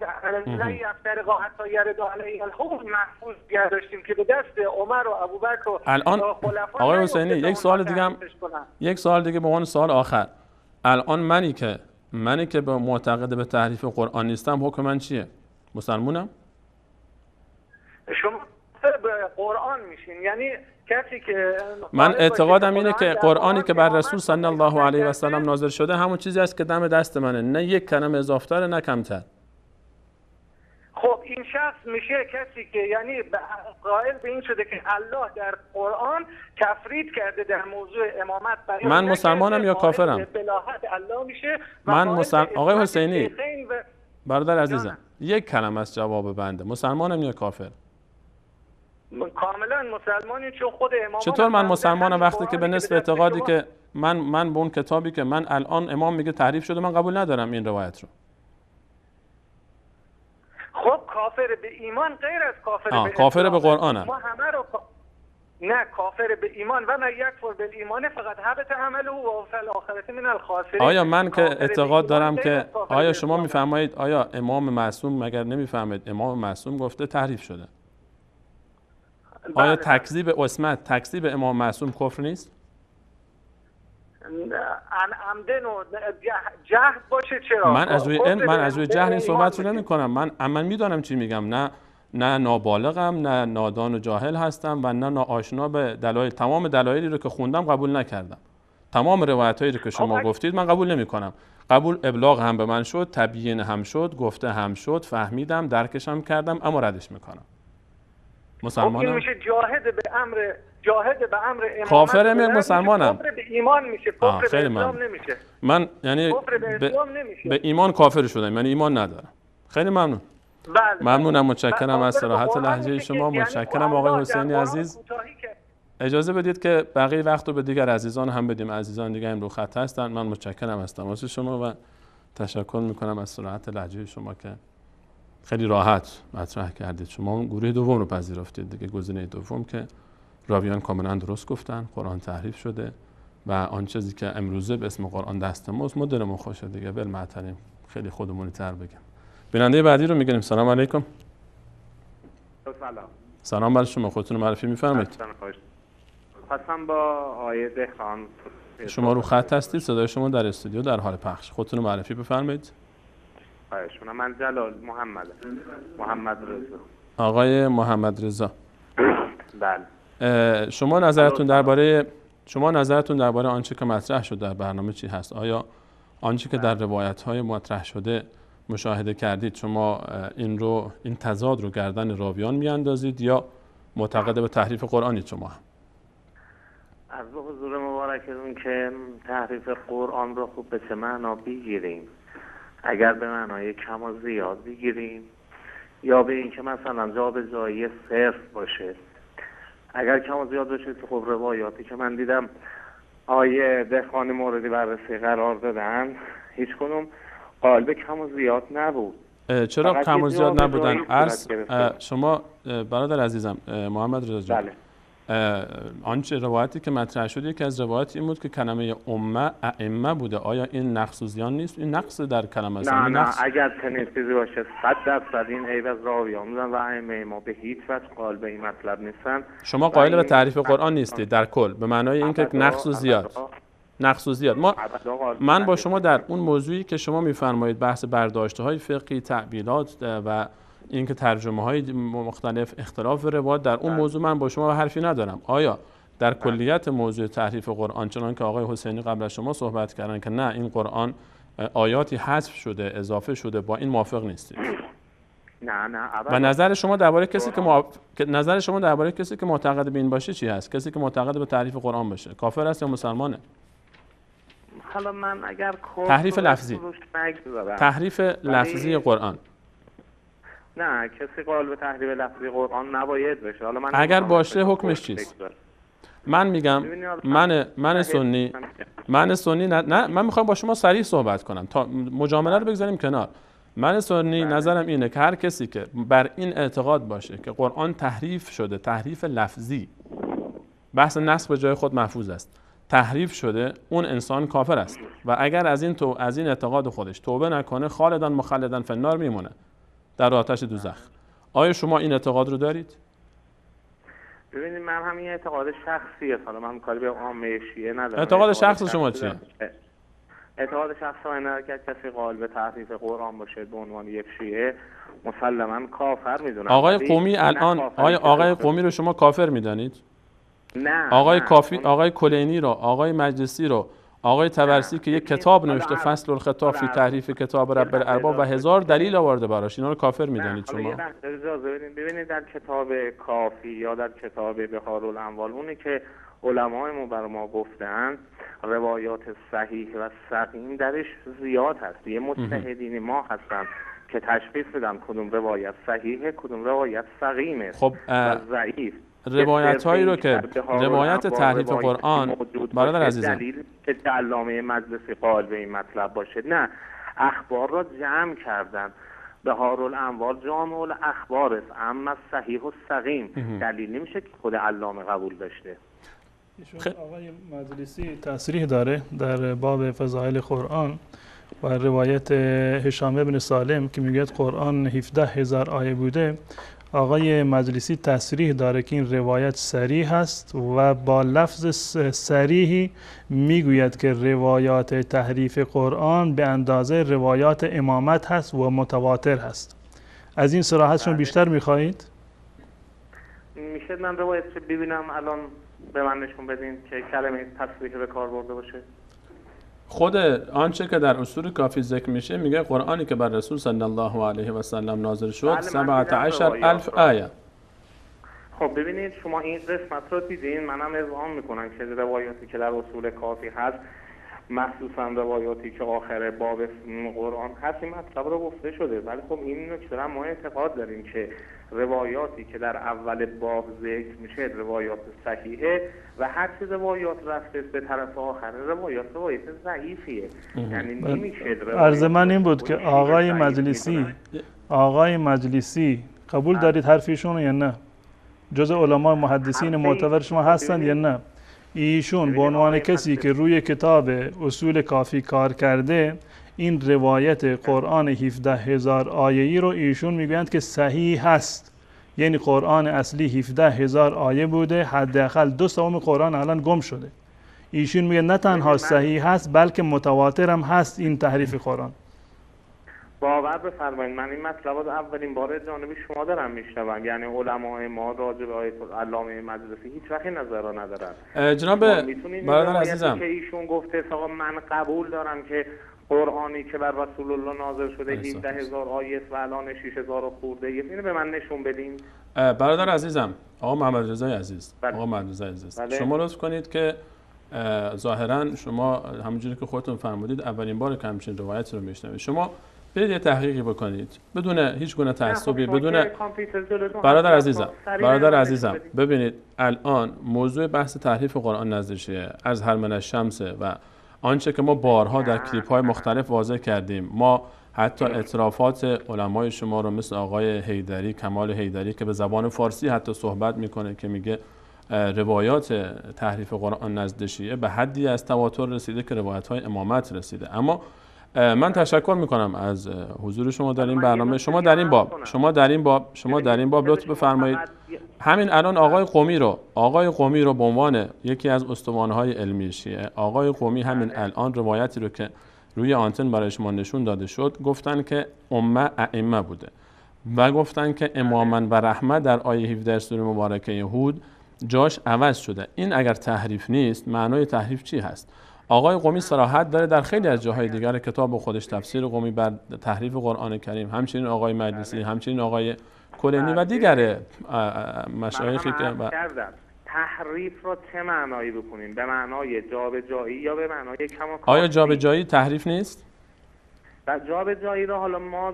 لا یفترق حتی یرد علیه الحکم محفوظ داشتیم که به دست عمر و ابوبکر و الان آقای حسینی یک سوال دیگه به عنوان سوال آخر. الان منی که به معتقد به تحریف قرآن نیستم، حکم من چیه؟ مسلمونم؟ شما به قرآن میشین، یعنی کسی که من اعتقادم اینه که قرآنی که بر رسول صلی الله علیه و سلم نازل شده همون چیزی است که دم دست منه، نه یک کلمه اضافه‌تر نه کمتر. خب این شخص میشه کسی که یعنی قائل به این شده که الله در قرآن تفرید کرده در موضوع امامت. من مسلمانم یا کافرم؟ الله میشه. آقای حسینی برادر عزیزم، یک کلمه از جواب بنده، مسلمانم یا کافر؟ کاملا مسلمانی، چون خود امام. چطور من مسلمانم وقتی که به نسبت اعتقادی که من به اون کتابی که من الان امام میگه تحریف شده من قبول ندارم این روایت رو؟ خب کافر به ایمان غیر از کافر به قرآن ما همه رو نه کافر به ایمان و نه یکفر بالایمان فقط حبط عمله و فی الاخره من الخاسرین. آیا من که اعتقاد دارم که آیا شما میفرمایید آیا امام معصوم مگر نمیفهمید امام معصوم گفته تحریف شده؟ آیا تکذیب عصمت، تکذیب امام معصوم کفر نیست؟ عمدن و جهل باشه چرا؟ من از روی جهل این صحبت رو نمی کنم. من میدانم چی میگم. نه نابالغم، نه نادان و جاهل هستم و نه ناآشنا به دلایل. تمام دلایلی رو که خوندم قبول نکردم. تمام روایتایی رو که شما گفتید من قبول نمی کنم. ابلاغ هم به من شد، تبیین هم شد، گفته هم شد، فهمیدم، درکش هم کردم، اما ردش میکنم. مسلمانم. این میشه جاهد به امر امامت. کافرم یک مسلمانم. کفر به ایمان میشه، کفر به اسلام نمیشه. من یعنی به ایمان کافر شدم، یعنی ایمان ندارم. خیلی ممنون. بله. ممنونم، متشکرم از صراحت لهجه شما. متشکرم آقای حسینی عزیز. اجازه بدید که بقیه وقت رو به دیگر عزیزان هم بدیم. عزیزان دیگه هم رو خط هستن. من متشکرم از تماس شما و تشکر میکنم از صراحت لهجه شما که خیلی راحت مطرح کردید. شما گروه دوم رو پذیرفتید دیگه، گزینه دوم که راویان کاملا درست گفتن، قرآن تحریف شده و آن چیزی که امروزه به اسم قرآن دست ماست، ما دلمون خوشه دیگه، ول معطلیم، خیلی خودمونی تر بگم. بیننده بعدی رو میگیریم. سلام علیکم. سلام بر شما، خودتون معرفی میفرمایید. خواستم با آقای دهخان. شما رو خط هستید، صدای شما در استودیو در حال پخش. خودتون معرفی بفرمایید. خواهشون. من جلال محمد رضا. آقای محمد رضا. بله. شما نظرتون درباره آنچه که مطرح شده در برنامه چی هست؟ آیا آنچه که در روایت‌های مطرح شده مشاهده کردید، شما این تضاد رو گردن راویان میاندازید یا معتقد به تحریف قرآنید شما هم؟ از حضور مبارکتون که تحریف قرآن رو خوب به چه معنا بگیریم؟ اگر به معنای کم و زیاد بگیریم یا به این که مثلا جابجایی صرف باشه. اگر کم و زیاد باشه تو خب روایاتی که من دیدم آیه دهخانی موردی بررسی قرار دادن هیچ کنم قالب کم و زیاد نبود. چرا کم و زیاد نبودن؟ شما برادر عزیزم محمد رضا جان، بله. آنچه روایتی که مطرح شد یکی از روایات این بود که کلمه ائمه بوده. آیا این نقص و زیان نیست؟ این نقص در کلمه است. نه اگر چنین چیزی باشه 100% این عیب از راویان بودن و ائمه ما به هیچ وجه قائل به این مطلب نیستن. شما قائل به تعریف قرآن نیستید در کل، به معنای اینکه نقص و زیاد. من با شما در اون موضوعی که شما میفرمایید بحث برداشت‌های فقهی، تعبیرات و اینکه ترجمه‌های مختلف، اختلاف روایات، در اون موضوع من با شما حرفی ندارم. آیا در کلیت موضوع تحریف قرآن چنان که آقای حسینی قبل از شما صحبت کردن که نه این قرآن آیاتی حذف شده، اضافه شده، با این موافق نیستید؟ نه و نظر شما درباره کسی که معتقد به این باشه چی هست؟ کسی که معتقد به تحریف قرآن باشه کافر است یا مسلمانه؟ حالا من اگر تحریف لفظی قرآن، نه کسی قائل به تحریف لفظی قرآن نباید بشه. حالا من اگر باشه حکمش چیست؟ من میگم من سنی نه من میخوام با شما صریح صحبت کنم تا مجامله رو بگذاریم کنار. من سنی نظرم اینه که هر کسی که بر این اعتقاد باشه که قرآن تحریف شده، تحریف لفظی، بحث نسخ به جای خود محفوظ است، تحریف شده، اون انسان کافر است و اگر از این اعتقاد خودش توبه نکنه خالداً مخلداً فی النار میمونه، در آتش دوزخ. آیا شما این اعتقاد رو دارید؟ ببینید من همین اعتقاد شخصیه، حالا من کاری به عامه شیعه ندارم. اعتقاد شخص شما چیه؟ اعتقاد شخص من که کسی قائل به تحریف قرآن باشه به عنوان یک شیعه مسلماً کافر میدونم. آقای قومی الان آقای قومی رو شما کافر میدانید؟ نه. آقای کلینی رو، آقای مجلسی رو، آقای طبرسی که یک کتاب نوشته فصل الخطاب فی تحریف کتاب رب الارباب و 1000 دلیل آورده براش، اینا رو کافر میدانید شما؟ اجازه بدین ببینید در کتاب کافی یا در کتاب بحارالاموال اونی که علمای ما برای ما گفتن روایات صحیح و سقیم درش زیاد هست. یه مجتهدین ما هستن که تشخیص بدن کدوم روایت صحیحه کدوم روایت سقیمه و ضعیف. روایت هایی رو که روایت تحریف قرآن برادر عزیزم دلیل که علامه مجلسی قائل به این مطلب باشه، نه اخبار را جمع کردن. بحارالاموال جامع الاخبار است، اما صحیح و سقیم دلیل نمیشه که خود علامه قبول داشته. آقای مجلسی تصریح داره در باب فضائل قرآن و روایت هشام بن سالم که میگه قرآن 17,000 آیه بوده. آقای مجلسی تصریح داره که این روایت صریح است و با لفظ صریحی میگوید که روایات تحریف قرآن به اندازه روایات امامت هست و متواتر هست. از این صراحتشون بیشتر میخواهید؟ میشه من روایت رو ببینم الان به من نشون بدین که کلمه تصریح به کار برده باشه؟ خود آنچه که در اصول کافی ذکر میشه میگه قرآنی که بر رسول صلی الله علیه و سلم نازل شد 17,000 آیه. خب ببینید شما این قسمت رو دیدین، منم اذعان میکنم که روایاتی که در اصول کافی هست، مخصوصا روایاتی که آخر باب قرآن هست، این مطلب رو گفته شده. ولی خب این نکته ما اعتقاد داریم که روایاتی که در اول باب ذکر میشه روایات صحیحه و هر چه روایات رفته به طرف آخر روایات ضعیفیه. یعنی نمیشه. عرض من این بود که آقای مجلسی قبول دارید حرفیشون یا نه؟ جز علمای محدثین معتبر شما هستند یا نه؟ ایشون به عنوان کسی که روی کتاب اصول کافی کار کرده، این روایت قرآن 17,000 آیه‌ای رو ایشون میگویند که صحیح هست. یعنی قرآن اصلی 17,000 آیه بوده، حداقل 2/3 قرآن الان گم شده. ایشون میگه نه تنها صحیح هست بلکه متواتر هم هست این تحریف قرآن. باور بفرمایید من این مطلب رو اولین بار جانب شما دارم میشنوم. یعنی علمای ما راجع به آیت علامه مجلسی هیچ وقت نظر رو ندارن. جناب برادر عزیزم، که ایشون گفته آقا من قبول دارم که قرآنی که بر رسول الله نازل شده 17,000 آیه و الان 6,000 خورده، اینو به من نشون بدین. برادر عزیزم، آقا محمد رضای عزیز، بله. آقا محمد رضای عزیز، بله. شما لطف کنید که ظاهرا شما همونجوری که خودتون فرمودید اولین بار که همچین روایتی رو میشنوید. شما برید یه تحقیقی بکنید بدون هیچ گونه تعصبی، بدون برادر عزیزم ببینید الان موضوع بحث تحریف قرآن نزدیشه از هر من الشمس و آنچه که ما بارها در کلیپ های مختلف واضح کردیم. ما حتی اعترافات علمای شما رو مثل آقای حیدری، کمال حیدری که به زبان فارسی حتی صحبت میکنه که میگه روایات تحریف قرآن نزد شیعه به حدی از تواتر رسیده که روایت های امامت رسیده. اما من تشکر میکنم از حضور شما در این برنامه. شما در این باب لطف بفرمایید همین الان آقای قمی رو به عنوان یکی از استوانه‌های علمی شیعه، آقای قمی همین الان روایتی رو که روی آنتن برای شما نشون داده شد گفتن که امه ائمه بوده و گفتن که اماما و رحمه در آیه 17 سوره مبارکه هود جاش عوض شده. این اگر تحریف نیست معنای تحریف چی هست؟ آقای قمی صراحت داره در خیلی از جاهای دیگر کتاب خودش تفسیر قمی بر تحریف قرآن کریم، همچنین آقای مجلسی، همچنین آقای کلینی و دیگر مشایخی که تحریف رو چه معنایی بکنیم؟ به معنای جابجایی یا به معنای کماکان؟ آیا جابجایی تحریف نیست؟ و جابجایی رو حالا ما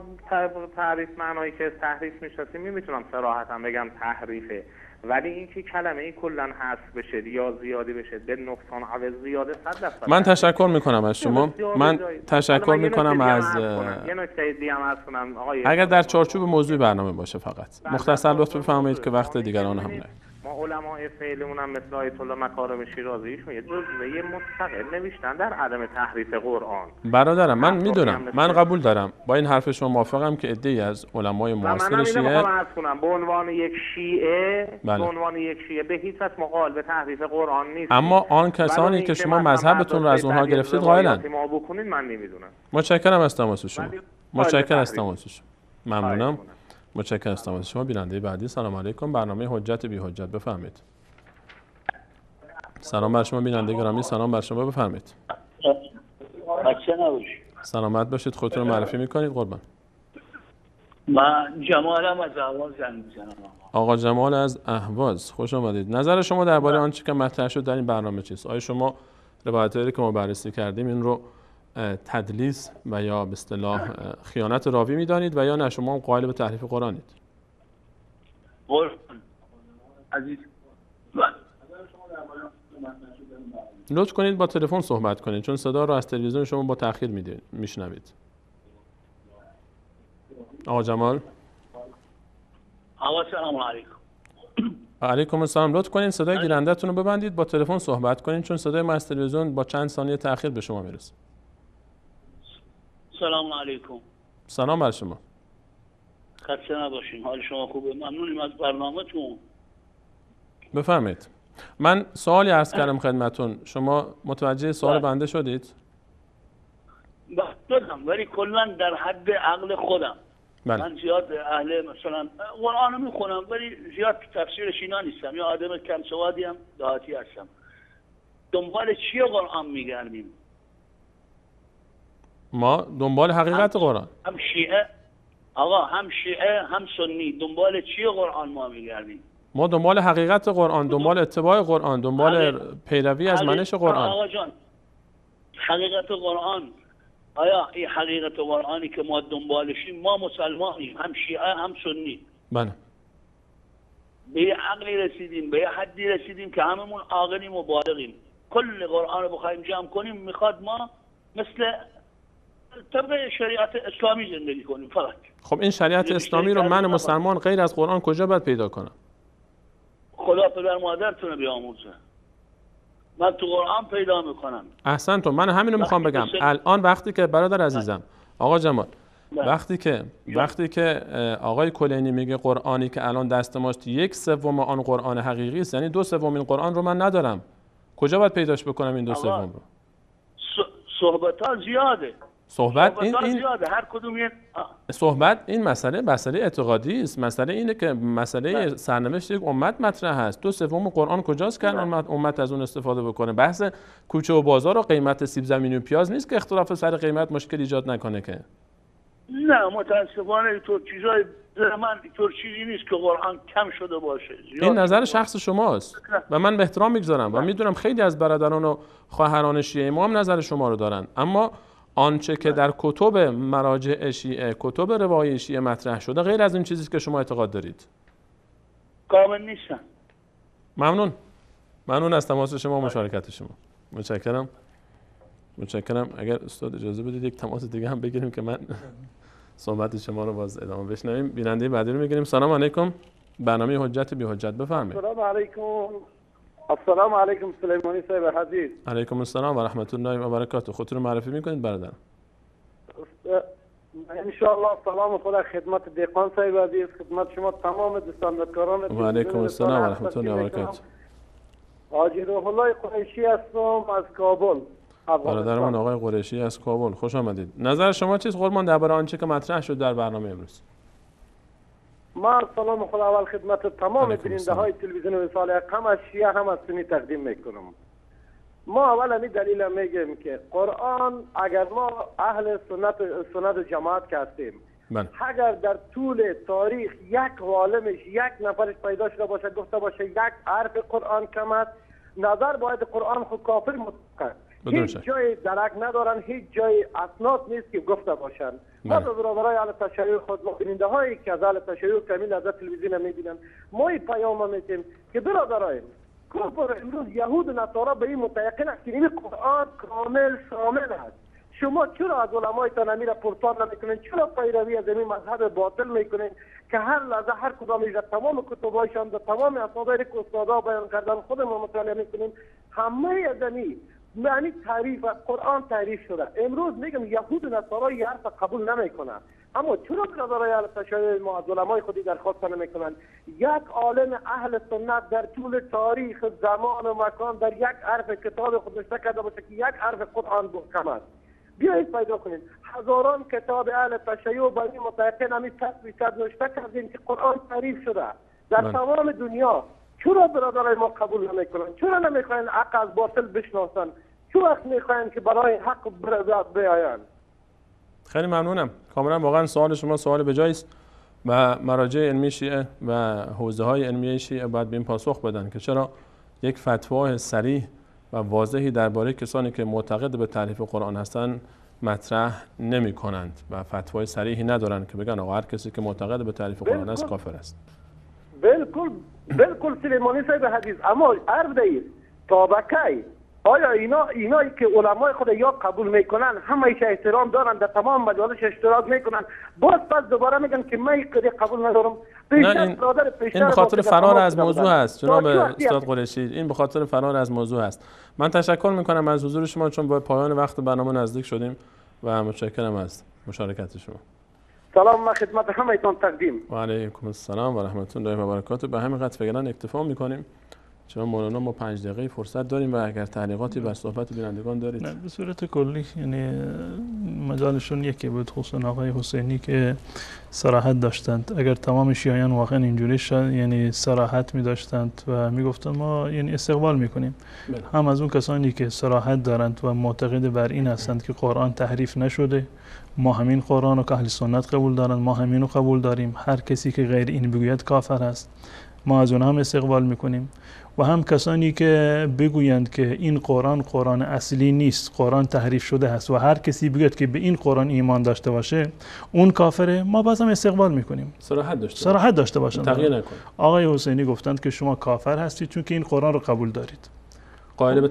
تعریف معنایی که تحریف میشناسیم میتونم صراحتا بگم تحریفه، ولی اینکه کلمه ای کلا حذف بشه یا زیادی بشه به نقصان عوض زیاده 100%. من تشکر میکنم از شما. من تشکر میکنم از یه نکته دیگه هم عرض کنم آقای، اگر در چارچوب موضوع برنامه باشه فقط مختصر لطف بفرمایید که وقت دیگران هم نه. ما علمای فعلیمون هم مثل آیت الله مکارم شیرازی ایشون یه جزوه مستقل نوشتن در عدم تحریف قرآن. برادرم من میدونم، من قبول دارم، با این حرف شما موافقم که عده‌ای از علمای معاصر شیعه به عنوان یک شیعه به هیچ وجه مقابل به تحریف قرآن نیست. اما آن کسانی که شما مذهبتون رو از اونها گرفتید قائلن. ما بکنید من نمیدونم. متشکرم از تماس شما. ممنونم. متشکرم از تماس شما. بیننده بعدی، سلام علیکم. برنامه حجت بی حجت، بفرمایید. سلام بر شما بیننده گرامی، سلام بر شما، بفرمایید. سلامت باشید. خودتون رو معرفی میکنید قربان؟ من جمالم از اهواز زنگ میزنم. آقا جمال از اهواز، خوش آمدید. نظر شما درباره آنچه که مطرح شد در این برنامه چیست؟ آیا شما روایتایی که ما بررسی کردیم این رو تدلیس و یا به اصطلاح خیانت راوی میدانید و یا نه شما قائل به تحریف قرآنید؟ عزیز لطف کنید با تلفن صحبت کنید چون صدا رو از تلویزیون شما با تأخیر میشنوید. آقا جمال. سلام علیکم. علیکم السلام. لطف کنید صدای گیرنده‌تون رو ببندید، با تلفن صحبت کنید چون صدای ما از تلویزیون با چند ثانیه تأخیر به شما میرسه. سلام علیکم. سلام بر شما. خسته نباشین. حال شما خوبه؟ ممنونیم از برنامه‌تون. بفرمایید. من سوالی عرض کردم خدمتون، شما متوجه سوال بنده شدید؟ شدم، ولی کلا در حد عقل خودم. من زیاد اهل مثلا قرآن میخونم ولی زیاد تفسیرش اینا نیستم، یا آدم کم سوادی هم دهاتی هستم. دنبال چیه قرآن میگردیم؟ ما دنبال حقیقت قرآن. هم شیعه هم سنی دنبال چیه قرآن ما میگردیم؟ ما دنبال حقیقت قرآن، دنبال اتباع قرآن، دنبال پیروی از منش قرآن. آقا جان، حقیقت قرآن، آیا این حقیقت قرآنی که ما دنبالشیم، ما مسلمانیم، هم شیعه هم سنی، بله، به یه عقلی رسیدیم، به یه حدی رسیدیم که هممون عاقلیم و بالغیم. کل قرآن رو بخوایم جمع کنیم میخواد ما مثل طبق شریعت اسلامی زندگی کنیم فقط. خب این شریعت اسلامی رو من مسلمان غیر از قرآن کجا باید پیدا کنم؟ خدا پدر مادرتون بیاموزه. من تو قرآن پیدا میکنم. احسنتم. من همینو میخوام بگم. الان وقتی که برادر عزیزم آقا جمال، وقتی که آقای کلینی میگه قرآنی که الان دست ماست 1/3 آن قرآن حقیقی است، یعنی 2/3 این قرآن رو من ندارم. کجا باید پیداش بکنم این 2/3 رو؟ صحبت ها زیاده. صحبت این زیاده. هر کدوم صحبت این مسئله اعتقادی است. مسئله اینه که مسئله سرنوشت یک امت مطرح است. 2/3 قرآن کجاست که امت از اون استفاده بکنه؟ بحث کوچه و بازار و قیمت سیب زمینی و پیاز نیست که اختلاف سر قیمت مشکل ایجاد نکنه که. نه متاسفانه اینطور چیزای من اینطور چیزی نیست که قرآن کم شده باشه. این نظر شخص شماست و من به احترام میگذارم و میدونم خیلی از برادران و خواهران شیعه ما هم نظر شما رو دارن، اما آنچه که در کتب مراجع شیعه، کتب روایی شیعه مطرح شده غیر از این چیزی که شما اعتقاد دارید. کامل نیستن. ممنون از تماس شما و مشارکت شما. متشکرم. اگر استاد اجازه بدید یک تماس دیگه هم بگیریم که من صحبت شما رو باز ادامه بشنویم. بیننده بعدی رو میگیریم. سلام علیکم. برنامه حجت بی حجت بفرمایید. السلام علیکم سلیمانی صاحب عزیز. علیکم السلام و رحمت الله و برکاته. خودتون رو معرفی میکنید برادر؟ ان شاء الله سلام خدا خدمت دیقان صاحب عزیز، خدمت شما تمام دوستان و کاران. و علیکم السلام و رحمت الله و برکاته. حاجی روح الله قریشی هستم از کابل. برادرمون آقای قریشی از کابل، خوش آمدید. نظر شما چیست قربان درباره آنچه که مطرح شد در برنامه امروز؟ ما سلام خدا اول خدمت تمام بیننده های تلویزیون وصال حق هم از شیعه هم از سنی تقدیم میکنم. ما اول همین دلیل میگیم که قرآن اگر ما اهل سنت و جماعت که هستیم، اگر در طول تاریخ یک عالمش یک نفرش پیدا شده باشه گفته باشه یک حرف قرآن کم است، نظر باید قرآن خود کافر مطلق، هیچ جای درک ندارن، هیچ جای اسناد نیست که گفته باشن. ما به برادرای اهل تشیع خود، ما بیننده هایی که از اهل تشیع کامل از تلویزیون میبینن، ما این پیام میتیم که برادرای کفر امروز یهود و نصارا به این متیقن است که این قرآن کامل شامل است. شما چرا از علمایتان امیر پرتاب نمیکنین؟ چرا پیروی از این مذهب باطل میکنین که هر لحظه هر کدامش در تمام کتبایشان در تمام اسنادی که استادا بیان کردن خود ما مطالعه میکنیم؟ همه ادمی معنی تعریف قرآن تعریف شده. امروز میگم یهود و نصارا این حرف قبول نمیکنن، اما چرا برادرای اهل تشیع ما از علمای خودی درخواست نمیکنن؟ یک عالم اهل سنت در طول تاریخ زمان و مکان در یک حرف کتاب خود نوشته کرده باشه که یک حرف قرآن محکم است. بیایید پیدا کنید هزاران کتاب اهل تشیع با این متأکد همین تصویصد نوشته کردیم که قرآن تعریف شده در تمام دنیا. چرا برادرای ما قبول نمیکنن؟ چرا نمیخواین حق از باطل بشناسن؟ چه وقت میخواین که برای حق بیاین؟ خیلی ممنونم. کاملا واقعا سوال شما سوال بجایی است و مراجع علمی شیعه و حوزه های علمی شیعه باید به این پاسخ بدن که چرا یک فتوا صریح و واضحی درباره کسانی که معتقد به تحریف قرآن هستند مطرح نمی کنند و فتوای صریحی ندارند که بگن آقا هر کسی که معتقد به تحریف قرآن است کافر است. بالکل سلیمانی صاحب حدیث، اما عرض دهید طابقه آیا اینایی که علمای خود یا قبول میکنن همه احترام دارن در تمام مجالس اشتراک میکنن، باز پس دوباره میگن که من قبول ندارم. این به خاطر فرار از موضوع است جناب استاد قریشی، این به خاطر فرار از موضوع است. من تشکر میکنم از حضور شما چون با پایان وقت برنامه نزدیک شدیم و متشکرم از مشارکت شما. سلام و خدمت همه‌تان تقدیم. و علیکم السلام و رحمت الله و برکاته. به همین قدر فعلا اکتفا میکنیم چون مولانا ما 5 دقیقه فرصت داریم و اگر تعلیقاتی بر صحبت بینندگان دارید. نه به صورت کلی یعنی مجالشون یکی بود، خصوصا آقای حسینی که صراحت داشتند. اگر تمام شیعیان واقعا اینجوری شد یعنی صراحت می داشتند و می گفتن ما یعنی استقبال میکنیم، هم از اون کسانی که صراحت دارند و معتقد بر این هستند که قرآن تحریف نشده، ما همین قرآن رو که اهل سنت قبول دارند، ما همین رو قبول داریم، هر کسی که غیر این بگوید کافر است. ما از اونها هم استقبال میکنیم و هم کسانی که بگویند که این قرآن اصلی نیست، قرآن تحریف شده است و هر کسی بگوید که به این قرآن ایمان داشته باشه اون کافره، ما باز هم استقبال میکنیم. صراحت داشته باشن. تغییر نکن. آقای حسینی گفتند که شما کافر هستید چون که این قرآن رو قبول دارید. قائل به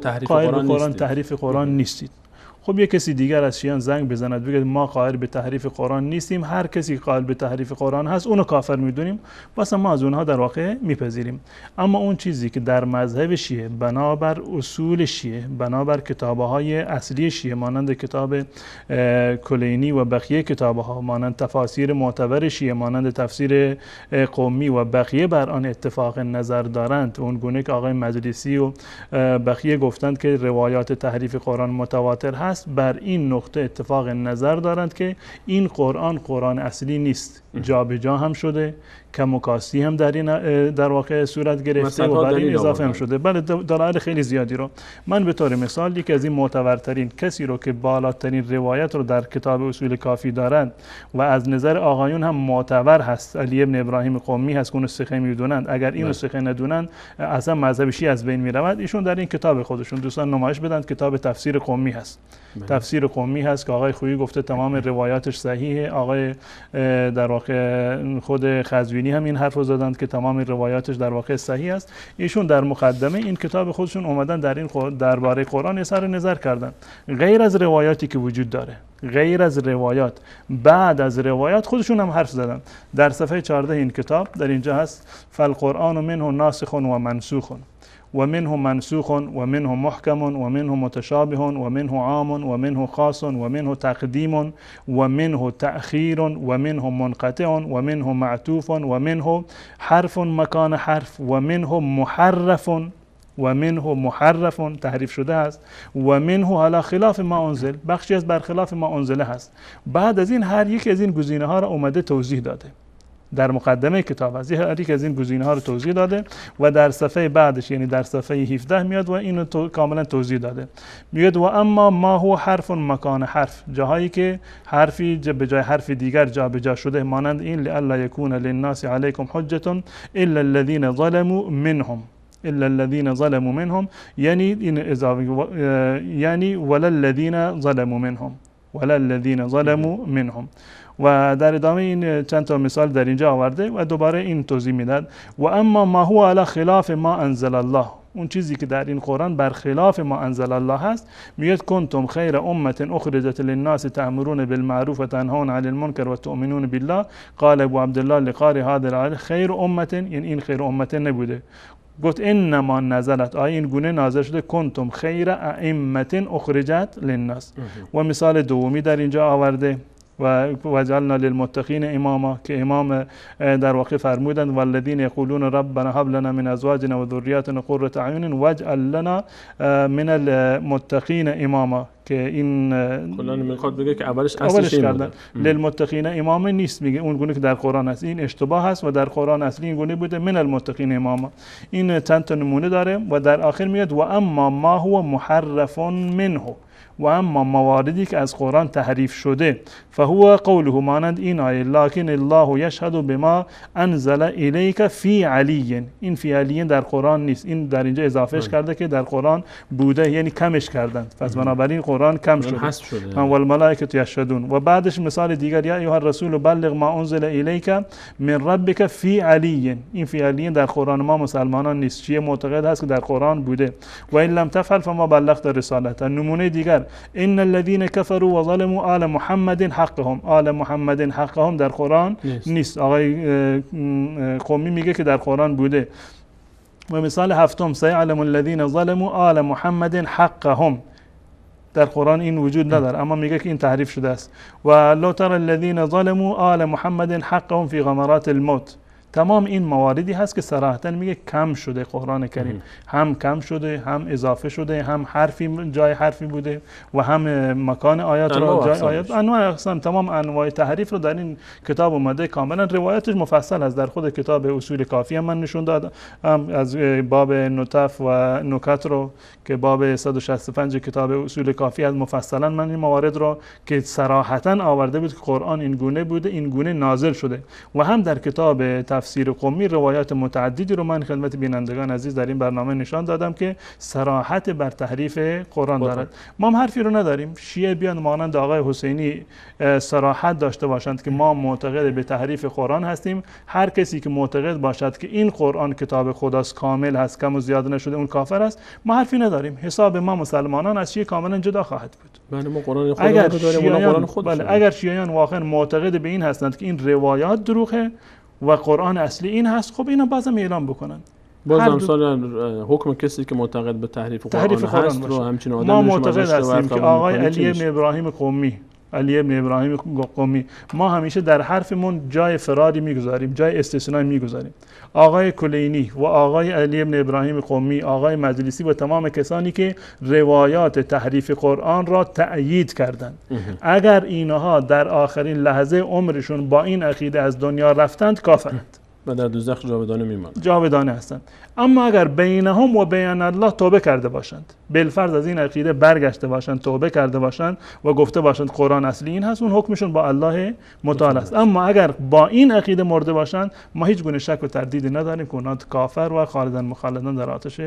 تحریف قرآن نیستید. خب یک کسی دیگر از شیعیان زنگ بزند بگه ما قائل به تحریف قرآن نیستیم، هر کسی قائل به تحریف قرآن هست اونو کافر میدونیم، واسه ما از اونها در واقع میپذیریم. اما اون چیزی که در مذهب شیعه بنابر اصول شیعه، بنابر کتابهای اصلی شیعه مانند کتاب کلینی و بقیه کتابها، مانند تفاسیر معتبر شیعه مانند تفسیر قمی و بقیه بر آن اتفاق نظر دارند، اون گونه که آقای مجلسی و بقیه گفتند که روایات تحریف قرآن متواتر هست، بر این نقطه اتفاق نظر دارند که این قرآن اصلی نیست، جابجا هم شده، کم و کاستی هم در این در واقع صورت گرفته و بر این اضافه هم شده. بله دلایل خیلی زیادی رو من به طور مثال یکی از این معتبرترین کسی رو که بالاترین روایت رو در کتاب اصول کافی دارند و از نظر آقایون هم معتبر هست، علی ابن ابراهیم قمی هست که اون سخه میدونند، اگر اینو سخه ندونند اصلا مذهب شیعه از بین میرود. ایشون در این کتاب خودشون دوستان نمایش بدن، کتاب تفسیر قمی هست. تفسیر قمی هست که آقای خویی گفته تمام روایاتش صحیحه، آقای در واقع خود خزوینی هم این حرف رو زدند که تمام روایاتش در واقع صحیح است. ایشون در مقدمه این کتاب خودشون اومدن در این درباره قرآن اظهار نظر کردن، غیر از روایاتی که وجود داره، غیر از روایات، بعد از روایات خودشون هم حرف زدن. در صفحه 14 این کتاب در اینجا هست فالقرآن منه ناسخ و منسوخ ومنه منسوخ ومنه محكم ومنه متشابه ومنه عام ومنه خاص ومنه تقديم ومنه تأخير ومنه منقطع ومنه معطوف ومنه حرف مكان حرف ومنه محرف تحریف شده است ومنه على خلاف ما انزل، بخشی از برخلاف ما انزله هست. بعد از این هر یک از این گزینه ها را اومده توضیح داده، در مقدمه کتاب از هر یک از این گزینه ها رو توضیح داده و در صفحه بعدش یعنی در صفحه 17 میاد و اینو کاملا توضیح داده. میاد و اما ما هو حرف مکان حرف، جاهایی که حرفی به جای حرف دیگر جابجا شده، مانند این لئلا یکون للناس علیکم حجة الا الذين ظلموا منهم یعنی این اضافه یعنی ولا الذين ظلموا منهم و در ادامه این چند تا مثال در اینجا آورده و دوباره این توضیح میداد. و اما ما هو علی خلاف ما انزل الله، اون چیزی که در این قرآن برخلاف ما انزل الله هست، میگه کنتم خیر امه اخرجت للناس تأمرون بالمعروف و تنهون عن المنکر و تؤمنون بالله. قال ابو عبدالله لقاری هذا الآیه خیر امه، یعنی این خیر امه نبوده، گفت انما نزلت، آیه این گونه نازل شده کنتم خیر ائمه اخرجت للناس. و مثال دومی در اینجا آورده و جعلنا للمتقین اماما، که امام در واقع فرمودند والذین یقولون ربنا هب لنا من ازواجنا و ذریاتنا قرة اعین واجعل لنا من المتقین اماما، که این کلا میخواد بگه که اولش کردن للمتقین امام نیست، میگه اون گونه که در قرآن هست این اشتباه هست و در قرآن اصلی این گونه بوده من المتقین اماما. این چند تا نمونه داره و در آخر میاد و اما ما هو محرف منه، و اما مواردی که از قرآن تحریف شده فهو قوله، مانند این آیه لکن الله یشهد بما انزل الیک فی علی، این فی علی در قرآن نیست، این در اینجا اضافهش کرده که در قرآن بوده، یعنی کمش کردن، پس بنابراین قرآن کم شده. والملائکه یشهدون. و بعدش مثال دیگر یا ایها الرسول بلغ ما انزل الیک من ربک فی علی، این فی علی در قرآن ما مسلمانان نیست، شیعه معتقد هست که در قرآن بوده. و ان لم تفعل فما بلغت رسالته. نمونه دیگر ان الذين كفروا وظلموا آل محمد حقهم، آل محمد حقهم در قرآن نیست. آقای قمی میگه که در قرآن بوده. و مثال هفتم سيعلم الذين ظلموا آل محمد حقهم، در قرآن این وجود نداره اما میگه که این تحریف شده است. و لو ترى الذين ظلموا آل محمد حقهم في غمرات الموت، تمام این مواردی هست که صراحتا میگه کم شده قرآن کریم، هم کم شده، هم اضافه شده، هم حرفی جای حرفی بوده و هم مکان آیات رو جای آیات، انواع اقسام تمام انواع تحریف رو در این کتاب اومده. کاملا روایتش مفصل است، در خود کتاب اصول کافی هم من نشون دادم، از باب نطف و نکات رو که باب 165 کتاب اصول کافی از مفصلا من این موارد رو که صراحتا آورده بود که قرآن این گونه بوده، این گونه نازل شده. و هم در کتاب تفسیر قمی روایات متعددی رو من خدمت بینندگان عزیز در این برنامه نشان دادم که صراحت بر تحریف قرآن دارد. ما هم حرفی رو نداریم شیعه بیان مانند آقای حسینی صراحت داشته باشند که ما معتقد به تحریف قرآن هستیم. هر کسی که معتقد باشد که این قرآن کتاب خداست، کامل هست، کم و زیاد نشده، اون کافر است. ما حرفی نداریم. حساب ما مسلمانان از شیعه کاملا جدا خواهد بود. بله، ما قرآن خودمون رو داریم، اونا قرآن خودشون. بله، اگر شیعیان واقعا معتقد به این هستند که این روایات دروغه و قرآن اصلی این هست، خب اینا بازم اعلام بکنن. باز امثال حکم کسی که معتقد به تحریف قرآن هست رو همچین آدم ما معتقد هستیم که آقای علی ابن ابراهیم قمی ما همیشه در حرفمون جای فراری میگذاریم، جای استثنایی میگذاریم. آقای کلینی و آقای علی ابن ابراهیم قمی، آقای مجلسی و تمام کسانی که روایات تحریف قرآن را تأیید کردند، اگر اینها در آخرین لحظه عمرشون با این عقیده از دنیا رفتند کافرند و در دوزخ جاودانه میمانند، جاودانه هستند. اما اگر بینهم و بین الله توبه کرده باشند، بالفرض از این عقیده برگشته باشند، توبه کرده باشند و گفته باشند قرآن اصلی این هست، اون حکمشون با الله متعال است. اما اگر با این عقیده مرده باشند، ما هیچ گونه شک و تردیدی نداریم که اونها کافر و خالدن مخلدن در آتش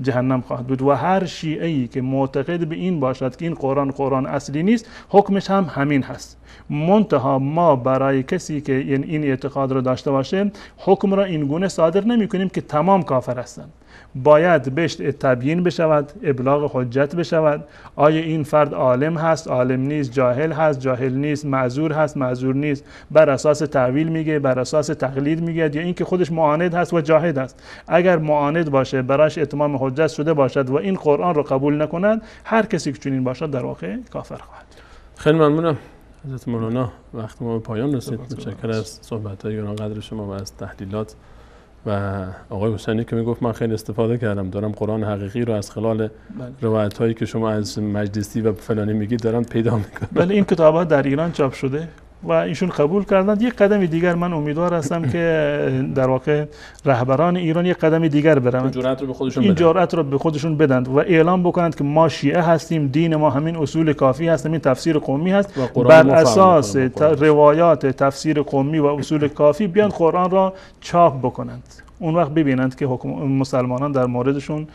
جهنم خواهد بود. و هر شیعه‌ای که معتقد به این باشد که این قرآن اصلی نیست، حکمش هم همین هست. منتها ما برای کسی که این اعتقاد رو داشته باشه حکم را این گونه صادر نمی کنیم که تمام کافر هستند. باید بهش تبیین بشود، ابلاغ حجت بشود. آیا این فرد عالم هست، عالم نیست، جاهل هست، جاهل نیست، معذور هست، معذور نیست، بر اساس تعویل میگه، بر اساس تقلید میگه، یا اینکه خودش معاند هست و جاهد است. اگر معاند باشه، براش اتمام حجت شده باشد و این قرآن رو قبول نکند، هر کسی که چنین باشد در واقع کافر خواهد. خیلی ممنونم حضرت مولانا، وقت ما به پایان رسید. متشکرم از صحبت‌های گرانقدر شما و از تحلیلات. و آقای حسینی که میگفت من خیلی استفاده کردم، دارم قرآن حقیقی رو از خلال روایت‌هایی که شما از مجلسی و فلانی میگید دارم پیدا میکنم. بله، این کتاب‌ها در ایران چاپ شده و ایشون قبول کردند. یک قدم دیگر من امیدوار هستم که در واقع رهبران ایران یک قدم دیگر برن، این جرأت رو به خودشون بدن و اعلام بکنند که ما شیعه هستیم، دین ما همین اصول کافی هست، همین تفسیر قمی هست، بر اساس روایات تفسیر قمی و اصول کافی بیان قرآن را چاپ بکنند. اون وقت ببینند که مسلمانان در موردشون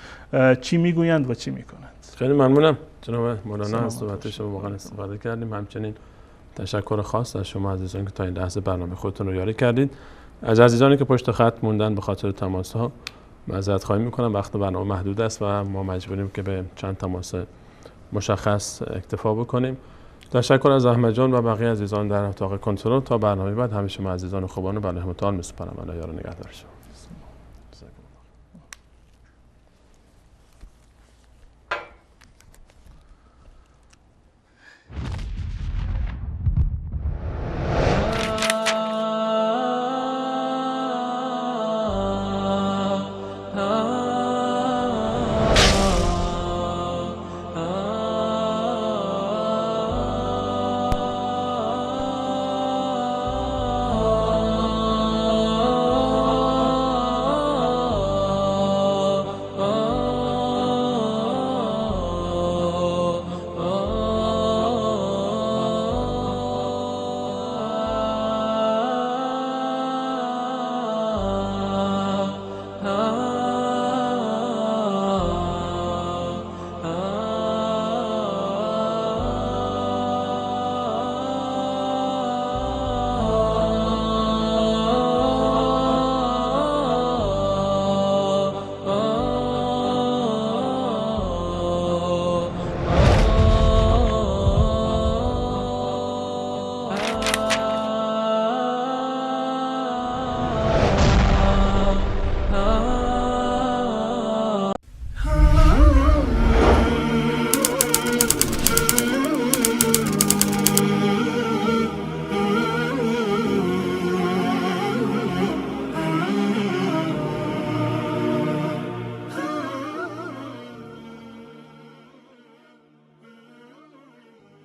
چی میگویند و چی میکنند. خیلی ممنونم جناب مولانا، از صحبت شما واقعا استفاده کردیم. همچنین تشکر خاص از شما عزیزان که تا این لحظه برنامه خودتون رو یاری کردید. از عزیزانی که پشت خط موندن به خاطر تماس‌ها معذرت خواهی میکنم، وقت برنامه محدود است و ما مجبوریم که به چند تماس مشخص اکتفا بکنیم. تشکر از احمد جان و بقیه عزیزان در اتاق کنترل. تا برنامه بعد همیشه ما عزیزان خوبان رو به الله متعال میسپارم. الله یار و نگهدار شما.